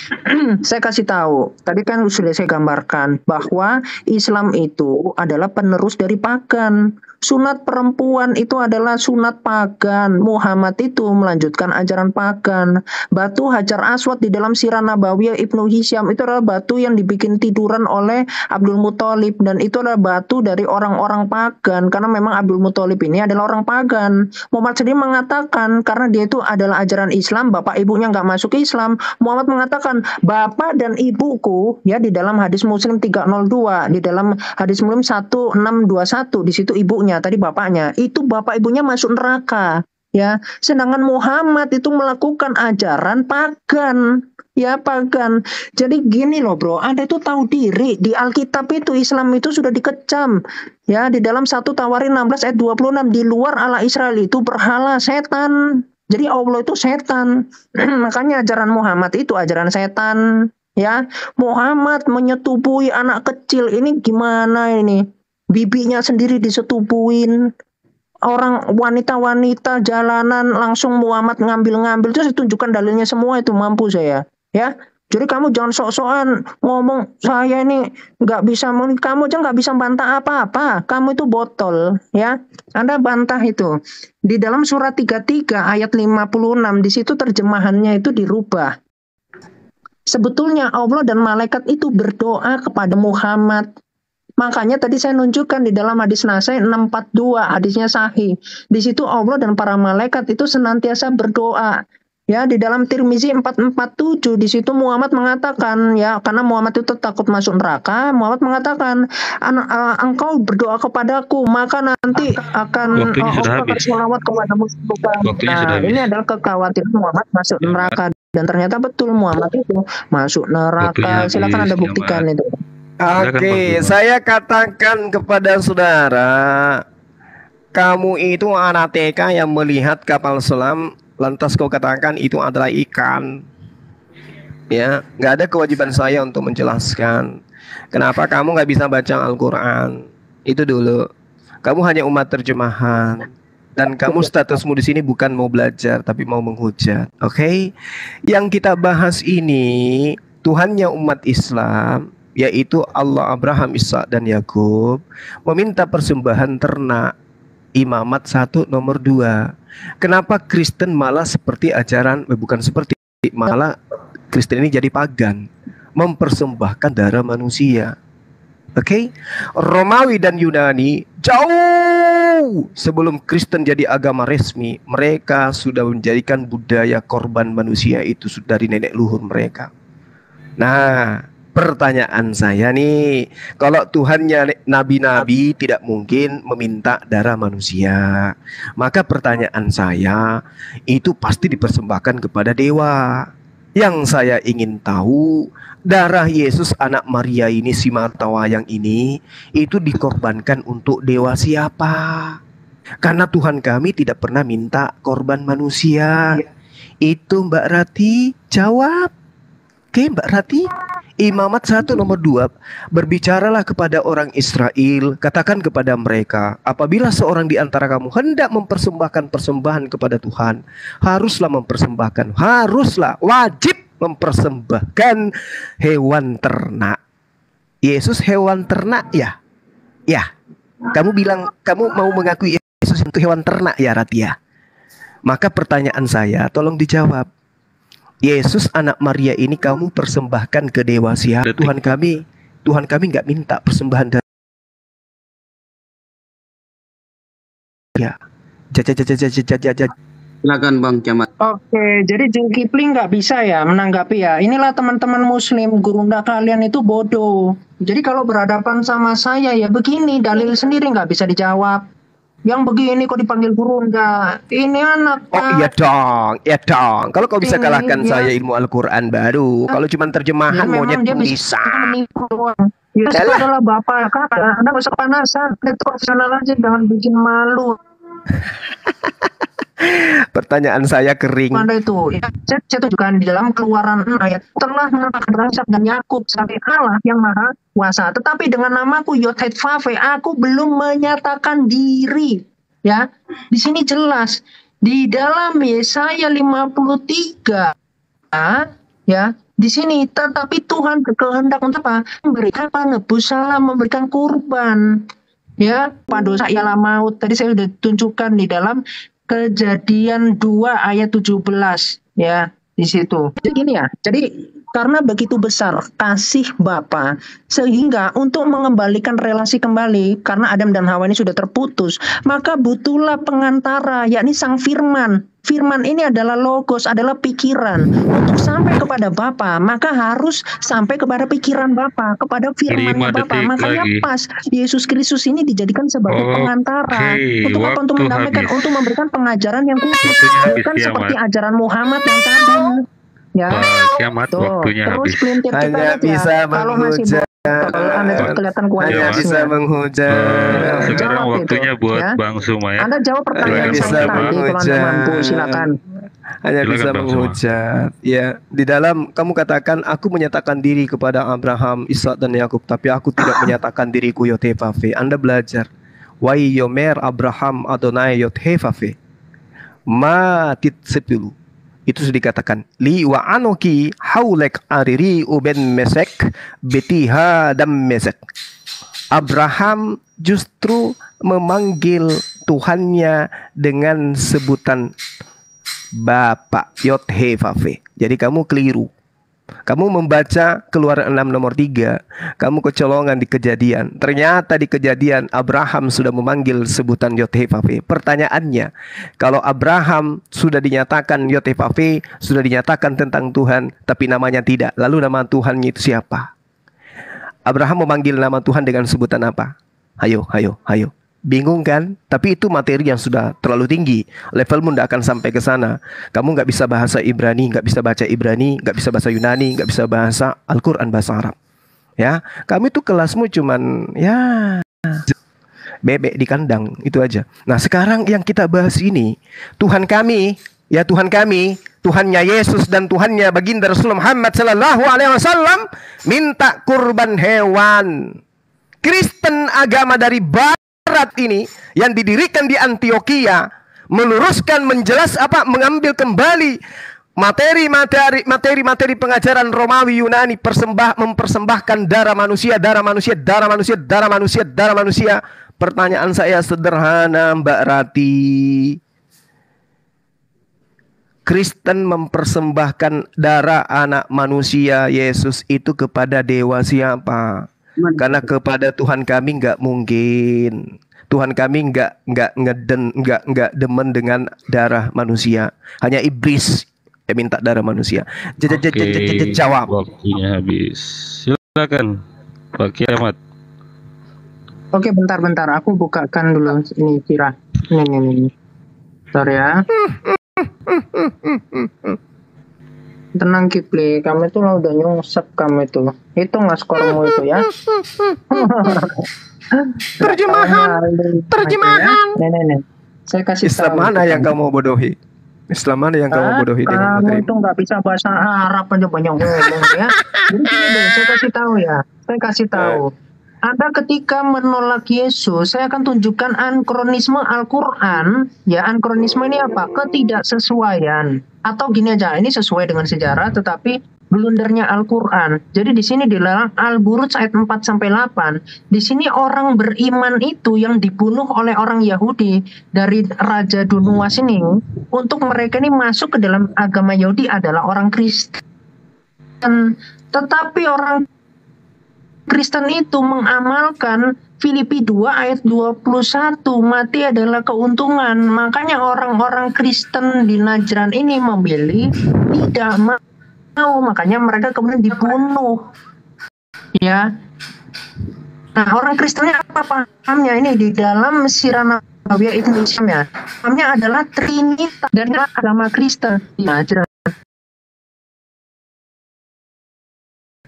saya kasih tahu. Tadi kan sudah saya gambarkan bahwa Islam itu adalah penerus dari pagan. Sunat perempuan itu adalah sunat pagan. Muhammad itu melanjutkan ajaran pagan. Batu Hajar Aswad di dalam Sirah Nabawiyah Ibnu Hisham itu adalah batu yang dibikin tiduran oleh Abdul Muthalib, dan itu adalah batu dari orang-orang pagan, karena memang Abdul Muthalib ini adalah orang pagan. Muhammad sendiri mengatakan karena dia itu adalah ajaran Islam, bapak ibunya nggak masuk Islam. Muhammad mengatakan bapak dan ibuku, ya, di dalam hadis Muslim 302, di dalam hadis Muslim 1621, di situ ibunya, tadi bapaknya, itu bapak ibunya masuk neraka, ya. Sedangkan Muhammad itu melakukan ajaran pagan, ya, pagan. Jadi gini loh bro, Anda itu tahu diri, di Alkitab itu Islam itu sudah dikecam, ya, di dalam 1 Tawarin 16 ayat 26, di luar Allah Israel itu berhala setan. Jadi Allah itu setan. Makanya ajaran Muhammad itu ajaran setan, ya. Muhammad menyetubuhi anak kecil, ini gimana ini? Bibinya sendiri disetubuhin. Orang wanita-wanita jalanan langsung Muhammad ngambil-ngambil, terus ditunjukkan dalilnya semua, itu mampu saya, ya. Jadi kamu jangan sok-sokan ngomong saya ini nggak bisa, kamu aja nggak bisa bantah apa-apa, kamu itu botol, ya. Anda bantah itu di dalam surat 33 ayat 56, di situ terjemahannya itu dirubah. Sebetulnya Allah dan malaikat itu berdoa kepada Muhammad. Makanya tadi saya nunjukkan di dalam hadis Nasai 642, hadisnya sahih. Di situ Allah dan para malaikat itu senantiasa berdoa. Ya, di dalam Tirmizi 447, di situ Muhammad mengatakan, ya, karena Muhammad itu takut masuk neraka, Muhammad mengatakan, engkau berdoa kepadaku, maka nanti akan bersolawat kepadamu. Nah, ini adalah kekhawatiran Muhammad masuk neraka, dan ternyata betul Muhammad itu masuk neraka. Silakan Anda buktikan itu. Oke, saya katakan kepada saudara, kamu itu anak TK yang melihat kapal selam, lantas kau katakan itu adalah ikan. Ya, nggak ada kewajiban saya untuk menjelaskan. Kenapa kamu nggak bisa baca Al-Quran? Itu dulu. Kamu hanya umat terjemahan, dan kamu statusmu di sini bukan mau belajar, tapi mau menghujat. Oke? Yang kita bahas ini Tuhannya umat Islam, yaitu Allah, Abraham, Ishak, dan Yakub, meminta persembahan ternak, imamat 1 nomor 2. Kenapa Kristen malah seperti ajaran, bukan seperti, malah Kristen ini jadi pagan, mempersembahkan darah manusia. Oke? Romawi dan Yunani jauh sebelum Kristen jadi agama resmi, mereka sudah menjadikan budaya korban manusia itu dari nenek luhur mereka. Nah, pertanyaan saya nih, kalau Tuhannya nabi-nabi tidak mungkin meminta darah manusia, maka pertanyaan saya itu pasti dipersembahkan kepada dewa. Yang saya ingin tahu, darah Yesus anak Maria ini, si mata wayang ini, itu dikorbankan untuk dewa siapa? Karena Tuhan kami tidak pernah minta korban manusia. Itu Mbak Rati jawab. Oke Mbak Rati, imamat 1 nomor 2, berbicaralah kepada orang Israel, katakan kepada mereka, apabila seorang di antara kamu hendak mempersembahkan persembahan kepada Tuhan, haruslah mempersembahkan, wajib mempersembahkan hewan ternak. Yesus hewan ternak ya? Ya, kamu bilang, kamu mau mengakui Yesus itu hewan ternak ya Rati ya? Maka pertanyaan saya, tolong dijawab. Yesus anak Maria ini kamu persembahkan ke dewa siapa? Tuhan kami nggak minta persembahan dari ya. Silakan Bang Camat. Oke, jadi Zulkifli nggak bisa ya menanggapi ya. Inilah teman-teman Muslim, gurunda kalian itu bodoh. Jadi kalau berhadapan sama saya ya begini, dalil sendiri nggak bisa dijawab. Yang begini kok dipanggil gurunda? Ini anak. Oh iya dong. Kalau kau bisa kalahkan saya ilmu Al-Quran baru. Kalau cuma terjemahan monyet pun bisa. Yesus adalah Bapak. Anda nggak usah panasan. Itu profesional aja, jangan bikin malu. Pertanyaan saya kering. Mana itu? Ya, saya tunjukkan di dalam Keluaran ayat, telah mengatakan Ishak dan Yakub sebagai Allah yang Maha Kuasa. Tetapi dengan namaku Yod-Heh Vav-Heh, aku belum menyatakan diri. Ya, di sini jelas di dalam Yesaya 53, ya, di sini tetapi Tuhan berkehendak untuk apa? Memberikan penebus salah, memberikan kurban. Ya, dosa ialah maut. Tadi saya sudah tunjukkan di dalam Kejadian 2 ayat 17 ya, di situ. Jadi gini ya. Jadi karena begitu besar kasih Bapa sehingga untuk mengembalikan relasi kembali, karena Adam dan Hawa ini sudah terputus, maka butuhlah pengantara, yakni Sang Firman. Firman ini adalah logos, adalah pikiran. Untuk sampai kepada Bapa, maka harus sampai kepada pikiran Bapa, kepada firman Bapa. Makanya pas Yesus Kristus ini dijadikan sebagai pengantara. Untuk apa? Untuk mendamaikan, untuk memberikan pengajaran yang khusus, bukan seperti ajaran Muhammad yang tadi. Ya, kiamat waktunya terus habis. pelintir kita Hanya lihat bisa ya, kalau masih kalau Anda kelihatan Hanya bisa kualitasnya. menghujat. Sekarang Jawab waktunya itu, buat ya. Bang Suma ya. Anda jawab pertanyaan Hanya bisa saya tadi kalau Anda menghujat. mampu, silakan. Hanya Silakan, bisa Bang menghujat. Ya, di dalam kamu katakan aku menyatakan diri kepada Abraham, Ishak dan Yakub, tapi aku tidak menyatakan diriku Yotefafe. Anda belajar. Wai yomer Abraham Adonai Yotefafe. Matit sepuluh. Itu sudah dikatakan li wa anoki haulek ariri uben mesek betiha dam mesek. Abraham justru memanggil Tuhannya dengan sebutan Bapa Yod-He-Vav-He. Jadi kamu keliru. Kamu membaca Keluaran 6 nomor 3, kamu kecolongan di Kejadian. Ternyata di Kejadian Abraham sudah memanggil sebutan Yod-He-Vav-He. Pertanyaannya, kalau Abraham sudah dinyatakan Yod-He-Vav-He, sudah dinyatakan tentang Tuhan, tapi namanya tidak, lalu nama Tuhannya itu siapa? Abraham memanggil nama Tuhan dengan sebutan apa? Hayo. Bingung kan? Tapi itu materi yang sudah terlalu tinggi. Levelmu tidak akan sampai ke sana. Kamu nggak bisa bahasa Ibrani, nggak bisa baca Ibrani, nggak bisa bahasa Yunani, nggak bisa bahasa Al-Quran bahasa Arab. Ya, kamu itu kelasmu cuman ya bebek di kandang, itu aja. Nah sekarang yang kita bahas ini, Tuhan kami, ya Tuhan kami, Tuhannya Yesus dan Tuhannya baginda Rasulullah Muhammad Sallallahu Alaihi Wasallam minta kurban hewan. Kristen agama dari Barat ini yang didirikan di Antioquia meluruskan, mengambil kembali materi pengajaran Romawi Yunani, mempersembahkan darah manusia. Pertanyaan saya sederhana, Mbak Rati. Kristen mempersembahkan darah anak manusia Yesus itu kepada dewa siapa? Karena kepada Tuhan kami nggak mungkin. Tuhan kami nggak demen dengan darah manusia. Hanya iblis yang minta darah manusia. Jawab. Waktunya habis. Silakan Pak Kiamat. Oke, bentar. Aku bukakan dulu ini Kira. Ini. Bentar ya. Tenang Kipli, kamu itu udah nyungsep kamu itu. Hitung lah skormu itu ya. Terjemahan. Nih. Saya kasih Islam tahu. mana yang kamu bodohi? Islam mana yang kamu bodohi dengan Kamu materi? itu nggak bisa bahasa Arab aja banyak ngomong ya. Jadi gini deh, saya kasih tahu. Anda ketika menolak Yesus, saya akan tunjukkan ankronisme Al-Quran. Ya, ankronisme ini apa? Ketidaksesuaian. Atau gini aja, ini sesuai dengan sejarah, tetapi blundernya Al-Quran. Jadi di sini dilarang Al-Buruj ayat 4-8. Di sini orang beriman itu yang dibunuh oleh orang Yahudi dari Raja Dunuas ini, untuk mereka ini masuk ke dalam agama Yahudi adalah orang Kristen. Tetapi orang Kristen itu mengamalkan Filipi 2 ayat 21, mati adalah keuntungan. Makanya orang-orang Kristen di Najran ini memilih tidak mau, makanya mereka kemudian dibunuh. Ya. Nah, orang Kristennya apa pahamnya ini di dalam Sirah Nabawiyah Ibnu Hisham ya. Pahamnya adalah Trinitas dan agama Kristen di Najran.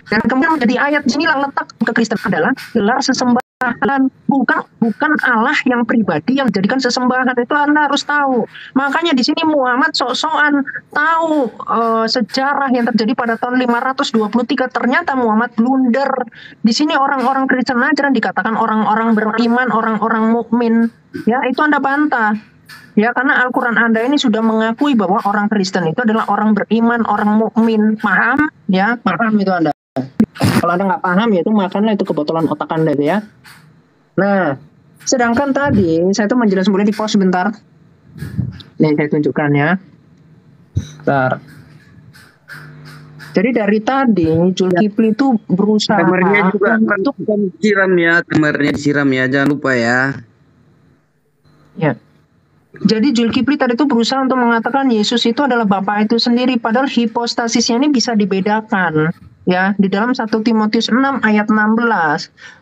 Dan kemudian menjadi ayat sinilah letak kekristen adalah gelar sesembahan, bukan Allah yang pribadi yang dijadikan sesembahan. Itu Anda harus tahu. Makanya di sini Muhammad sok-sokan tahu sejarah yang terjadi pada tahun 523. Ternyata Muhammad blunder. Di sini orang-orang Kristen Najran dikatakan orang-orang beriman, orang-orang mukmin. Ya, itu Anda bantah. Ya, karena Al-Quran Anda ini sudah mengakui bahwa orang Kristen itu adalah orang beriman, orang mukmin. Paham? Ya, paham itu Anda. Kalau Anda nggak paham ya itu makanlah itu kebotolan otak Anda itu ya. Nah, Sedangkan tadi saya tuh menjelaskan, boleh di pause sebentar. Nih saya tunjukkan ya. Bentar. Jadi dari tadi Zulkifli itu berusaha Kamarnya juga untuk kamarnya disiram ya, jangan lupa ya. ya. Jadi Zulkifli tadi itu berusaha untuk mengatakan Yesus itu adalah Bapa itu sendiri, padahal hipostasisnya ini bisa dibedakan. Ya, di dalam 1 Timotius 6 ayat 16,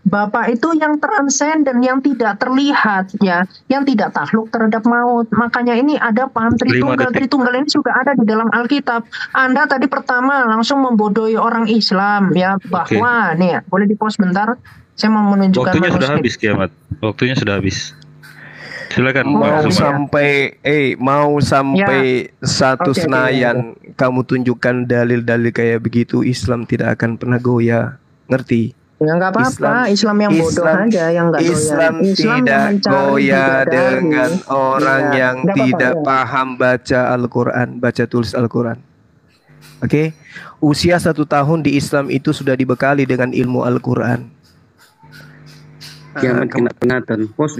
Bapa itu yang transenden, yang tidak terlihat, ya, yang tidak takluk terhadap maut. Makanya ini ada paham Tritunggal. Tritunggal ini juga ada di dalam Alkitab. Anda tadi pertama langsung membodohi orang Islam, ya, bahwa nih ya, boleh di-pause bentar. Saya mau menunjukkan waktunya sudah habis, Kiamat. Waktunya sudah habis. Silakan. Mau sampai satu Oke, Senayan kamu tunjukkan dalil-dalil kayak begitu, Islam tidak akan pernah goyah. Ngerti? Ya nggak apa-apa, Islam yang bodoh aja yang nggak doyan. Islam tidak goyah dengan orang yang tidak paham baca Al-Quran, baca tulis Al-Quran. Oke? Usia 1 tahun di Islam itu sudah dibekali dengan ilmu Al-Quran. Kiamat kena penatan. Pause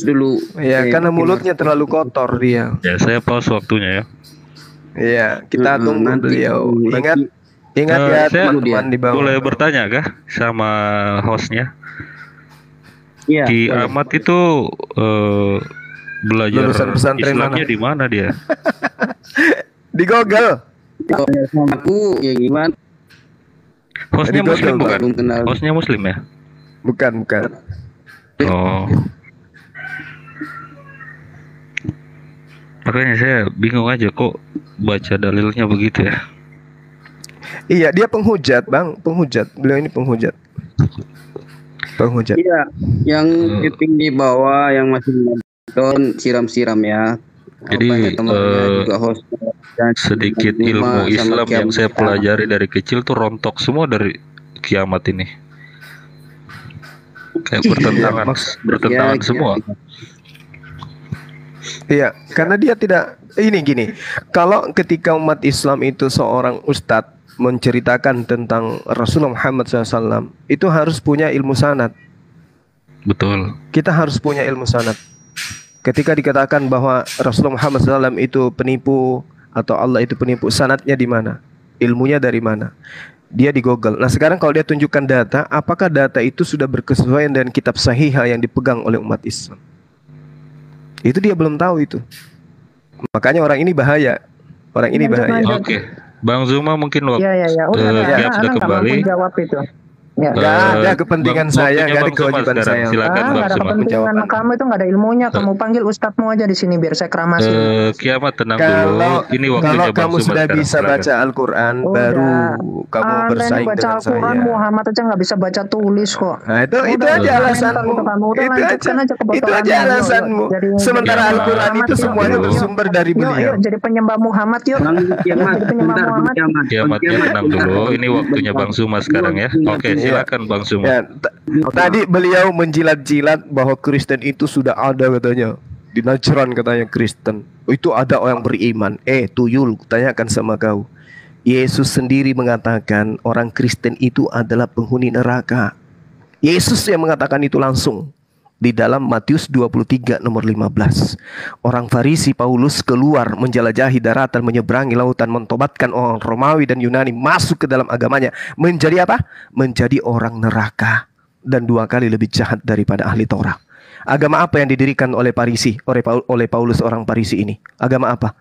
dulu. Ya, karena mulutnya terlalu kotor dia. Ya, saya pause waktunya ya. Iya, kita tunggu beliau. Ingat ya teman-teman di bawah. Boleh bertanya kah sama hostnya? Iya. Kiamat itu belajar Islamnya di mana dia? Di Google. Aku ya gimana? Hostnya Muslim bukan? Hostnya Muslim ya? Bukan. Oh. Makanya saya bingung aja kok baca dalilnya begitu ya. Iya, dia penghujat, Bang. Penghujat. Beliau ini penghujat. Iya, yang tipping di bawah, yang masih nonton siram-siram ya. Jadi juga host sedikit ilmu Islam yang saya pelajari dari kecil tuh rontok semua dari Kiamat ini. Kayak bertentangan semua. Iya, karena dia tidak gini. Kalau ketika umat Islam itu seorang ustadz menceritakan tentang Rasulullah Muhammad SAW, itu harus punya ilmu sanad. Betul. Kita harus punya ilmu sanad. Ketika dikatakan bahwa Rasulullah Muhammad SAW itu penipu atau Allah itu penipu, sanadnya di mana? Ilmunya dari mana? Dia di Google. Nah sekarang kalau dia tunjukkan data, apakah data itu sudah berkesesuaian dengan kitab sahih yang dipegang oleh umat Islam? Itu dia belum tahu itu. Makanya orang ini bahaya. Orang ini bahaya. Oke. Bang Zuma mungkin waktu sudah kembali. Jawab itu. Ya. Gak ada kepentingan saya, gak ada kewajiban saya. Silakan Gak ada kepentingan kamu itu, gak ada ilmunya. Kamu panggil ustadzmu aja di sini biar saya keramasin. Kiamat tenang dulu. Ini waktunya kalau kamu sudah bisa baca Al-Quran, baru kamu bersaing dengan saya. Al-Quran Muhammad aja gak bisa baca tulis kok. Nah itu aja alasanmu. Itu aja alasanmu. Sementara Al-Quran itu semuanya bersumber dari beliau. Jadi penyembah Muhammad yuk. Kiamatnya tenang dulu. Ini waktunya Bang Zuma sekarang ya. Oke. Silakan Bang Zuma. Ya, tadi beliau menjilat-jilat bahwa Kristen itu sudah ada katanya. Di Najran katanya Kristen. Itu ada orang beriman. Tuyul, tanyakan sama kau. Yesus sendiri mengatakan orang Kristen itu adalah penghuni neraka. Yesus yang mengatakan itu langsung. Di dalam Matius 23 nomor 15. Orang Farisi Paulus keluar menjelajahi daratan, menyeberangi lautan, mentobatkan orang Romawi dan Yunani masuk ke dalam agamanya. Menjadi apa? Menjadi orang neraka. Dan 2 kali lebih jahat daripada ahli Taurat. Agama apa yang didirikan oleh Farisi, oleh Paulus orang Farisi ini? Agama apa?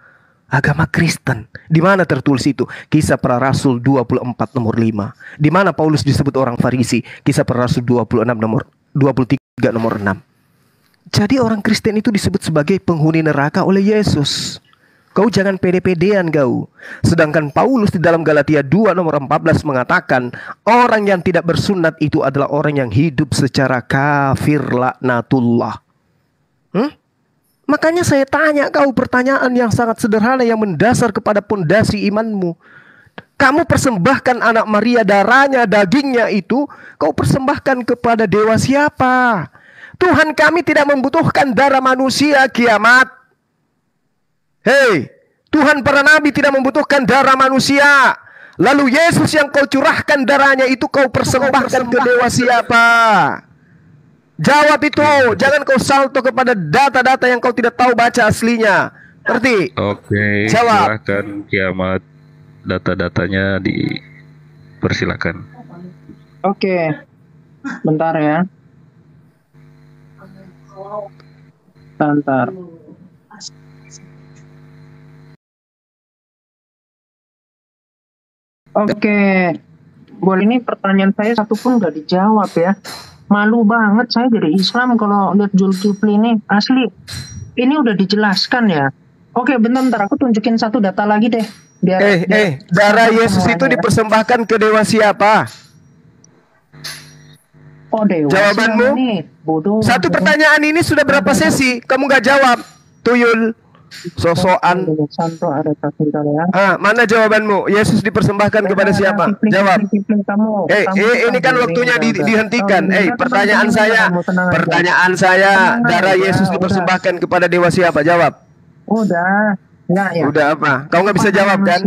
Agama Kristen. Di mana tertulis itu? Kisah Para Rasul 24 nomor 5. Di mana Paulus disebut orang Farisi? Kisah Para Rasul 23 nomor 6. Jadi orang Kristen itu disebut sebagai penghuni neraka oleh Yesus. Kau jangan pede-pedean kau. Sedangkan Paulus di dalam Galatia 2 nomor 14 mengatakan orang yang tidak bersunat itu adalah orang yang hidup secara kafir, laknatullah. Makanya saya tanya kau pertanyaan yang sangat sederhana yang mendasar kepada pondasi imanmu. Kamu persembahkan anak Maria, darahnya, dagingnya itu kau persembahkan kepada dewa siapa? Tuhan kami tidak membutuhkan darah manusia, Kiamat. Hei, Tuhan para nabi tidak membutuhkan darah manusia. Lalu Yesus yang kau curahkan darahnya itu kau persembahkan ke dewa siapa? Jawab itu. Jangan kau salto kepada data-data yang kau tidak tahu baca aslinya. Ngerti? Oke, Jawab. silahkan kiamat. Data-datanya dipersilakan. Oke. Bentar ya. Bentar. Oke. Boleh, ini pertanyaan saya satu pun nggak dijawab ya. Malu banget saya jadi Islam kalau lihat Zulkifli ini. Asli. Ini udah dijelaskan ya. Oke, bentar. Aku tunjukin satu data lagi deh. Biar darah Yesus itu dipersembahkan ke dewa siapa? Oh, dewa. Jawabanmu? Bodoh. Satu pertanyaan ini sudah berapa sesi? Kamu nggak jawab. Tuyul. Sosokan. Mana jawabanmu? Yesus dipersembahkan kepada siapa? Jawab. Ini kan waktunya dihentikan. Pertanyaan saya, darah Yesus dipersembahkan kepada dewa siapa? Jawab. Udah. Ya. Udah apa? Kau nggak bisa jawab kan?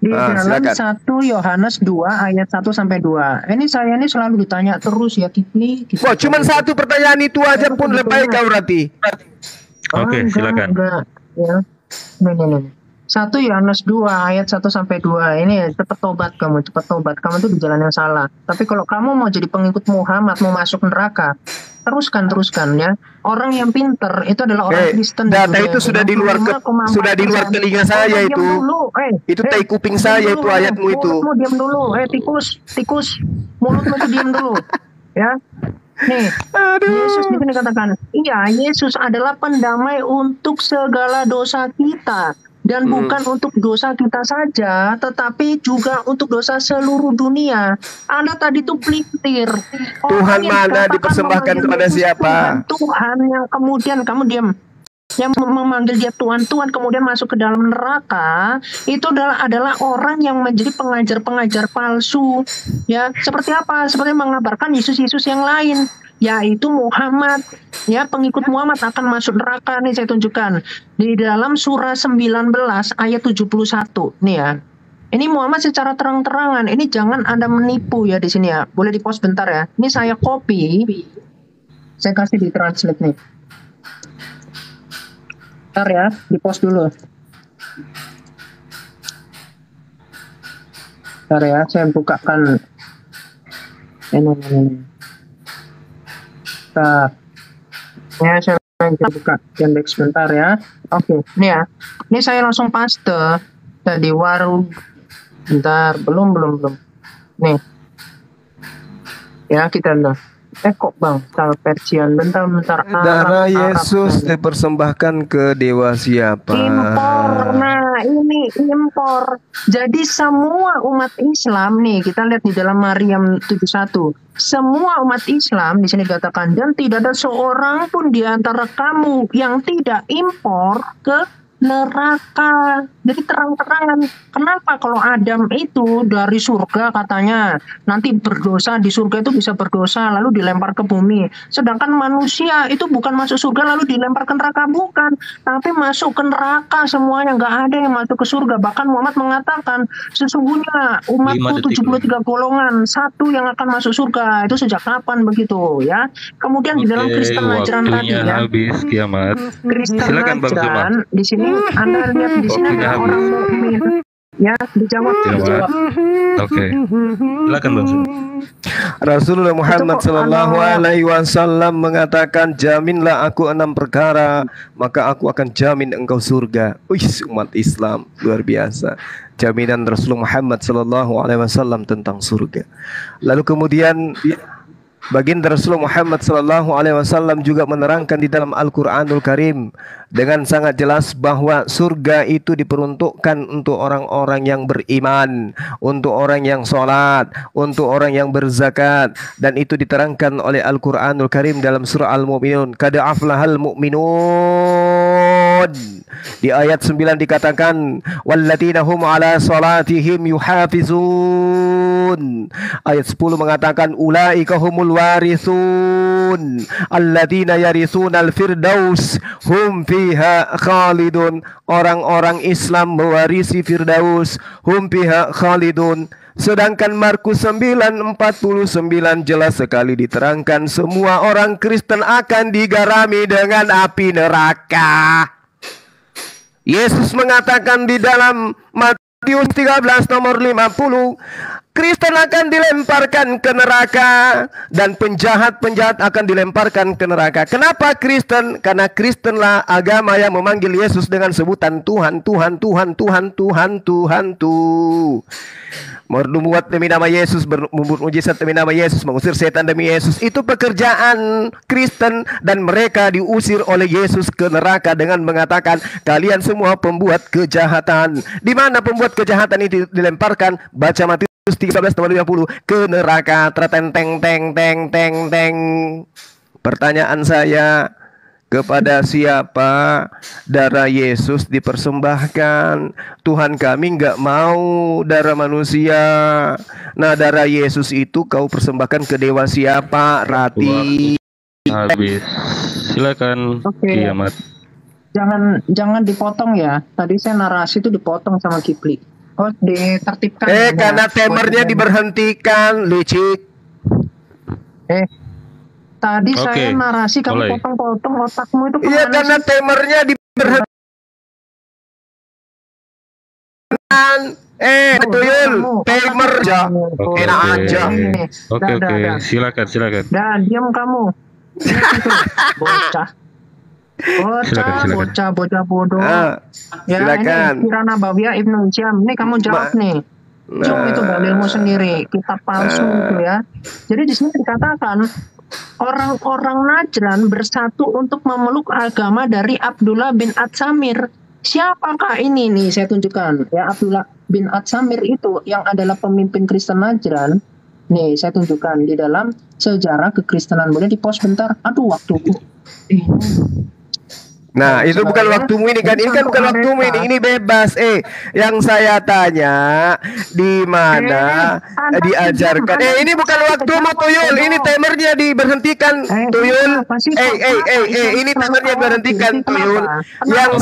Di dalam 1 Yohanes 2 ayat 1 sampai 2. Ini saya ini selalu ditanya terus ya, Kifli. Wah, cuman satu pertanyaan itu aja pun lebay kau berarti. Oke, silakan. Ya. Nih. 1 Yohanes 2 ayat 1 sampai 2. Ini cepat tobat kamu tuh di jalan yang salah. Tapi kalau kamu mau jadi pengikut Muhammad, mau masuk neraka, teruskan ya. Orang yang pinter itu adalah orang Kristen. Data itu sudah di luar telinga saya itu. Itu tai kuping saya itu ayatmu itu. Mulutmu diam dulu. Tikus. Mulutmu itu diam dulu. Ya. Nih, Yesus di sini katakan, iya, Yesus adalah pendamai untuk segala dosa kita. Dan bukan untuk dosa kita saja, tetapi juga untuk dosa seluruh dunia. Anda tadi tuh pelintir. Tuhan mana dipersembahkan kepada siapa? Tuhan yang kemudian kamu diam. Yang memanggil dia Tuhan, kemudian masuk ke dalam neraka, itu adalah orang yang menjadi pengajar-pengajar palsu. Ya, seperti apa? Seperti mengabarkan Yesus yang lain, yaitu Muhammad. Ya, pengikut Muhammad akan masuk neraka. Nih saya tunjukkan di dalam surah 19 ayat 71. Nih ya. Ini Muhammad secara terang-terangan. Ini jangan Anda menipu ya di sini ya. Boleh di-pause bentar ya. Ini saya copy. Saya kasih di translate nih. Bentar ya, di-pause dulu. Bentar ya, saya bukakan. Ini. Bentar. Ya, saya buka index sebentar ya. Oke, ini ya. Ini saya langsung paste. Tadi warung. Bentar, belum. Nih. Ya, kita lihat. Kok bang, Persian, bentar. Darah Yesus dipersembahkan ke dewa siapa? Impor, nah ini impor. Jadi semua umat Islam nih, kita lihat di dalam Maryam 71. Semua umat Islam di sini dikatakan, dan tidak ada seorang pun di antara kamu yang tidak impor ke neraka. Jadi terang-terangan. Kenapa kalau Adam itu dari surga katanya nanti berdosa di surga itu bisa berdosa lalu dilempar ke bumi. Sedangkan manusia itu bukan masuk surga lalu dilempar ke neraka, bukan. Tapi masuk ke neraka semuanya, nggak ada yang masuk ke surga. Bahkan Muhammad mengatakan sesungguhnya umatku 73 golongan, satu yang akan masuk surga. Itu sejak kapan begitu ya? Kemudian di dalam Kristen Najran tadi ya. Habis kiamat. Kristen Silakan Bang Zuma. Najran di sini Anda lihat di sini ada orang mukmin. Ya, dijawab. Oke. Silakan Bang Zuma. Rasulullah Muhammad sallallahu alaihi wasallam mengatakan, jaminlah aku 6 perkara, maka aku akan jamin engkau surga. Umat Islam luar biasa. Jaminan Rasulullah Muhammad sallallahu alaihi wasallam tentang surga. Lalu kemudian baginda Rasulullah Muhammad sallallahu alaihi wasallam juga menerangkan di dalam Al-Qur'anul Karim dengan sangat jelas bahwa surga itu diperuntukkan untuk orang-orang yang beriman, untuk orang yang sholat, untuk orang yang berzakat, dan itu diterangkan oleh Al-Qur'anul Karim dalam surah Al-Mu'minun. Qad aflahal mu'minun. Di ayat 9 dikatakan walladzina hum ala salatihim yuhafizun. Ayat 10 mengatakan ulaika humul warithun alladzina yarithunal firdaus hum fiha khalidun. Orang-orang Islam mewarisi firdaus, hum fiha khalidun. Sedangkan Markus 9:49 jelas sekali diterangkan semua orang Kristen akan digarami dengan api neraka. Yesus mengatakan di dalam Matius 13 nomor 50, Kristen akan dilemparkan ke neraka dan penjahat-penjahat akan dilemparkan ke neraka. Kenapa Kristen? Karena Kristenlah agama yang memanggil Yesus dengan sebutan Tuhan, Tuhan, Tuhan, Tuhan, Tuhan, Tuhan, Tuhan. Membuat demi nama Yesus, membuat mujizat demi nama Yesus, mengusir setan demi Yesus. Itu pekerjaan Kristen dan mereka diusir oleh Yesus ke neraka dengan mengatakan, kalian semua pembuat kejahatan. Di mana pembuat kejahatan itu dilemparkan? Baca Matius 13:50 ke neraka. Teng teng teng teng teng teng. Pertanyaan saya, kepada siapa darah Yesus dipersembahkan? Tuhan kami nggak mau darah manusia. Nah, darah Yesus itu kau persembahkan ke dewa siapa? Rati. Habis. Silakan. Kiamat. Jangan dipotong ya. Tadi saya narasi itu dipotong sama Kipli. Oh, ditertibkan. Karena timernya diberhentikan, licik. Tadi saya narasi kamu potong-potong otakmu itu kemana? Iya, karena timernya diberhentikan. Tuyul, timer aja. Enak aja. Oke. Silakan. Dah, diam kamu. Bocah bodoh. Ya, silakan. ini Kirana Bawiyah Ibnu Jam. Ini kamu jawab nih. Cuma itu dalilmu sendiri, kitab palsu itu ya. Jadi di sini dikatakan orang-orang Najran bersatu untuk memeluk agama dari Abdullah bin Atsamir. Siapakah ini nih? Saya tunjukkan ya, Abdullah bin Atsamir itu yang adalah pemimpin Kristen Najran. Nih saya tunjukkan di dalam sejarah kekristenan. Boleh di pause bentar? Aduh, waktuku. Nah, itu bukan waktumu ini kan? Ini kan bukan waktumu ini bebas. Yang saya tanya di mana diajarkan? Ini bukan waktumu, Tuyul. Ini timernya diberhentikan, Tuyul. Ini timernya diberhentikan, Tuyul. Yang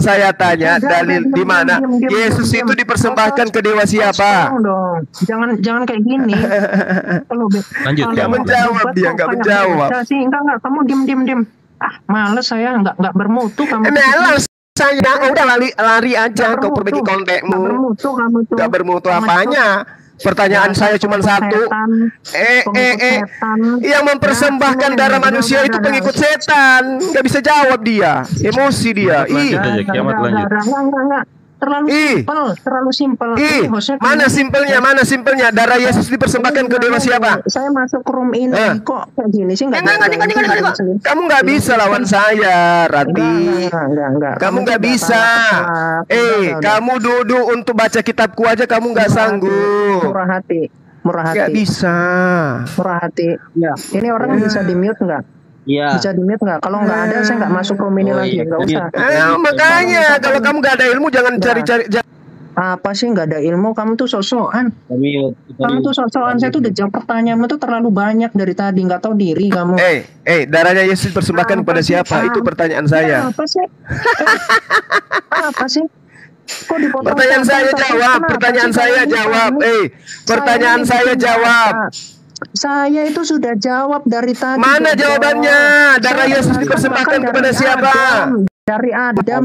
saya tanya dalil di mana Yesus itu dipersembahkan ke dewa siapa? Jangan kayak gini. Lanjut, nggak menjawab dia, nggak menjawab. Enggak, kamu diem. Males saya, nggak bermutu kamu. Males saya, udah lari aja kau perbaiki kontekmu. Nggak bermutu apanya? Pertanyaan saya cuma satu. Yang mempersembahkan darah manusia itu pengikut setan. Nggak bisa jawab dia, emosi dia. Lanjut. Terlalu simpel. Mana simpelnya? Darah Yesus dipersembahkan ke dewa siapa? Saya masuk room ini kok kayak gini sih nggak. Kamu nggak bisa lawan saya, Rati. Kamu nggak bisa. Kamu duduk untuk baca kitabku aja kamu nggak sanggup. Murah hati. Nggak bisa. Murah hati. Ya. Ini orang bisa di mute nggak? Iya. Bisa di-mute nggak? Kalau nggak ada, saya nggak masuk room ini lagi. Nggak usah. Makanya kalau kamu nggak ada ilmu jangan cari-cari. Apa sih nggak ada ilmu? Kamu tuh sok-sokan. Kamu tuh sok-sokan. Saya tuh udah jawab pertanyaanmu tuh terlalu banyak dari tadi. Nggak tahu diri kamu. Darahnya Yesus persembahkan kepada siapa? Itu pertanyaan saya. Apa sih? Apa sih? Pertanyaan saya jawab. Pertanyaan saya jawab. Saya itu sudah jawab dari tadi. Mana jawabannya? Darah Yesus dipersembahkan kepada siapa? Dari Adam.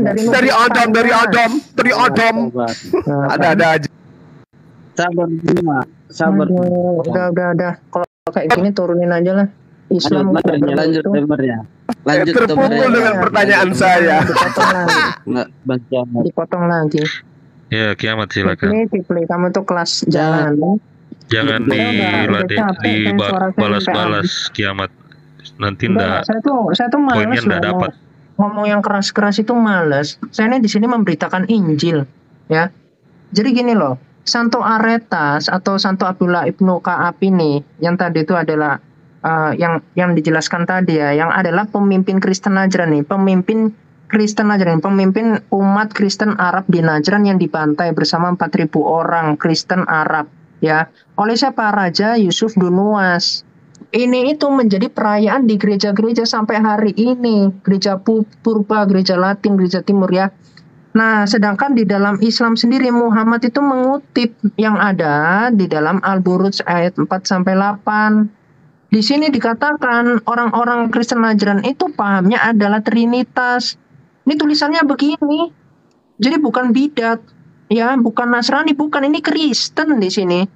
Ada aja. Sabar. Udah. Kalau kayak gini turunin aja lah. Islam lanjut temernya. Terpukul dengan pertanyaan saya. Dipotong lagi. Ya, Kiamat silakan. Kamu tuh kelas jalan. Jangan dibalas-balas Kiamat. Nanti saya tuh malas dapat. Ngomong yang keras-keras itu malas. Saya ini di sini memberitakan Injil, ya. Jadi gini loh, Santo Aretas atau Santo Abdullah Ibnu Ka'ab ini yang tadi itu adalah yang dijelaskan tadi ya, yang adalah pemimpin Kristen Najran nih, pemimpin umat Kristen Arab di Najran yang dibantai bersama 4.000 orang Kristen Arab. Ya, oleh siapa? Raja Yusuf Dunuas. Ini itu menjadi perayaan di gereja-gereja sampai hari ini. Gereja Purba, gereja Latin, gereja Timur ya. Nah, sedangkan di dalam Islam sendiri Muhammad itu mengutip yang ada di dalam Al-Buruj ayat 4-8. Di sini dikatakan orang-orang Kristen Najran itu pahamnya adalah Trinitas. Ini tulisannya begini. Jadi bukan bidat, ya, bukan Nasrani, bukan, ini Kristen di sini.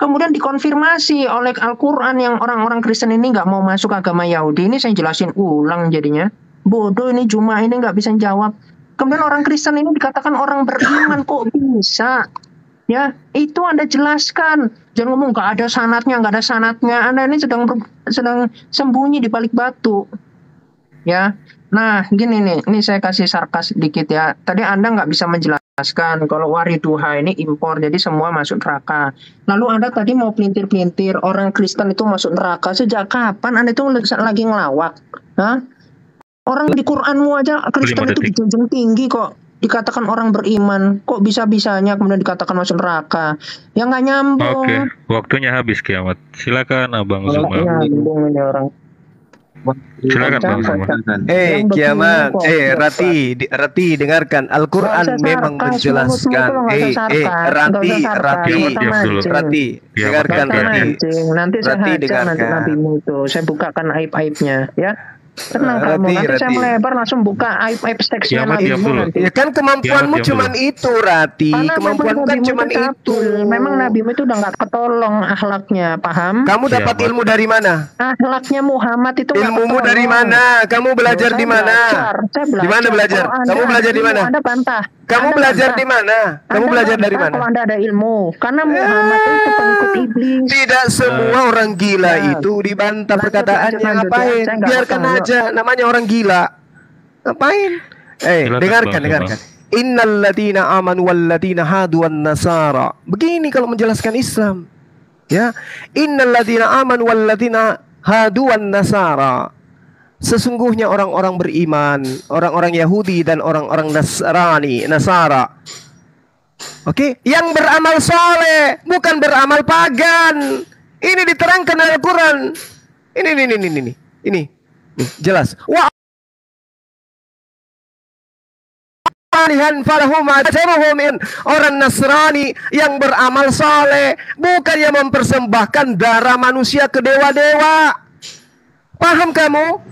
Kemudian dikonfirmasi oleh Al-Quran yang orang-orang Kristen ini nggak mau masuk agama Yahudi. Ini saya jelasin ulang jadinya. Bodoh ini Juma ini nggak bisa jawab. Kemudian orang Kristen ini dikatakan orang beriman, kok bisa? Ya, itu Anda jelaskan. Jangan ngomong nggak ada sanatnya. Anda ini sedang sembunyi di balik batu. Ya, nah gini nih, ini saya kasih sarkas sedikit ya. Tadi Anda nggak bisa menjelaskan kalau wariduha ini impor, jadi semua masuk neraka. Lalu Anda tadi mau pelintir-pelintir orang Kristen itu masuk neraka. Sejak kapan Anda itu lagi ngelawak? Hah? Orang di Quranmu aja Kristen itu dijunjung tinggi kok. Dikatakan orang beriman, kok bisa-bisanya kemudian dikatakan masuk neraka? Ya nggak nyambung. Oke, waktunya habis kiamat. Silakan Abang Zuma. Nyambung ini orang. Silakan Bang Zuma. Kiamat. Rati, dengarkan. Al-Quran memang menjelaskan. Rati, dengarkan Rati. Nanti saya hajar nanti nabimu itu. Saya bukakan aib-aibnya, ya. Tenang kamu, nanti saya melebar langsung buka aib-aib seksnya nabimu nanti. Ya kan kemampuanmu cuman itu, Rati. Kemampuanmu kan cuman itu. Memang nabimu itu udah nggak ketolong akhlaknya, paham? Kamu dapat ilmu dari mana? Akhlaknya Muhammad itu ilmumu dari mana? Kamu belajar di mana? Di mana belajar? Kamu belajar di mana? Anda bantah. Kamu belajar di mana? Kamu belajar dari mana? Kalau Anda ada ilmu, karena Muhammad itu pengikut iblis. Tidak semua orang gila itu dibantah perkataannya. Ngapain? Biarkan aja, namanya orang gila. Ngapain? Dengarkan. Innal ladina amanu wal ladina hadu wan nasara. Begini kalau menjelaskan Islam. Ya. Innal ladina amanu wal ladina hadu wan nasara. Sesungguhnya orang-orang beriman, orang-orang Yahudi dan orang-orang Nasara. Oke, yang beramal soleh, bukan beramal pagan. Ini diterangkan dalam Al-Quran. Ini, jelas. Wa orang Nasrani yang beramal soleh, bukan yang mempersembahkan darah manusia ke dewa-dewa. Paham kamu?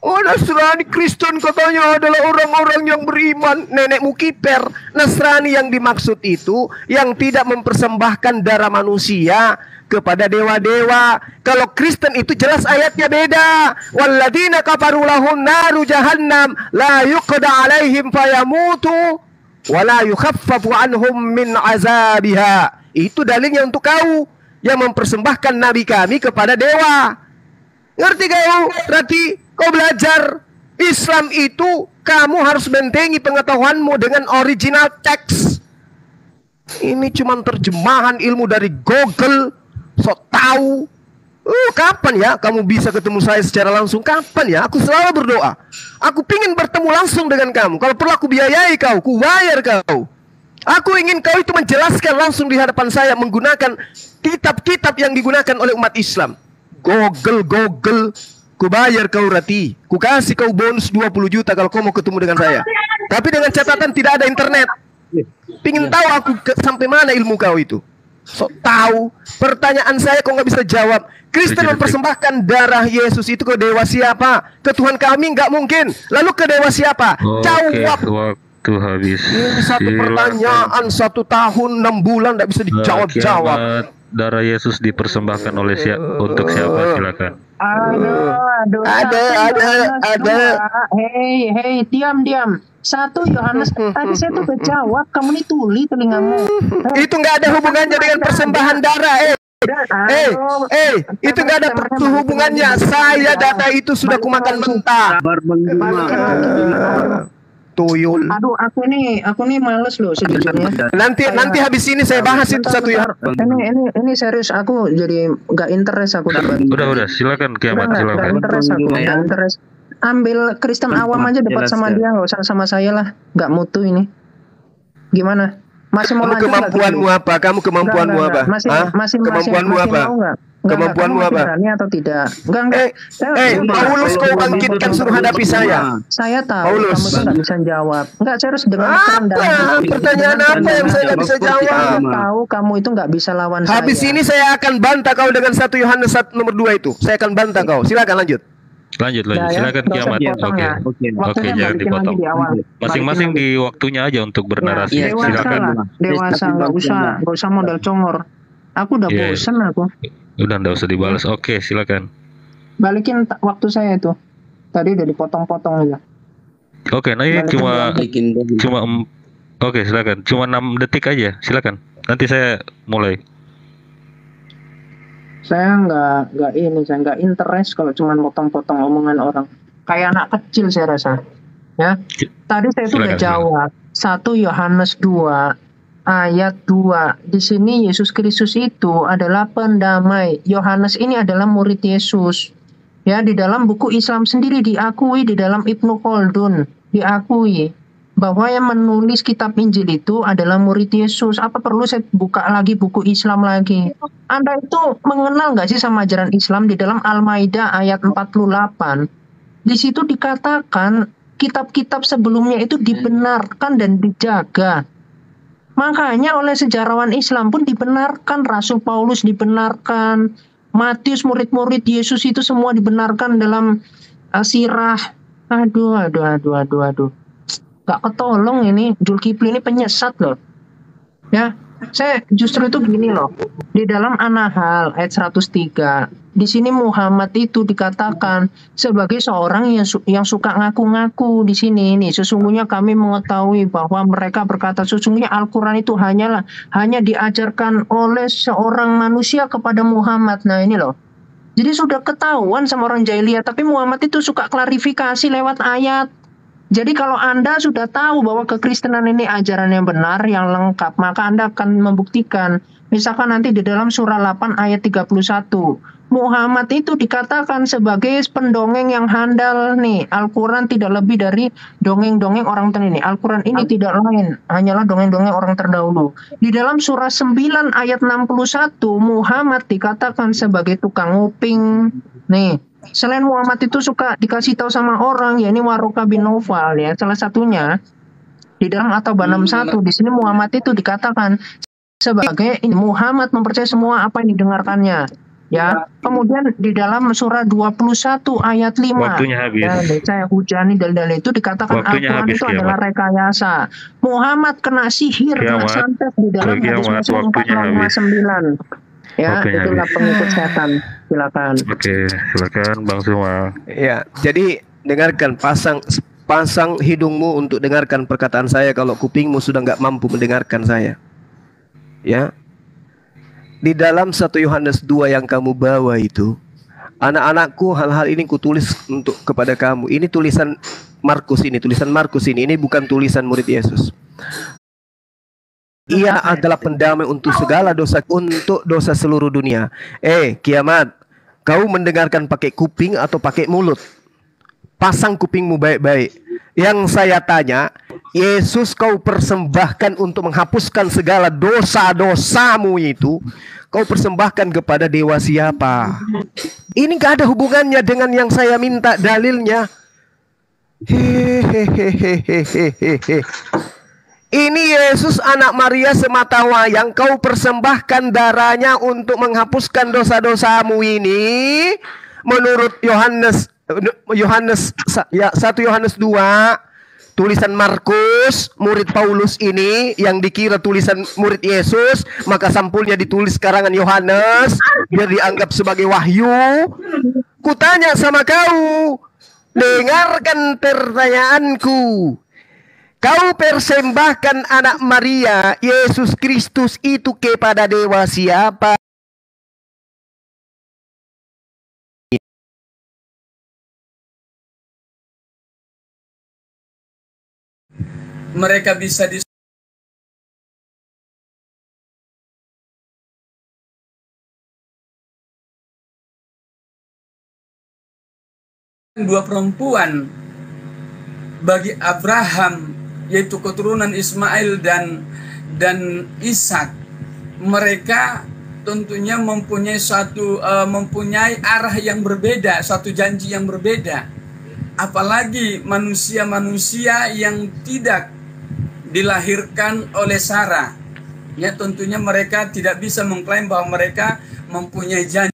Oh, Nasrani Kristen katanya adalah orang-orang yang beriman. Nenekmu kiper. Nasrani yang dimaksud itu yang tidak mempersembahkan darah manusia kepada dewa-dewa. Kalau Kristen itu jelas ayatnya beda. Walladzina kafaru lahum naru jahannam la yuqda alaihim fayamutu wa la yukhaffafu anhum min azabiha. Itu dalilnya untuk kau yang mempersembahkan nabi kami kepada dewa. Ngerti kau? Berarti kau belajar Islam itu kamu harus bentengi pengetahuanmu dengan original teks. Ini cuma terjemahan ilmu dari Google. So tahu. Kapan ya kamu bisa ketemu saya secara langsung? Kapan ya? Aku selalu berdoa. Aku pingin bertemu langsung dengan kamu. Kalau perlu aku biayai kau, ku bayar kau. Aku ingin kau itu menjelaskan langsung di hadapan saya menggunakan kitab-kitab yang digunakan oleh umat Islam. Google. Ku bayar kau Rati. Ku kasih kau bonus 20 juta kalau kau mau ketemu dengan saya. Tapi dengan catatan tidak ada internet. Pingin tahu aku sampai mana ilmu kau itu. So tahu. Pertanyaan saya kau nggak bisa jawab. Kristen mempersembahkan darah Yesus itu ke dewa siapa? Ke Tuhan kami nggak mungkin. Lalu ke dewa siapa? Jawab. Waktu habis. Ini satu pertanyaan 1 tahun 6 bulan nggak bisa dijawab-jawab. Darah Yesus dipersembahkan oleh untuk siapa? Silakan. Ada. Hei, diam. 1 Yohanes tadi saya tuh jawab, kamu nih tuli telingamu. Itu nggak ada hubungannya dengan persembahan darah. Itu nggak ada hubungannya. Saya data itu sudah kumakan mentah. Tuyul. Aduh, aku nih males loh sejujurnya. Nanti habis ini saya bahas itu satu ya. Ini serius, aku jadi nggak interest aku. Udah, silakan kiamat, silakan. Nggak interest. Ambil Kristen awam aja debat sama dia, nggak usah sama saya lah. Nggak mutu ini. Gimana? Masih mau lanjut? Kemampuanmu apa? Kamu kemampuanmu apa? Masih kemampuanmu apa? Kemampuanmu kamu masih apa? berani atau tidak? Enggak. Paulus, kau bangkitkan suruh hadapi saya. Saya tahu Paulus. kamu tuh nggak bisa jawab. Enggak, saya harus dengan kerendahan Apa? hati. Pertanyaan Dengan apa yang saya nggak bisa jawab? Saya tahu kamu itu nggak bisa lawan Habis saya. ini saya akan bantah kau dengan 1 Yohanes 1 nomor 2 itu. Saya akan bantah kau. Silakan lanjut. Lanjut. Nah, ya, Silakan nggak usah Kiamat. dipotong ya. Oke, Waktunya jangan balikin dipotong. lagi di awal. Masing-masing Balikin di waktunya aja untuk lagi. bernarasi. Ya, dewasa Silakan. lah. Dewasa, nggak usah modal congor. Aku udah Iya. bosen aku. Udah nggak usah dibalas. Oke, silakan. Balikin waktu saya itu. Tadi udah dipotong-potong aja. Oke, nah ini Balikin Oke, silakan. Cuma 6 detik aja. Silakan. Nanti saya mulai. Saya nggak interest kalau cuma potong-potong omongan orang. Kayak anak kecil saya rasa. Ya. Tadi saya itu udah jawab. 1 Yohanes 2 ayat 2. Di sini Yesus Kristus itu adalah pendamai. Yohanes ini adalah murid Yesus. Ya, di dalam buku Islam sendiri diakui, di dalam Ibnu Khaldun diakui bahwa yang menulis kitab Injil itu adalah murid Yesus. Apa perlu saya buka lagi buku Islam lagi? Anda itu mengenal nggak sih sama ajaran Islam? Di dalam Al-Maidah ayat 48, di situ dikatakan kitab-kitab sebelumnya itu dibenarkan dan dijaga. Makanya oleh sejarawan Islam pun dibenarkan, Rasul Paulus dibenarkan, Matius murid-murid Yesus itu semua dibenarkan dalam sirah. Aduh. Gak ketolong ini, Zulkifli ini penyesat loh. Ya, saya justru itu gini loh. Di dalam An-Nahl ayat 103, di sini Muhammad itu dikatakan sebagai seorang yang suka ngaku-ngaku di sini. Nih, sesungguhnya kami mengetahui bahwa mereka berkata sesungguhnya Al-Quran itu hanya diajarkan oleh seorang manusia kepada Muhammad. Nah ini loh. Jadi sudah ketahuan sama orang jahiliyah, tapi Muhammad itu suka klarifikasi lewat ayat. Jadi kalau Anda sudah tahu bahwa kekristenan ini ajaran yang benar, yang lengkap, maka Anda akan membuktikan. Misalkan nanti di dalam surah 8 ayat 31, Muhammad itu dikatakan sebagai pendongeng yang handal nih. Al-Quran tidak lebih dari dongeng-dongeng orang terdahulu. Al-Quran ini tidak lain, hanyalah dongeng-dongeng orang terdahulu. Di dalam surah 9 ayat 61, Muhammad dikatakan sebagai tukang nguping. Nih, selain Muhammad itu suka dikasih tahu sama orang, ya ini Waroka bin Naufal ya, salah satunya di dalam At-Taubah 61 di sini Muhammad itu dikatakan sebagai Muhammad mempercayai semua apa yang didengarkannya. Ya, kemudian di dalam surah 21 ayat 5 Waktunya habis. ya, saya hujani dalil itu dikatakan Al-Quran itu adalah rekayasa. Muhammad kena sihir, kena santet di dalam hadis Muslim 459. Ya, itulah pengikut setan. Silakan. Oke, silakan Bang Suma. Ya, jadi dengarkan, pasang hidungmu untuk dengarkan perkataan saya kalau kupingmu sudah nggak mampu mendengarkan saya. Ya. Di dalam 1 Yohanes 2 yang kamu bawa itu, anak-anakku, hal-hal ini kutulis untuk kepada kamu. Ini tulisan Markus ini bukan tulisan murid Yesus. Ia adalah pendamai untuk segala dosa, untuk dosa seluruh dunia. Kiamat, kau mendengarkan pakai kuping atau pakai mulut? Pasang kupingmu baik-baik. Yang saya tanya, Yesus kau persembahkan untuk menghapuskan segala dosa-dosamu itu, kau persembahkan kepada dewa siapa? Ini gak ada hubungannya dengan yang saya minta dalilnya. Ini Yesus anak Maria semata wayang, kau persembahkan darahnya untuk menghapuskan dosa-dosamu ini. Menurut Yohanes 1 Yohanes 2, tulisan Markus, murid Paulus ini yang dikira tulisan murid Yesus, maka sampulnya ditulis karangan Yohanes biar dianggap sebagai wahyu. Kutanya sama kau, dengarkan pertanyaanku. Kau persembahkan anak Maria, Yesus Kristus itu kepada dewa siapa? Mereka bisa dua perempuan bagi Abraham, yaitu keturunan Ismail dan Ishak. Mereka tentunya mempunyai arah yang berbeda, satu janji yang berbeda. Apalagi manusia-manusia yang tidak dilahirkan oleh Sarah. Ya, tentunya mereka tidak bisa mengklaim bahwa mereka mempunyai janji.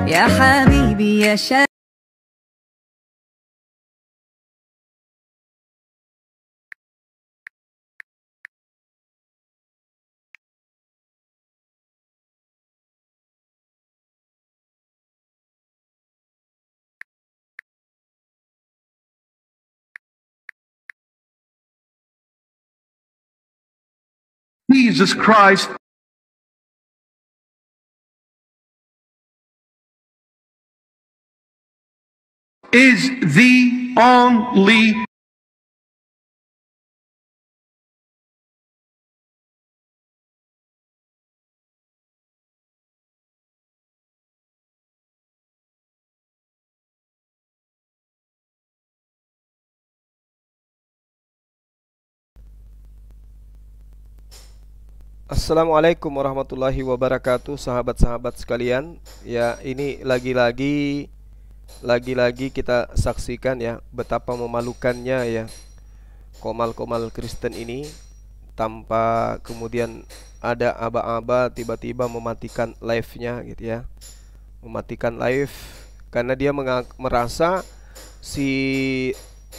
Ya habibi ya syah. Jesus Christ is the only Assalamualaikum warahmatullahi wabarakatuh, sahabat-sahabat sekalian. Ya, ini lagi-lagi kita saksikan ya betapa memalukannya ya komal-komal Kristen ini, tanpa kemudian ada aba-aba tiba-tiba mematikan live-nya gitu ya. Mematikan live karena dia merasa si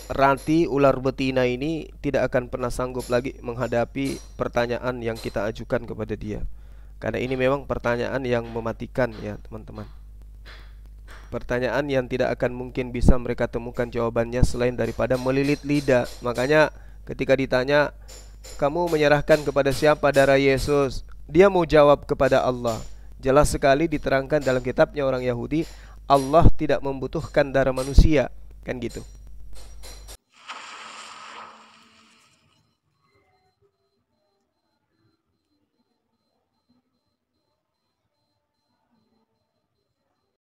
Ranti ular betina ini tidak akan pernah sanggup lagi menghadapi pertanyaan yang kita ajukan kepada dia. Karena ini memang pertanyaan yang mematikan ya teman-teman. Pertanyaan yang tidak akan mungkin bisa mereka temukan jawabannya selain daripada melilit lidah. Makanya ketika ditanya, kamu menyerahkan kepada siapa darah Yesus? Dia mau jawab kepada Allah. Jelas sekali diterangkan dalam kitabnya orang Yahudi, Allah tidak membutuhkan darah manusia, kan gitu.